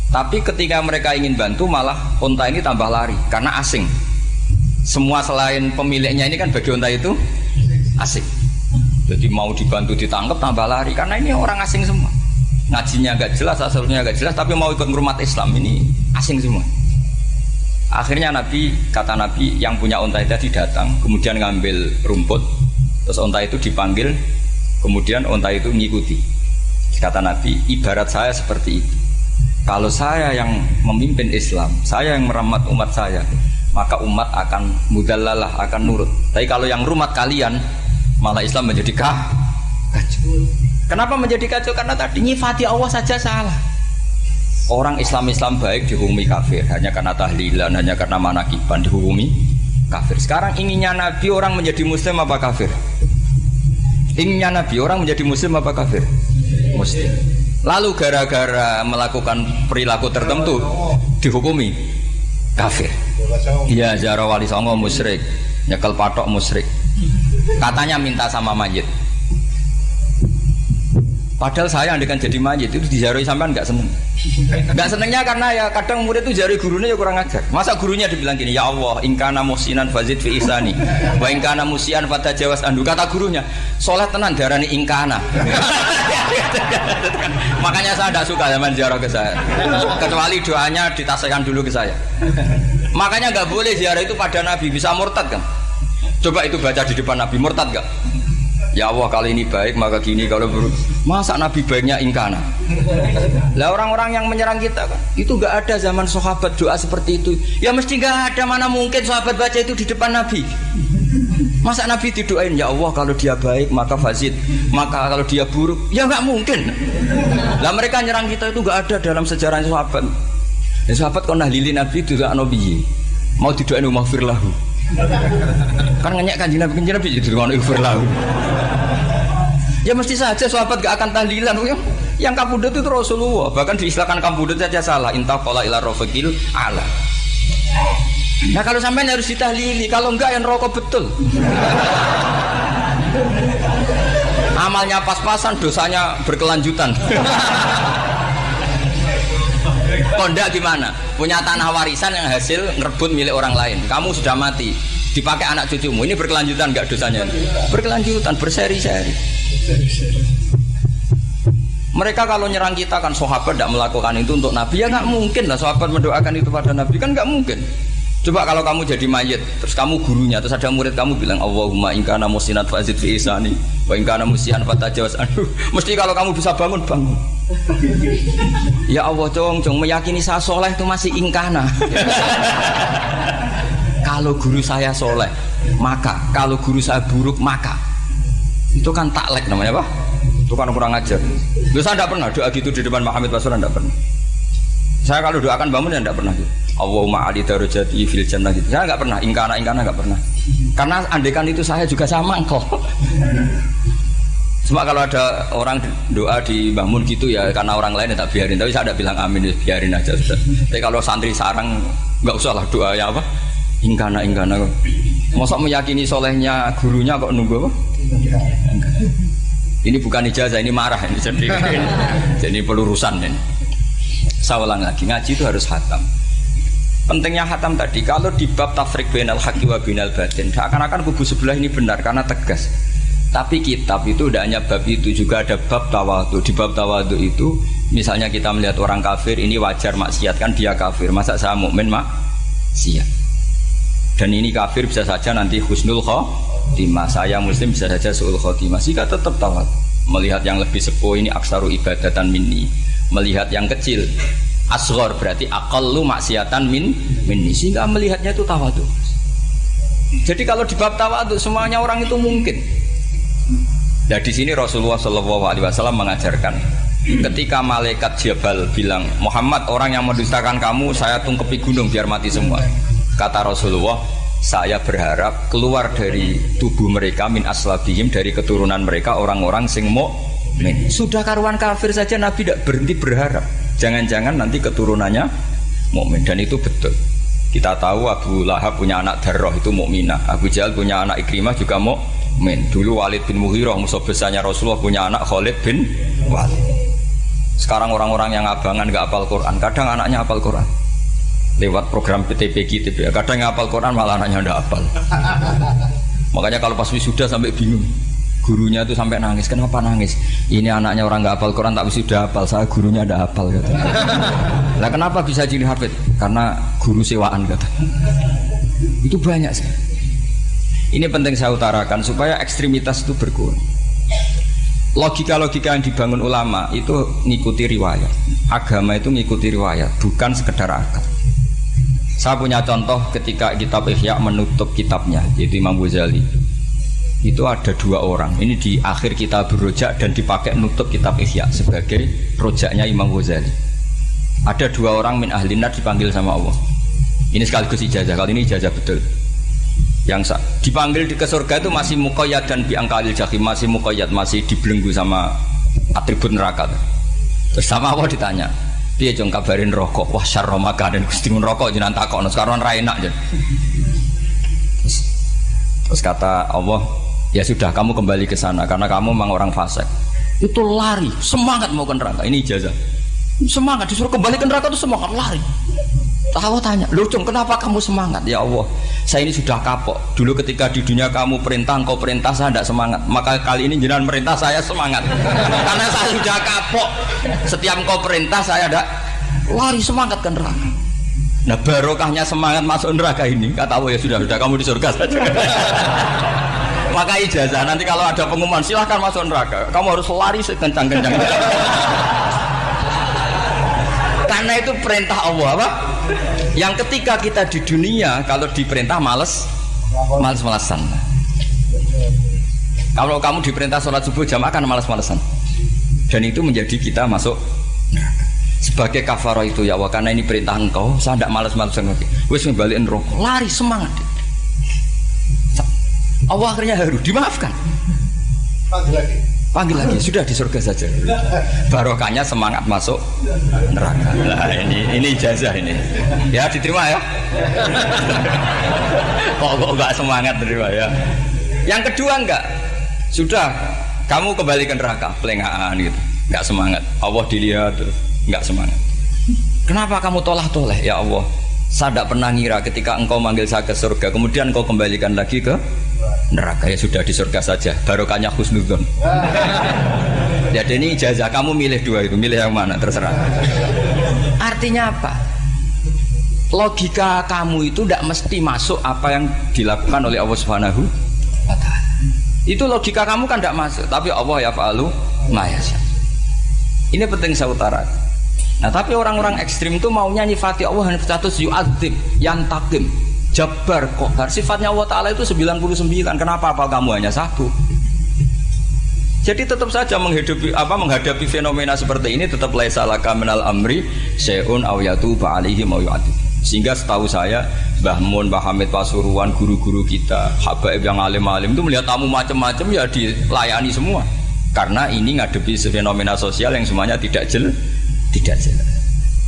tapi ketika mereka ingin bantu malah unta ini tambah lari karena asing. Semua selain pemiliknya ini kan bagi unta itu asing. Jadi mau dibantu ditangkap tambah lari karena ini orang asing semua. Ngajinya agak jelas, asalnya agak jelas, tapi mau ikut ngurumat Islam ini asing semua. Akhirnya Nabi, kata Nabi yang punya unta itu tadi datang, kemudian ngambil rumput, terus unta itu dipanggil, kemudian unta itu mengikuti. Kata Nabi, ibarat saya seperti itu. Kalau saya yang memimpin Islam, saya yang merawat umat saya, maka umat akan mudallalah, akan nurut. Tapi kalau yang rumat kalian, malah Islam menjadi kacau. Kenapa menjadi kacau? Karena tadi nyifati Allah saja salah. Orang Islam baik dihukumi kafir hanya karena tahlilan, hanya karena manakiban dihukumi kafir. Sekarang inginnya Nabi orang menjadi muslim apa kafir? Inginnya Nabi orang menjadi muslim apa kafir? Muslim. Lalu gara-gara melakukan perilaku tertentu dihukumi kafir. Iya, ziarah wali songo musyrik, nyekel patok musyrik. Katanya minta sama mayit. Padahal saya andekan jadi mayit itu diziarahi sampean nggak seneng. Nggak senengnya karena ya kadang murid itu ziarahi gurunya ya kurang ajar. Masa gurunya dibilang gini, ya Allah, ingkana musinan fazid fi ihsani, wa ingkana musian fatajawas anhu. Kata gurunya, soleh tenan darani ingkana. Makanya saya tidak suka zaman ziarah ke saya. Kecuali doanya ditasihkan dulu ke saya. Makanya nggak boleh ziarah itu pada Nabi, bisa murtad kan? Coba itu baca di depan Nabi, murtad gak? Ya Allah kali ini baik maka gini, kalau buruk masa Nabi baiknya ingkana. Lah orang-orang yang menyerang kita kan itu gak ada zaman sahabat doa seperti itu. Ya mesti gak ada, mana mungkin sahabat baca itu di depan Nabi. Masa Nabi didoain ya Allah kalau dia baik maka fazid, maka kalau dia buruk ya gak mungkin. Lah mereka nyerang kita itu gak ada dalam sejarah sahabat. Ya sahabat kok nahlilin Nabi itu gak nabi mau didoain maghfir lahu. Kan ngenyek kanjeng Nabi itu ngono ighfir lahu. Ya mesti saja sahabat gak akan tahlilan. Yang kabudut itu Rasulullah, bahkan diistilahkan kabudut saja salah. Intaqala ila rafiqil ala. Nah kalau sampai harus ditahlili, kalau enggak yang rokok betul. Amalnya pas-pasan, dosanya berkelanjutan. Kondak gimana? Punya tanah warisan yang hasil ngerebut milik orang lain. Kamu sudah mati, dipakai anak cucumu. Ini berkelanjutan enggak dosanya? Berkelanjutan, berseri-seri. Mereka kalau nyerang kita kan sahabat tidak melakukan itu untuk Nabi, ya nggak mungkin lah sahabat mendoakan itu pada Nabi, kan nggak mungkin. Coba kalau kamu jadi mayit, terus kamu gurunya, terus ada murid kamu bilang Allahumma ingkana musinat fazid fi isani wa ingkana musian fatajawaz anhu. Mesti kalau kamu bisa bangun. Ya Allah cong meyakini saya soleh itu masih ingkana. Kalau guru saya soleh maka, kalau guru saya buruk maka. Itu kan taklek namanya Pak. Itu kan kurang ajar. Saya tidak pernah doa gitu di depan Pak Hamid Pasuruan, tidak pernah. Saya kalau doakan bangun ya tidak pernah gitu. Allahumma ali darajati fil jannah gitu. Saya nggak pernah, ingkana nggak pernah. Karena andekan itu saya juga sama kok. Cuma kalau ada orang doa di bangun gitu ya karena orang lain ya tak biarin. Tapi saya tidak bilang amin, ya biarin aja sudah. Tapi kalau santri sarang nggak usah lah doa ya apa? Ingkana. Masa meyakini solehnya gurunya kok nunggu apa? Ini bukan ijazah, ini marah ini jadi pelurusan ini. Saya ulang lagi, ngaji itu harus khatam. Pentingnya khatam tadi, kalau di bab tafriq bainal haqqi wa bainal batin, seakan-akan kubu sebelah ini benar karena tegas. Tapi kitab itu tidak hanya bab itu, juga ada bab tawadhu. Di bab tawadhu itu, misalnya kita melihat orang kafir, ini wajar maksiat kan dia kafir. Masa saya mukmin maksiat? Dan ini kafir bisa saja nanti husnul khotimah, saya muslim bisa saja su'ul khotimah. Jika tetap tawadhu, melihat yang lebih sepuh ini aksaru ibadatan minni, melihat yang kecil asghar berarti aqallu maksiatan minni, sehingga melihatnya itu tawadhu. Jadi kalau di bab tawadhu semuanya orang itu mungkin. Nah di sini Rasulullah SAW mengajarkan, ketika malaikat Jabal bilang, Muhammad, orang yang mendustakan kamu saya tungkepi gunung biar mati semua. Kata Rasulullah, saya berharap keluar dari tubuh mereka min aslabihim, dari keturunan mereka orang-orang sing mukmin. Sudah karuan kafir saja Nabi tidak berhenti berharap. Jangan-jangan nanti keturunannya mukmin, dan itu betul. Kita tahu Abu Lahab punya anak Darrah itu mukminah. Abu Jahal punya anak Ikrimah juga mukmin. Dulu Walid bin Mughirah musuh besarnya Rasulullah punya anak Khalid bin Walid. Sekarang orang-orang yang abangan nggak hafal Quran, kadang anaknya hafal Quran. Lewat program PTPG, kadang ngapal Quran malah anaknya ndak hafal. Makanya kalau pas wisuda sampai bingung, gurunya itu sampai nangis. Kenapa nangis? Ini anaknya orang nggak hafal Quran tak wisuda hafal, saya gurunya ndak hafal kata. Lah kenapa bisa jadi hafid? Karena guru sewaan kata. Itu banyak sih. Ini penting saya utarakan supaya ekstremitas itu berkurang. Logika-logika yang dibangun ulama itu ngikuti riwayat. Agama itu ngikuti riwayat, bukan sekedar akal. Saya punya contoh ketika kitab Ihya menutup kitabnya, yaitu Imam Ghazali. Itu ada dua orang, ini di akhir kitab Rojak dan dipakai nutup kitab Ihya sebagai rojaknya Imam Ghazali. Ada dua orang min ahli nar dipanggil sama Allah. Ini sekaligus ijazah, kali ini ijazah betul. Yang dipanggil ke surga itu masih muqayyad dan biangkalil jahim, masih muqayyad, masih dibelenggu sama atribut neraka. Terus sama Allah ditanya, dia jong kabarin rokok, wah syarra makanan Gusti mun rokok jenengan takokno sekarang ra enak jen. Terus kata Allah, ya sudah kamu kembali ke sana karena kamu memang orang fasik. Itu lari, semangat mau ke neraka. Ini ijazah. Semangat disuruh kembali ke neraka itu semangat lari. Allah tanya, loh Jong kenapa kamu semangat? Ya Allah, saya ini sudah kapok. Dulu ketika di dunia kamu perintah, engkau perintah, saya tidak semangat. Maka kali ini jenengan perintah saya semangat. Karena saya sudah kapok. Setiap engkau perintah saya ada lari semangat ke neraka. Nah barokahnya semangat masuk neraka ini, kata Allah, ya sudah kamu di surga saja. Maka ijazah nanti kalau ada pengumuman silahkan masuk neraka, kamu harus lari sekencang-kencangnya. Karena itu perintah Allah apa? Yang ketika kita di dunia kalau diperintah males-malesan. Kalau kamu diperintah sholat subuh jamaah kan males-malesan. Dan itu menjadi kita masuk neraka. Sebagai kafarah itu ya Allah, karena ini perintah engkau, saya tidak males-malesan lagi. Wis ngembaliin rokok, lari semangat. Allah akhirnya harus dimaafkan. Panggil lagi, sudah di surga saja. Barokahnya semangat masuk neraka. Nah, ini ijazah ini. Ya diterima ya. Kok enggak semangat terima ya. Yang kedua enggak. Sudah kamu kembali ke neraka, pelengahan gitu. Enggak semangat. Allah dilihat terus enggak semangat. Kenapa kamu toleh? Ya Allah, saya tidak pernah ngira ketika engkau manggil saya ke surga, kemudian engkau kembalikan lagi ke neraka. Ya sudah di surga saja, barokahnya husnudzon. Jadi ini ijazah, kamu milih dua itu, milih yang mana terserah. Artinya apa? Logika kamu itu tidak mesti masuk apa yang dilakukan oleh Allah Subhanahu wa ta'ala. Itu logika kamu kan tidak masuk, tapi Allah yaf'alu ma yasha. Ini penting saya utarakan. Nah tapi orang-orang ekstrim itu maunya nyifati Allah dengan status yu'adzib, yantakim, Jabbar, Qahar. Sifatnya Allah Ta'ala itu 99. Kenapa apal kamu hanya satu? Jadi tetap saja menghadapi fenomena seperti ini tetap laisa laka minal amri syai'un aw yatuba alaihim aw yu'adzib. Sehingga setahu saya Mbah Mun, Mbah Hamid Pasuruan, guru-guru kita, habaib yang alim-alim itu melihat tamu macam-macam ya dilayani semua. Karena ini ngadepi fenomena sosial yang semuanya tidak jelas.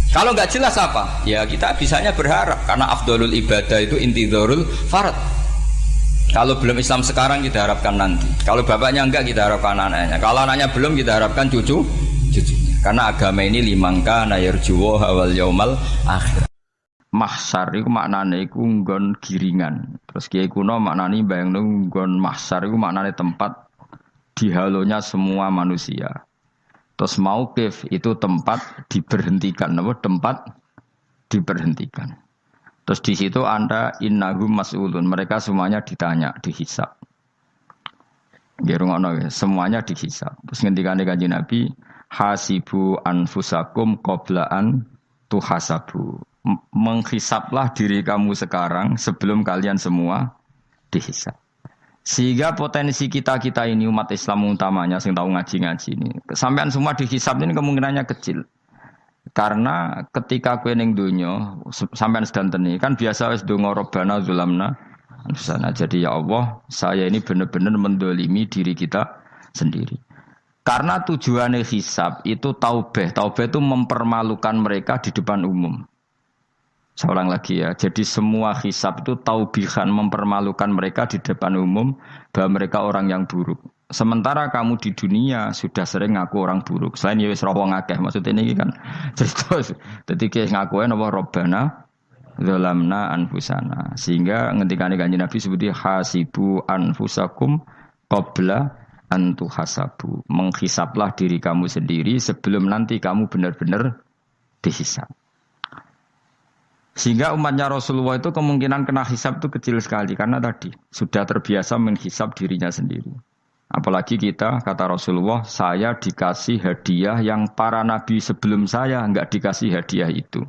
Kalau nggak jelas apa? Ya kita bisanya berharap karena afdolul ibadah itu intidharul farad. Kalau belum Islam sekarang kita harapkan nanti. Kalau bapaknya enggak kita harapkan anaknya. Kalau anaknya belum kita harapkan cucunya. Karena agama ini limangka nayarjuwa wal yaumal akhir. Mahsyar iku maknane iku nggon giringan. Terus kiai kuno maknane bayangno nggon mahsyar iku maknane tempat dihalonya semua manusia. Terus mauqif itu tempat diberhentikan, apa? Tempat diberhentikan. Terus di situ Anda innahum mas'ulun, mereka semuanya ditanya, dihisab. Semuanya dihisab. Terus ngendikane Kanjeng Nabi, hasibu anfusakum qabla an tuhasabu. Menghisablah diri kamu sekarang sebelum kalian semua dihisab. Sehingga potensi kita ini umat Islam utamanya sing tahu ngaji-ngaji ini, sampean semua dihisab ini kemungkinannya kecil. Karena ketika kowe ning donya sampean sedanten ini kan biasa wis donga Rabbana zulamna anfusana. Jadi ya Allah, saya ini benar-benar mendolimi diri kita sendiri. Karena tujuannya hisab itu taubah. Taubah itu mempermalukan mereka di depan umum. Saya ulang lagi ya. Jadi semua hisab itu taubihan, mempermalukan mereka di depan umum bahwa mereka orang yang buruk. Sementara kamu di dunia sudah sering ngaku orang buruk. Selain ya wis roh wong akeh, maksudnya ini kan cerita. Jadi kayak ngakuin apa Rabbana zalamna anfusana. Sehingga ngendikane Kanjeng Nabi sebuti hasibu anfusakum qabla an tuhasabu. Menghisablah diri kamu sendiri sebelum nanti kamu benar-benar dihisab. Sehingga umatnya Rasulullah itu kemungkinan kena hisab itu kecil sekali. Karena tadi sudah terbiasa menghisab dirinya sendiri. Apalagi kita, kata Rasulullah, saya dikasih hadiah yang para nabi sebelum saya enggak dikasih hadiah itu.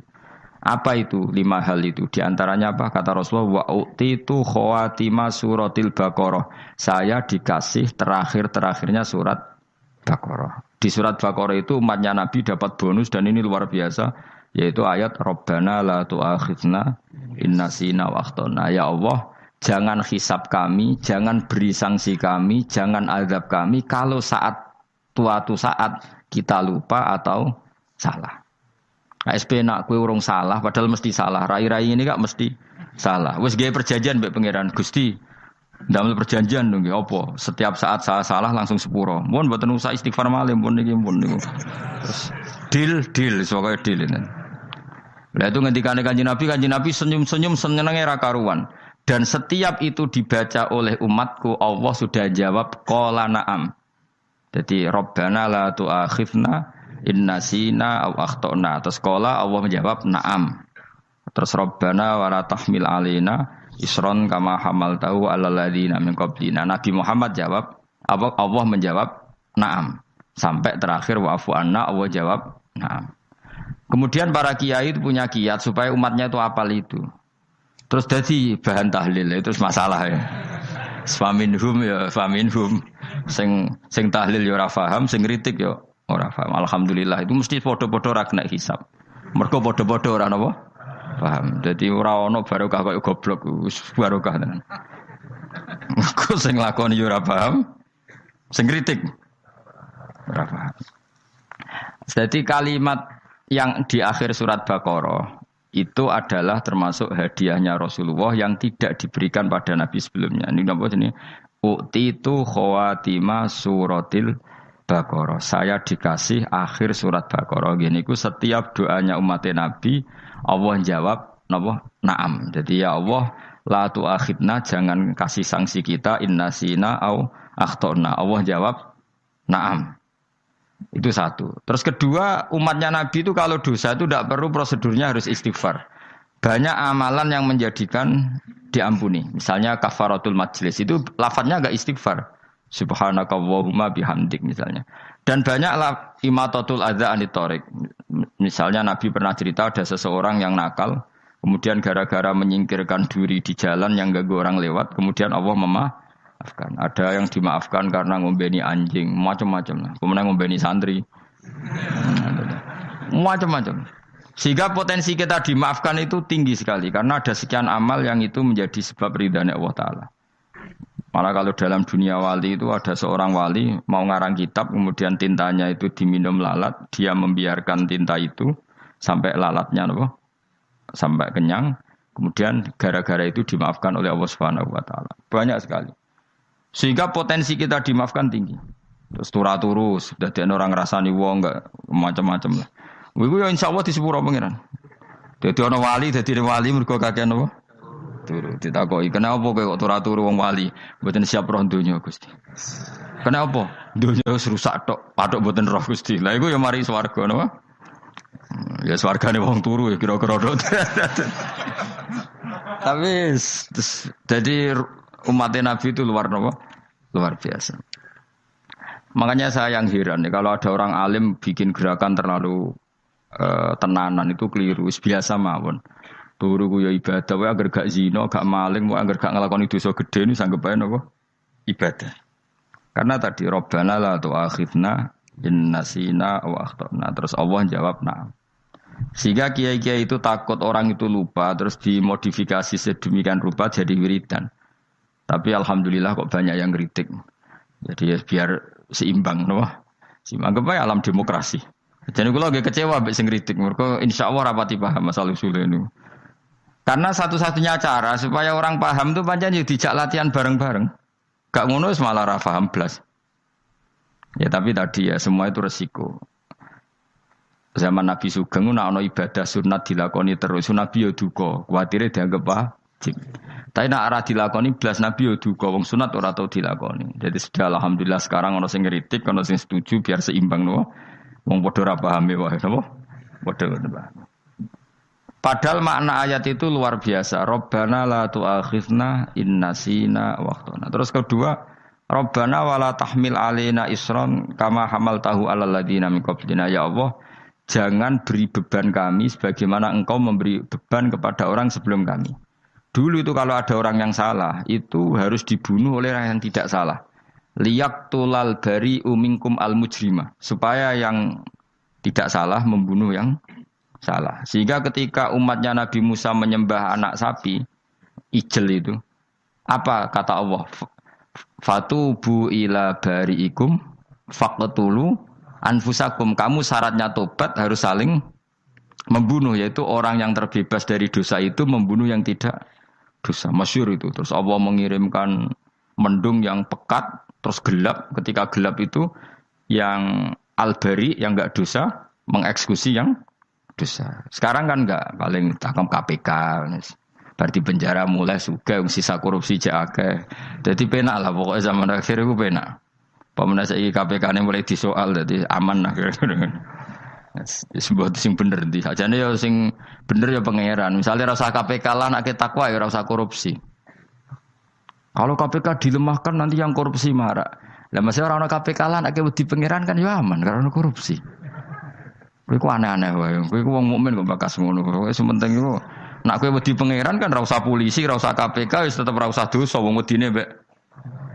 Apa itu? 5 hal itu. Di antaranya apa? Kata Rasulullah, wa'utitu khawatima suratil Baqarah. Saya dikasih terakhir-terakhirnya surat Baqarah. Di surat Baqarah itu umatnya Nabi dapat bonus dan ini luar biasa. Yaitu ayat Rabbana la tu'akhidna innasina wa akhtana. Ya Allah, jangan hisab kami, jangan beri sanksi kami, jangan azab kami kalau suatu saat kita lupa atau salah. SP nak kue urung salah, padahal mesti salah. Rai-rai ini gak mesti salah. Wes gawe perjanjian mbek pangeran Gusti. Ndamel perjanjian dong, apa? Setiap saat salah langsung sepuro. Mohon mboten usah istighfar malih pun niki pun niku. Terus deal, soalnya deal ini. Lah itu ngendikane Kanjeng Nabi senyum-senyum senenge ra karuan. Dan setiap itu dibaca oleh umatku, Allah sudah jawab qala na'am. Jadi Rabbana la tu'akhidna in nasina aw akhtana. Terus qala Allah menjawab na'am. Terus Rabbana wa la tahmil alaina isron kama hamaltahu 'alal ladzina min qablina. Nabi Muhammad jawab, Allah menjawab na'am. Sampai terakhir wa'fu anna, Allah jawab na'am. Kemudian para kiai itu punya kiat supaya umatnya itu hafal itu. Terus jadi bahan tahlil itu masalah ya. Faminhum ya faminhum. Sing tahlil ya ora paham, sing kritik ya ora paham. Alhamdulillah itu mesti padha-padha ra kena hisab. Mergo padha-padha ora napa? Paham. Dadi ora ana barokah koyo goblok wis barokah tenan. Mergo sing lakoni ya ora paham, sing kritik ora paham. Jadi kalimat yang di akhir surat Baqarah itu adalah termasuk hadiahnya Rasulullah yang tidak diberikan pada Nabi sebelumnya. Ini apa ini? U'titu khawatima suratil Baqarah. Saya dikasih akhir surat Baqarah. Gini ku setiap doanya umat Nabi Allah jawab napa? Na'am. Jadi ya Allah la tu'akhidna, jangan kasih sanksi kita innasina au akhtona. Allah jawab na'am. Itu satu. Terus kedua, umatnya Nabi itu kalau dosa itu tidak perlu prosedurnya harus istighfar. Banyak amalan yang menjadikan diampuni. Misalnya kafaratul majlis itu lafadznya agak istighfar. Subhanakallahumma bihamdik misalnya. Dan banyak imatatul adza anit thoriq. Misalnya Nabi pernah cerita ada seseorang yang nakal, kemudian gara-gara menyingkirkan duri di jalan yang ganggu orang lewat, kemudian Allah memaafkan. Ada yang dimaafkan karena ngombeni anjing, macam-macam lah. Kemudian ngombeni santri, macam-macam. Sehingga potensi kita dimaafkan itu tinggi sekali karena ada sekian amal yang itu menjadi sebab ridhanya Allah Ta'ala. Malah kalau dalam dunia wali itu ada seorang wali mau ngarang kitab kemudian tintanya itu diminum lalat, dia membiarkan tinta itu sampai lalatnya sampai kenyang, kemudian gara-gara itu dimaafkan oleh Allah Subhanahu wa taala. Banyak sekali. Sehingga potensi kita dimaafkan tinggi. Terus turus, dadi orang ngrasani wong enggak macam-macam lah. Iku ya insyaallah di sepuro pangeran. Dadi ana wali mergo kakean apa? Turu ditakoki, "Kenapa kowe kok turu wong wali? Mboten siap roh donya, Gusti." "Kenapa?" "Donya wis rusak tok, patok mboten roh, Gusti." Lah iku ya mari swarga napa? Ya swargane wong turu ya kira-kira tok. Tapi jadi umat Nabi itu luar biasa. Makanya saya yang heran kalau ada orang alim bikin gerakan terlalu tenanan itu keliru, biasa mawon. Turu ku ya ibadah, wae agar gak zina, gak maling, wae agar gak nglakoni dosa gedhe ini sanggep ae napa? Ibadah. Karena tadi Rabbana la tu'akhidna in nasina wa akhtana. Terus Allah jawab na'am. Sehingga kiai-kiai itu takut orang itu lupa terus dimodifikasi sedemikian rupa jadi wiridan. Tapi alhamdulillah kok banyak yang kritik. Jadi ya biar seimbang napa? Seimbang bae alam demokrasi. Jadi kula agak kecewa mbek sing kritik mergo insyaallah rapati paham masalah usul ini. Karena satu-satunya cara supaya orang paham itu pancen yo dijak latihan bareng-bareng. Gak ngono wis malah ra paham blas. Ya tapi tadi ya semua itu resiko. Zaman Nabi Sugeng ana ibadah sunat dilakoni terus Nabi yo duka, kuwatire dianggap wajib. Tapi nek ora dilakoni blas Nabi yo duka, wong sunat ora tau dilakoni. Jadi sudah alhamdulillah sekarang ana sing ngritik, ana sing setuju biar seimbang no. Wong padha ora pahame wae napa? Padha paham. Padahal makna ayat itu luar biasa. Rabbana la tu'akhidna in nasina wa akhtana. Terus kedua, Rabbana wala tahmil alaina isron kama hamaltahu alal ladina min qablina. Ya Allah, jangan beri beban kami sebagaimana Engkau memberi beban kepada orang sebelum kami. Dulu itu kalau ada orang yang salah, itu harus dibunuh oleh orang yang tidak salah. Liyaqtulal bari'u minkum al-mujrimah. Supaya yang tidak salah membunuh yang salah. Sehingga ketika umatnya Nabi Musa menyembah anak sapi, ijel itu, apa kata Allah? Fatubu ila bari'ikum faqtulu anfusakum. Kamu syaratnya tobat harus saling membunuh, yaitu orang yang terbebas dari dosa itu membunuh yang tidak dosa. Masyhur itu. Terus Allah mengirimkan mendung yang pekat, terus gelap. Ketika gelap itu yang al-bari yang enggak dosa mengeksekusi yang dosa. Sekarang kan enggak, paling tangkap KPK. Berarti penjara mulai suka sisa korupsi akeh. Jadi penak lah pokoknya zaman akhir itu penak. Pemenang saiki KPK ini mulai disoal jadi aman lah kira-kira. Sebuah sing bener ndi. Ajane ya sing bener ya pangeran. Misalnya rasa KPK lah nak takwa ya rasa korupsi. Kalau KPK dilemahkan nanti yang korupsi marah. Lah masih orang KPK lah nak wedi pangeran kan ya aman karena korupsi. Kowe aneh-aneh wae. Kowe wong mukmin kok bakas ngono. Wis penting iku nak kowe wedi pangeran kan ra usah polisi, ra usah KPK wis tetep ra usah dosa wong wedine mbek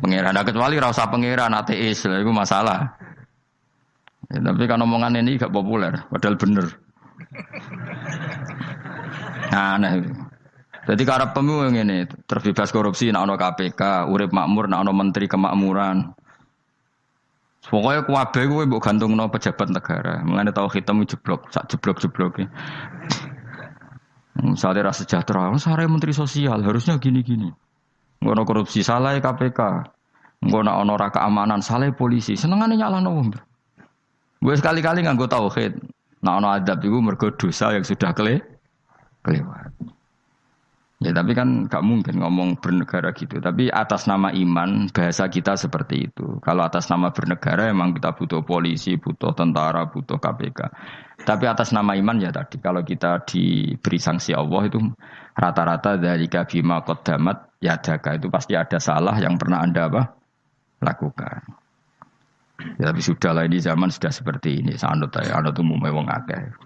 pangeran. Kecuali ra usah pangeran ateis, lha iku masalah. Ya, tapi kan omongan ini gak populer, padahal bener. Nah, aneh. Jadi karep pemilu ngene, terbebas korupsi nek ana KPK, urip makmur nek ana menteri kemakmuran. Pokoknya kuwabe kuwi mbok gantungno pejabat negara. Mulane tau hitam jeblok, sak jeblok-jebloke. Misalnya rasa sejahtera, sare menteri sosial harusnya gini-gini. Ngono korupsi salah KPK. Ngono ana ora keamanan salah polisi. Senengane nyalahno wong. Gue sekali-kali nganggo tauhid. Nah ana adab iku mergo dosa yang sudah kelewat. Ya tapi kan gak mungkin ngomong bernegara gitu. Tapi atas nama iman bahasa kita seperti itu. Kalau atas nama bernegara emang kita butuh polisi, butuh tentara, butuh KPK. Tapi atas nama iman ya tadi kalau kita diberi sanksi Allah itu rata-rata dari bima qaddamat yadaka itu pasti ada salah yang pernah Anda lakukan. Ya tapi sudah lah ini zaman sudah seperti ini. Anut umumnya wong akeh.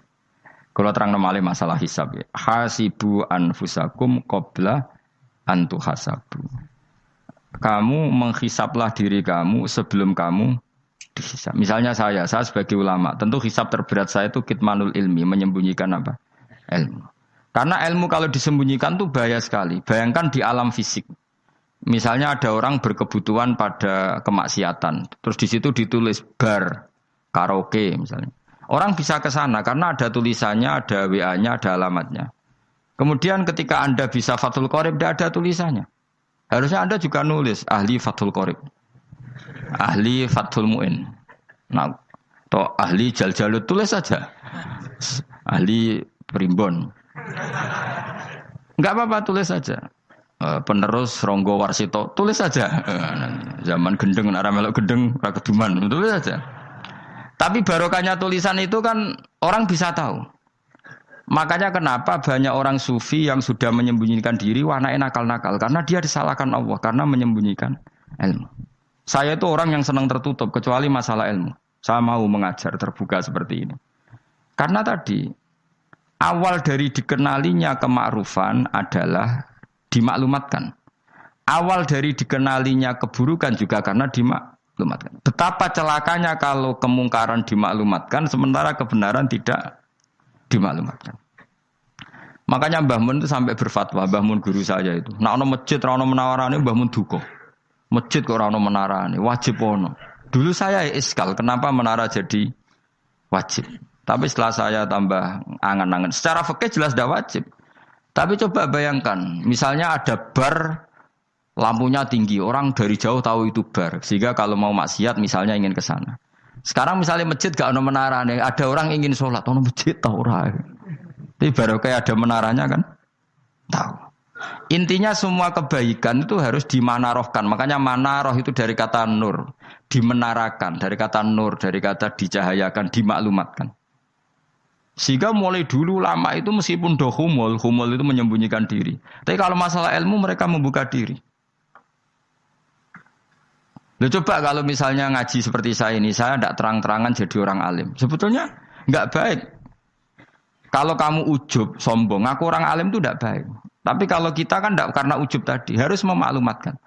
Kalau terang nomale masalah hisab ya. Hasibu anfusakum qabla an tuhasabu. Kamu menghisaplah diri kamu sebelum kamu dihisab. Misalnya saya sebagai ulama, tentu hisab terberat saya itu kitmanul ilmi, menyembunyikan apa? Ilmu. Karena ilmu kalau disembunyikan tuh bahaya sekali. Bayangkan di alam fisik. Misalnya ada orang berkebutuhan pada kemaksiatan, terus di situ ditulis bar, karaoke misalnya. Orang bisa ke sana karena ada tulisannya, ada WA-nya, ada alamatnya. Kemudian ketika Anda bisa Fathul Qorib, tidak ada tulisannya. Harusnya Anda juga nulis ahli Fathul Qorib. Ahli Fathul Mu'in. Nah, atau ahli Jaljalut, tulis saja. Ahli Primbon. Enggak apa-apa, tulis saja. Penerus Ronggo Warsito, tulis saja. Zaman gendeng, arah melok gendeng, rakeduman, tulis saja. Tapi barokahnya tulisan itu kan orang bisa tahu. Makanya kenapa banyak orang sufi yang sudah menyembunyikan diri, warnanya nakal-nakal. Karena dia disalahkan Allah, karena menyembunyikan ilmu. Saya itu orang yang senang tertutup, kecuali masalah ilmu. Saya mau mengajar terbuka seperti ini. Karena tadi, awal dari dikenalinya kemakrufan adalah dimaklumatkan. Awal dari dikenalinya keburukan juga karena dimaklumatkan. Betapa celakanya kalau kemungkaran dimaklumatkan, sementara kebenaran tidak dimaklumatkan. Makanya Mbah Mun itu sampai berfatwa, Mbah Mun guru saya itu. Nah, ono masjid, ono menawarane Mbah Mun duka. Masjid kok ono menarane, wajib ono. Dulu saya iskal, kenapa menara jadi wajib? Tapi setelah saya tambah angan-angan, secara fikih jelas tidak wajib. Tapi coba bayangkan, misalnya ada bar, lampunya tinggi, orang dari jauh tahu itu bar, sehingga kalau mau maksiat misalnya ingin ke sana. Sekarang misalnya masjid gak ono menarane, ada orang ingin sholat, ono masjid tahu ora. Tapi baru kayak ada menaranya kan, tahu. Intinya semua kebaikan itu harus dimanarohkan. Makanya manaroh itu dari kata nur. Dimenarakan. Dari kata nur. Dari kata dicahayakan. Dimaklumatkan. Sehingga mulai dulu lama itu meskipun humul itu menyembunyikan diri. Tapi kalau masalah ilmu mereka membuka diri. Loh, coba kalau misalnya ngaji seperti saya ini. Saya tidak terang-terangan jadi orang alim. Sebetulnya nggak baik. Kalau kamu ujub, sombong. Aku orang alim itu tidak baik. Tapi kalau kita kan tidak karena ujub tadi, harus memaklumatkan.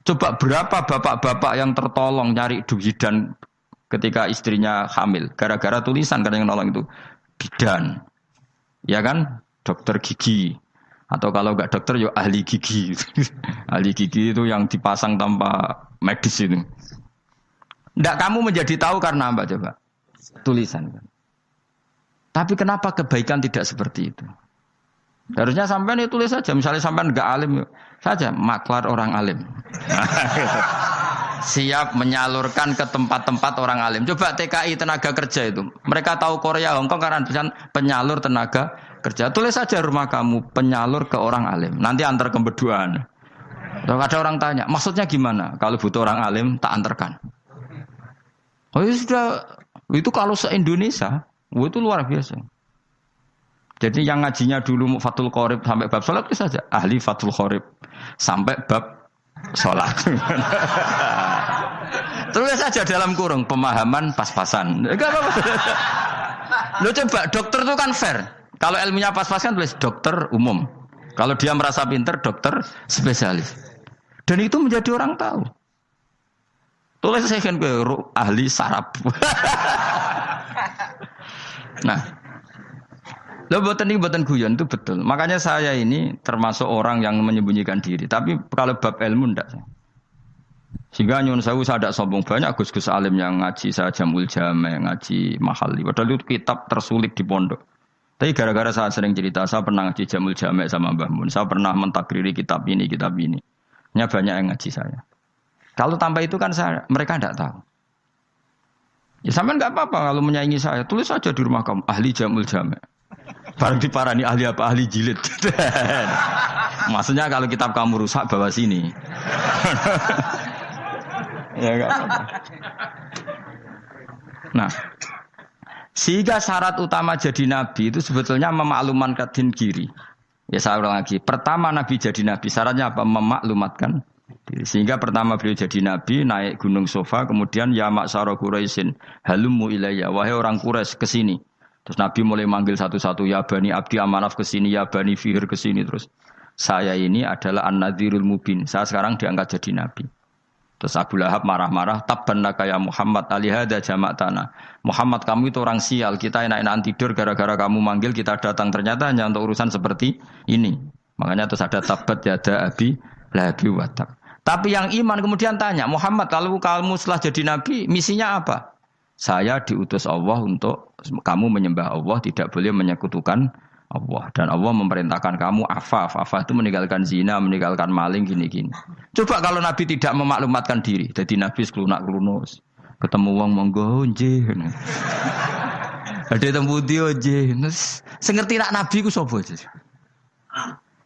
Coba berapa bapak-bapak yang tertolong nyari bidan ketika istrinya hamil. Gara-gara tulisan karena yang nolong itu. Bidan. Ya kan? Dokter gigi. Atau kalau enggak dokter, ya ahli gigi. Ahli gigi itu yang dipasang tanpa medis itu. Tidak kamu menjadi tahu karena apa coba? Tulisan. Tapi kenapa kebaikan tidak seperti itu? Harusnya sampean itu tulis saja. Misalnya sampean enggak alim saja, maklar orang alim. Siap menyalurkan ke tempat-tempat orang alim. Coba TKI tenaga kerja itu. Mereka tahu Korea, Hongkong karena tulisan penyalur tenaga kerja. Tulis saja rumah kamu penyalur ke orang alim. Nanti antar kebeduan. Kalau ada orang tanya, maksudnya gimana? Kalau butuh orang alim tak antarkan. Oh ya sudah. Itu kalau se-Indonesia, itu luar biasa. Jadi yang ngajinya dulu Fathul Qorib sampai bab sholat itu saja. Ahli Fathul Qorib sampai bab sholat. Tulis saja dalam kurung pemahaman pas-pasan. Enggak apa-apa. Lo coba dokter itu kan fair. Kalau ilmunya pas-pasan tulis dokter umum. Kalau dia merasa pinter dokter spesialis. Dan itu menjadi orang tahu. Tulis saya kan ahli saraf. Nah. Loh, buatan guyon itu betul. Makanya saya ini termasuk orang yang menyembunyikan diri. Tapi kalau bab ilmu enggak. Sehingga nyun saya tidak sombong, banyak gus-gus alim yang ngaji saya Jamul Jame, ngaji Mahali. Padahal itu kitab tersulit di pondok. Tapi gara-gara saya sering cerita, saya pernah ngaji Jamul Jame sama Mbah Mun. Saya pernah mentakriri kitab ini. Ini banyak yang ngaji saya. Kalau tanpa itu kan mereka tidak tahu. Ya sampean enggak apa-apa kalau menyaingi saya. Tulis saja di rumah kamu ahli Jamul Jame. Barang diparani ahli apa? Ahli jilid. Maksudnya kalau kitab kamu rusak bawa sini. Ya enggak apa-apa. Nah, sehingga syarat utama jadi nabi itu sebetulnya memaklumatkan din kiri. Ya saya ulang lagi. Pertama nabi jadi nabi syaratnya apa? Memaklumatkan diri. Sehingga pertama beliau jadi nabi naik gunung Sofa, kemudian ya maksara Quraisyin halummu ilayya, wahai orang Quraisy ke sini. Terus Nabi mulai manggil satu-satu, ya Bani Abdi Amanaf ke sini, ya Bani Fihir ke sini terus. Saya ini adalah An-Nadhirul Mubin. Saya sekarang diangkat jadi nabi. Terus Abu Lahab marah-marah, tabban laka ya Muhammad alihada jama'tana. Muhammad kamu itu orang sial, kita enak-enakan tidur gara-gara kamu manggil kita datang, ternyata hanya untuk urusan seperti ini. Makanya terus ada tabat yada abi lahabi watab. Tapi yang iman kemudian tanya, Muhammad kalau kamu setelah jadi nabi, misinya apa? Saya diutus Allah untuk kamu menyembah Allah, tidak boleh menyekutukan Allah. Dan Allah memerintahkan kamu afaf. Afaf itu meninggalkan zina, meninggalkan maling, gini-gini. Coba kalau Nabi tidak memaklumatkan diri. Jadi Nabi seklunak-klunus. Ketemu wong monggo nggih. Ada tembu dia nggih. Sengerti nak Nabi ku sapa?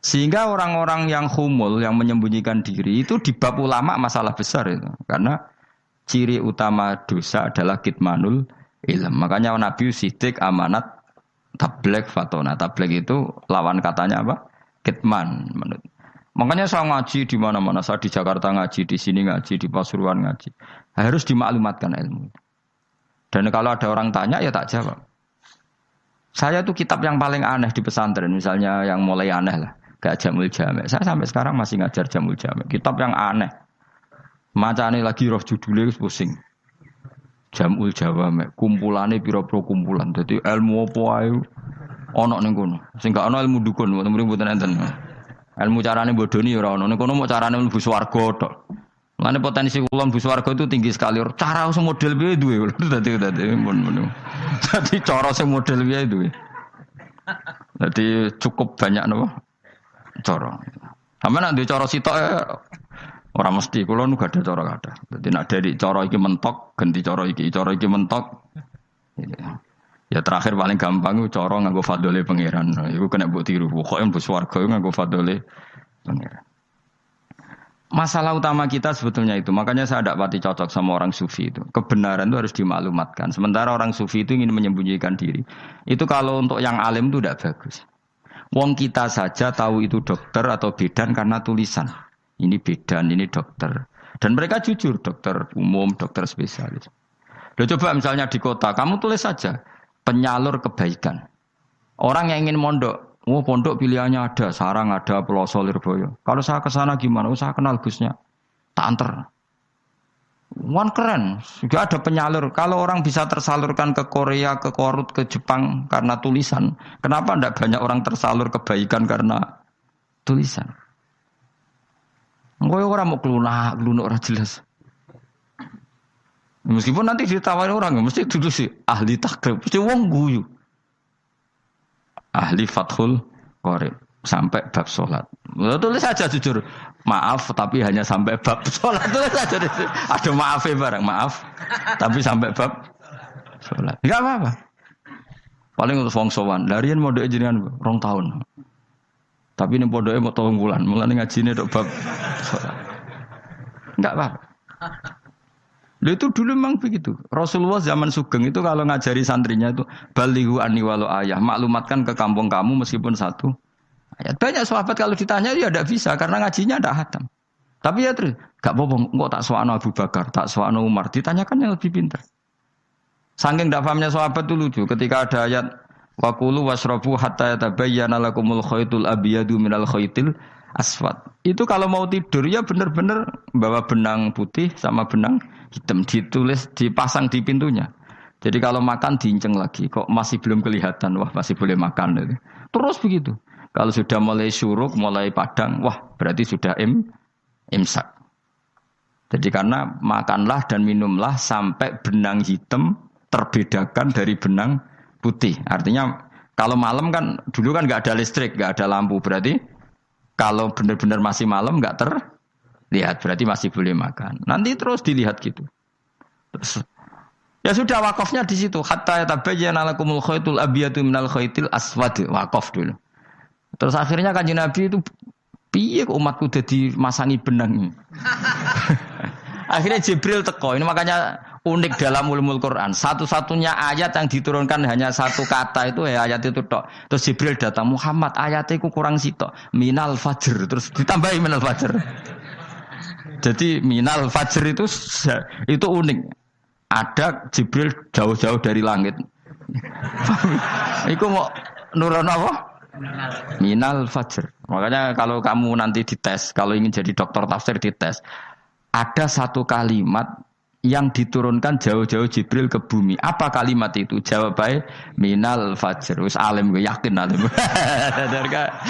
Sehingga orang-orang yang humul, yang menyembunyikan diri itu di bab ulama masalah besar itu. Karena ciri utama dosa adalah kitmanul ilm. Makanya Nabi sidik amanat tabligh fatona. Tabligh itu lawan katanya apa? Kitman. Makanya saya ngaji di mana-mana. Saya di Jakarta ngaji, di sini ngaji, di Pasuruan ngaji. Harus dimaklumatkan ilmu. Dan kalau ada orang tanya ya tak jawab. Saya tuh kitab yang paling aneh di pesantren. Misalnya yang mulai aneh lah. Kayak Jamul Jami'. Saya sampai sekarang masih ngajar Jamul Jami'. Kitab yang aneh. Macane lagi roh judulnya pusing. Jamul Jawami', kumpulane pira-pira kumpulan. Dadi ilmu apa ae ana ning kono. Sing gak ana ilmu dukun, mboten enten. Ilmu carane bodoni ora ana. Ning kono mok carane mlebu swarga tok. Mane potensi kula mlebu swarga itu tinggi sekali. Cara sing model piye duwe. Dadi mun. Dadi cara sing model piye duwe. Dadi cukup banyak napa? Cara. Sampe nek duwe cara sitok orang mesti, kalau nu gak ada cara gak ada. Jadi nak dari cara iki mentok, ganti cara iki mentok. Ya terakhir paling gampang itu cara nganggo fadole pangeran. Iku kena mbok tiru. Pokoke mbok swarga nganggo fadole pangeran. Masalah utama kita sebetulnya itu. Makanya saya tidak pati cocok sama orang sufi itu. Kebenaran itu harus dimaklumatkan. Sementara orang sufi itu ingin menyembunyikan diri. Itu kalau untuk yang alim itu tidak bagus. Wong kita saja tahu itu dokter atau bidan karena tulisan. Ini bidan, ini dokter. Dan mereka jujur, dokter umum, dokter spesialis. Loh, coba misalnya di kota, kamu tulis saja, penyalur kebaikan. Orang yang ingin mondok, pondok pilihannya ada, Sarang ada, Peloso, Lirboyo. Kalau saya ke sana gimana? Saya kenal busnya. Tak anter. Keren, juga ada penyalur. Kalau orang bisa tersalurkan ke Korea, ke Korut, ke Jepang karena tulisan, kenapa tidak banyak orang tersalur kebaikan karena tulisan? Engko ora mau klunak ora jelas. Meskipun nanti ditawari orang, mesti dulu sih ahli takrib, mesti wong guyu. Ahli Fathul Qorib sampai bab salat. Tulis saja jujur. Maaf tapi hanya sampai bab salat. Tulis saja. Ada maafe barang, maaf. Tapi sampai bab salat. Enggak apa-apa. Paling untuk wong sowan. Larian modhe jenengan 2 tahun. Tapi ini pondoknya mau 3 bulan, mulane ngajine tok bab. Enggak apa-apa. Itu dulu memang begitu. Rasulullah zaman Sugeng itu kalau ngajari santrinya itu balighu anni walau ayah, maklumatkan ke kampung kamu meskipun 1 ayat. Banyak sahabat kalau ditanya ya tidak bisa karena ngajinya tidak hatam. Tapi ya terus, enggak apa-apa, engko tak soano Abu Bakar, tak soano Umar, ditanyakan yang lebih pintar. Saking tidak pahamnya sahabat itu lucu ketika ada ayat wa kulu wasrabu hatta yatabayyana lakumul khaytul abyadu minal khaytil aswad. Itu kalau mau tidur ya benar-benar bawa benang putih sama benang hitam ditulis dipasang di pintunya. Jadi kalau makan diinceng lagi kok masih belum kelihatan wah masih boleh makan. Terus begitu. Kalau sudah mulai syuruk, mulai padang, wah berarti sudah imsak. Jadi karena makanlah dan minumlah sampai benang hitam terbedakan dari benang putih. Artinya kalau malam kan dulu kan nggak ada listrik, nggak ada lampu. Berarti kalau benar-benar masih malam nggak terlihat, berarti masih boleh makan. Nanti terus dilihat gitu. Terus, ya sudah wakafnya di situ. Hatta yatabayyana lakumul khaytul abyadu minal khaytil aswad. Wakaf dulu. Terus akhirnya Kanjeng Nabi itu piye kok umatku dadi masangi benang. Akhirnya Jibril teko. Ini makanya unik dalam ulumul Quran. Satu-satunya ayat yang diturunkan hanya 1 kata itu ya ayat itu tok. Terus Jibril datang, Muhammad ayatnya itu kurang sitok. Minal fajr. Terus ditambahi minal fajr. Jadi minal fajr itu unik. Ada Jibril jauh-jauh dari langit. Iku mau nurun apa? Minal fajr. Makanya kalau kamu nanti dites, kalau ingin jadi dokter tafsir dites. ada satu kalimat yang diturunkan jauh-jauh Jibril ke bumi. Apa kalimat itu? Jawabannya minal fajr. Wis alim gue yakin alim.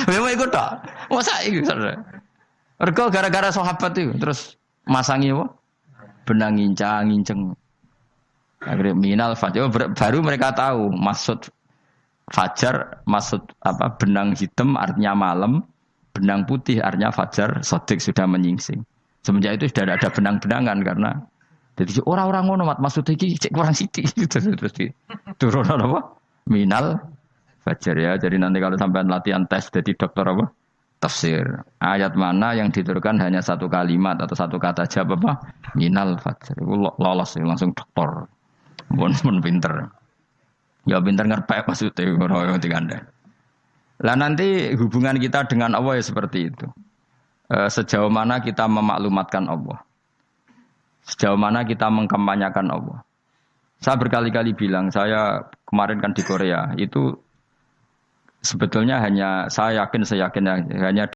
Memang ikut tak? Masa itu saudara? Mergo gara-gara sahabat itu terus masangi apa? Benang ngincang. Akhirnya minal fajr. Baru mereka tahu maksud fajar, maksud apa? Benang hitam artinya malam, benang putih artinya fajar. Sodik sudah menyingsing. Semenjak itu sudah ada benang-benangan karena jadi orang-orang ngono mat maksudnya iki cek kurang sithik terus di turun apa? Minal fajar ya. Jadi nanti kalau sampai latihan tes jadi dokter apa? Tafsir. Ayat mana yang diturunkan hanya satu kalimat atau satu kata jawab apa? Minal fajar. Itu lolos langsung dokter. Bon pinter. Ya pinter ngerpek maksudnya orang Anda. Lah nanti hubungan kita dengan Allah ya seperti itu. Sejauh mana kita memaklumatkan Allah. Sejauh mana kita mengkampanyakan Allah. Saya berkali-kali bilang, saya kemarin kan di Korea, itu sebetulnya hanya, saya yakin hanya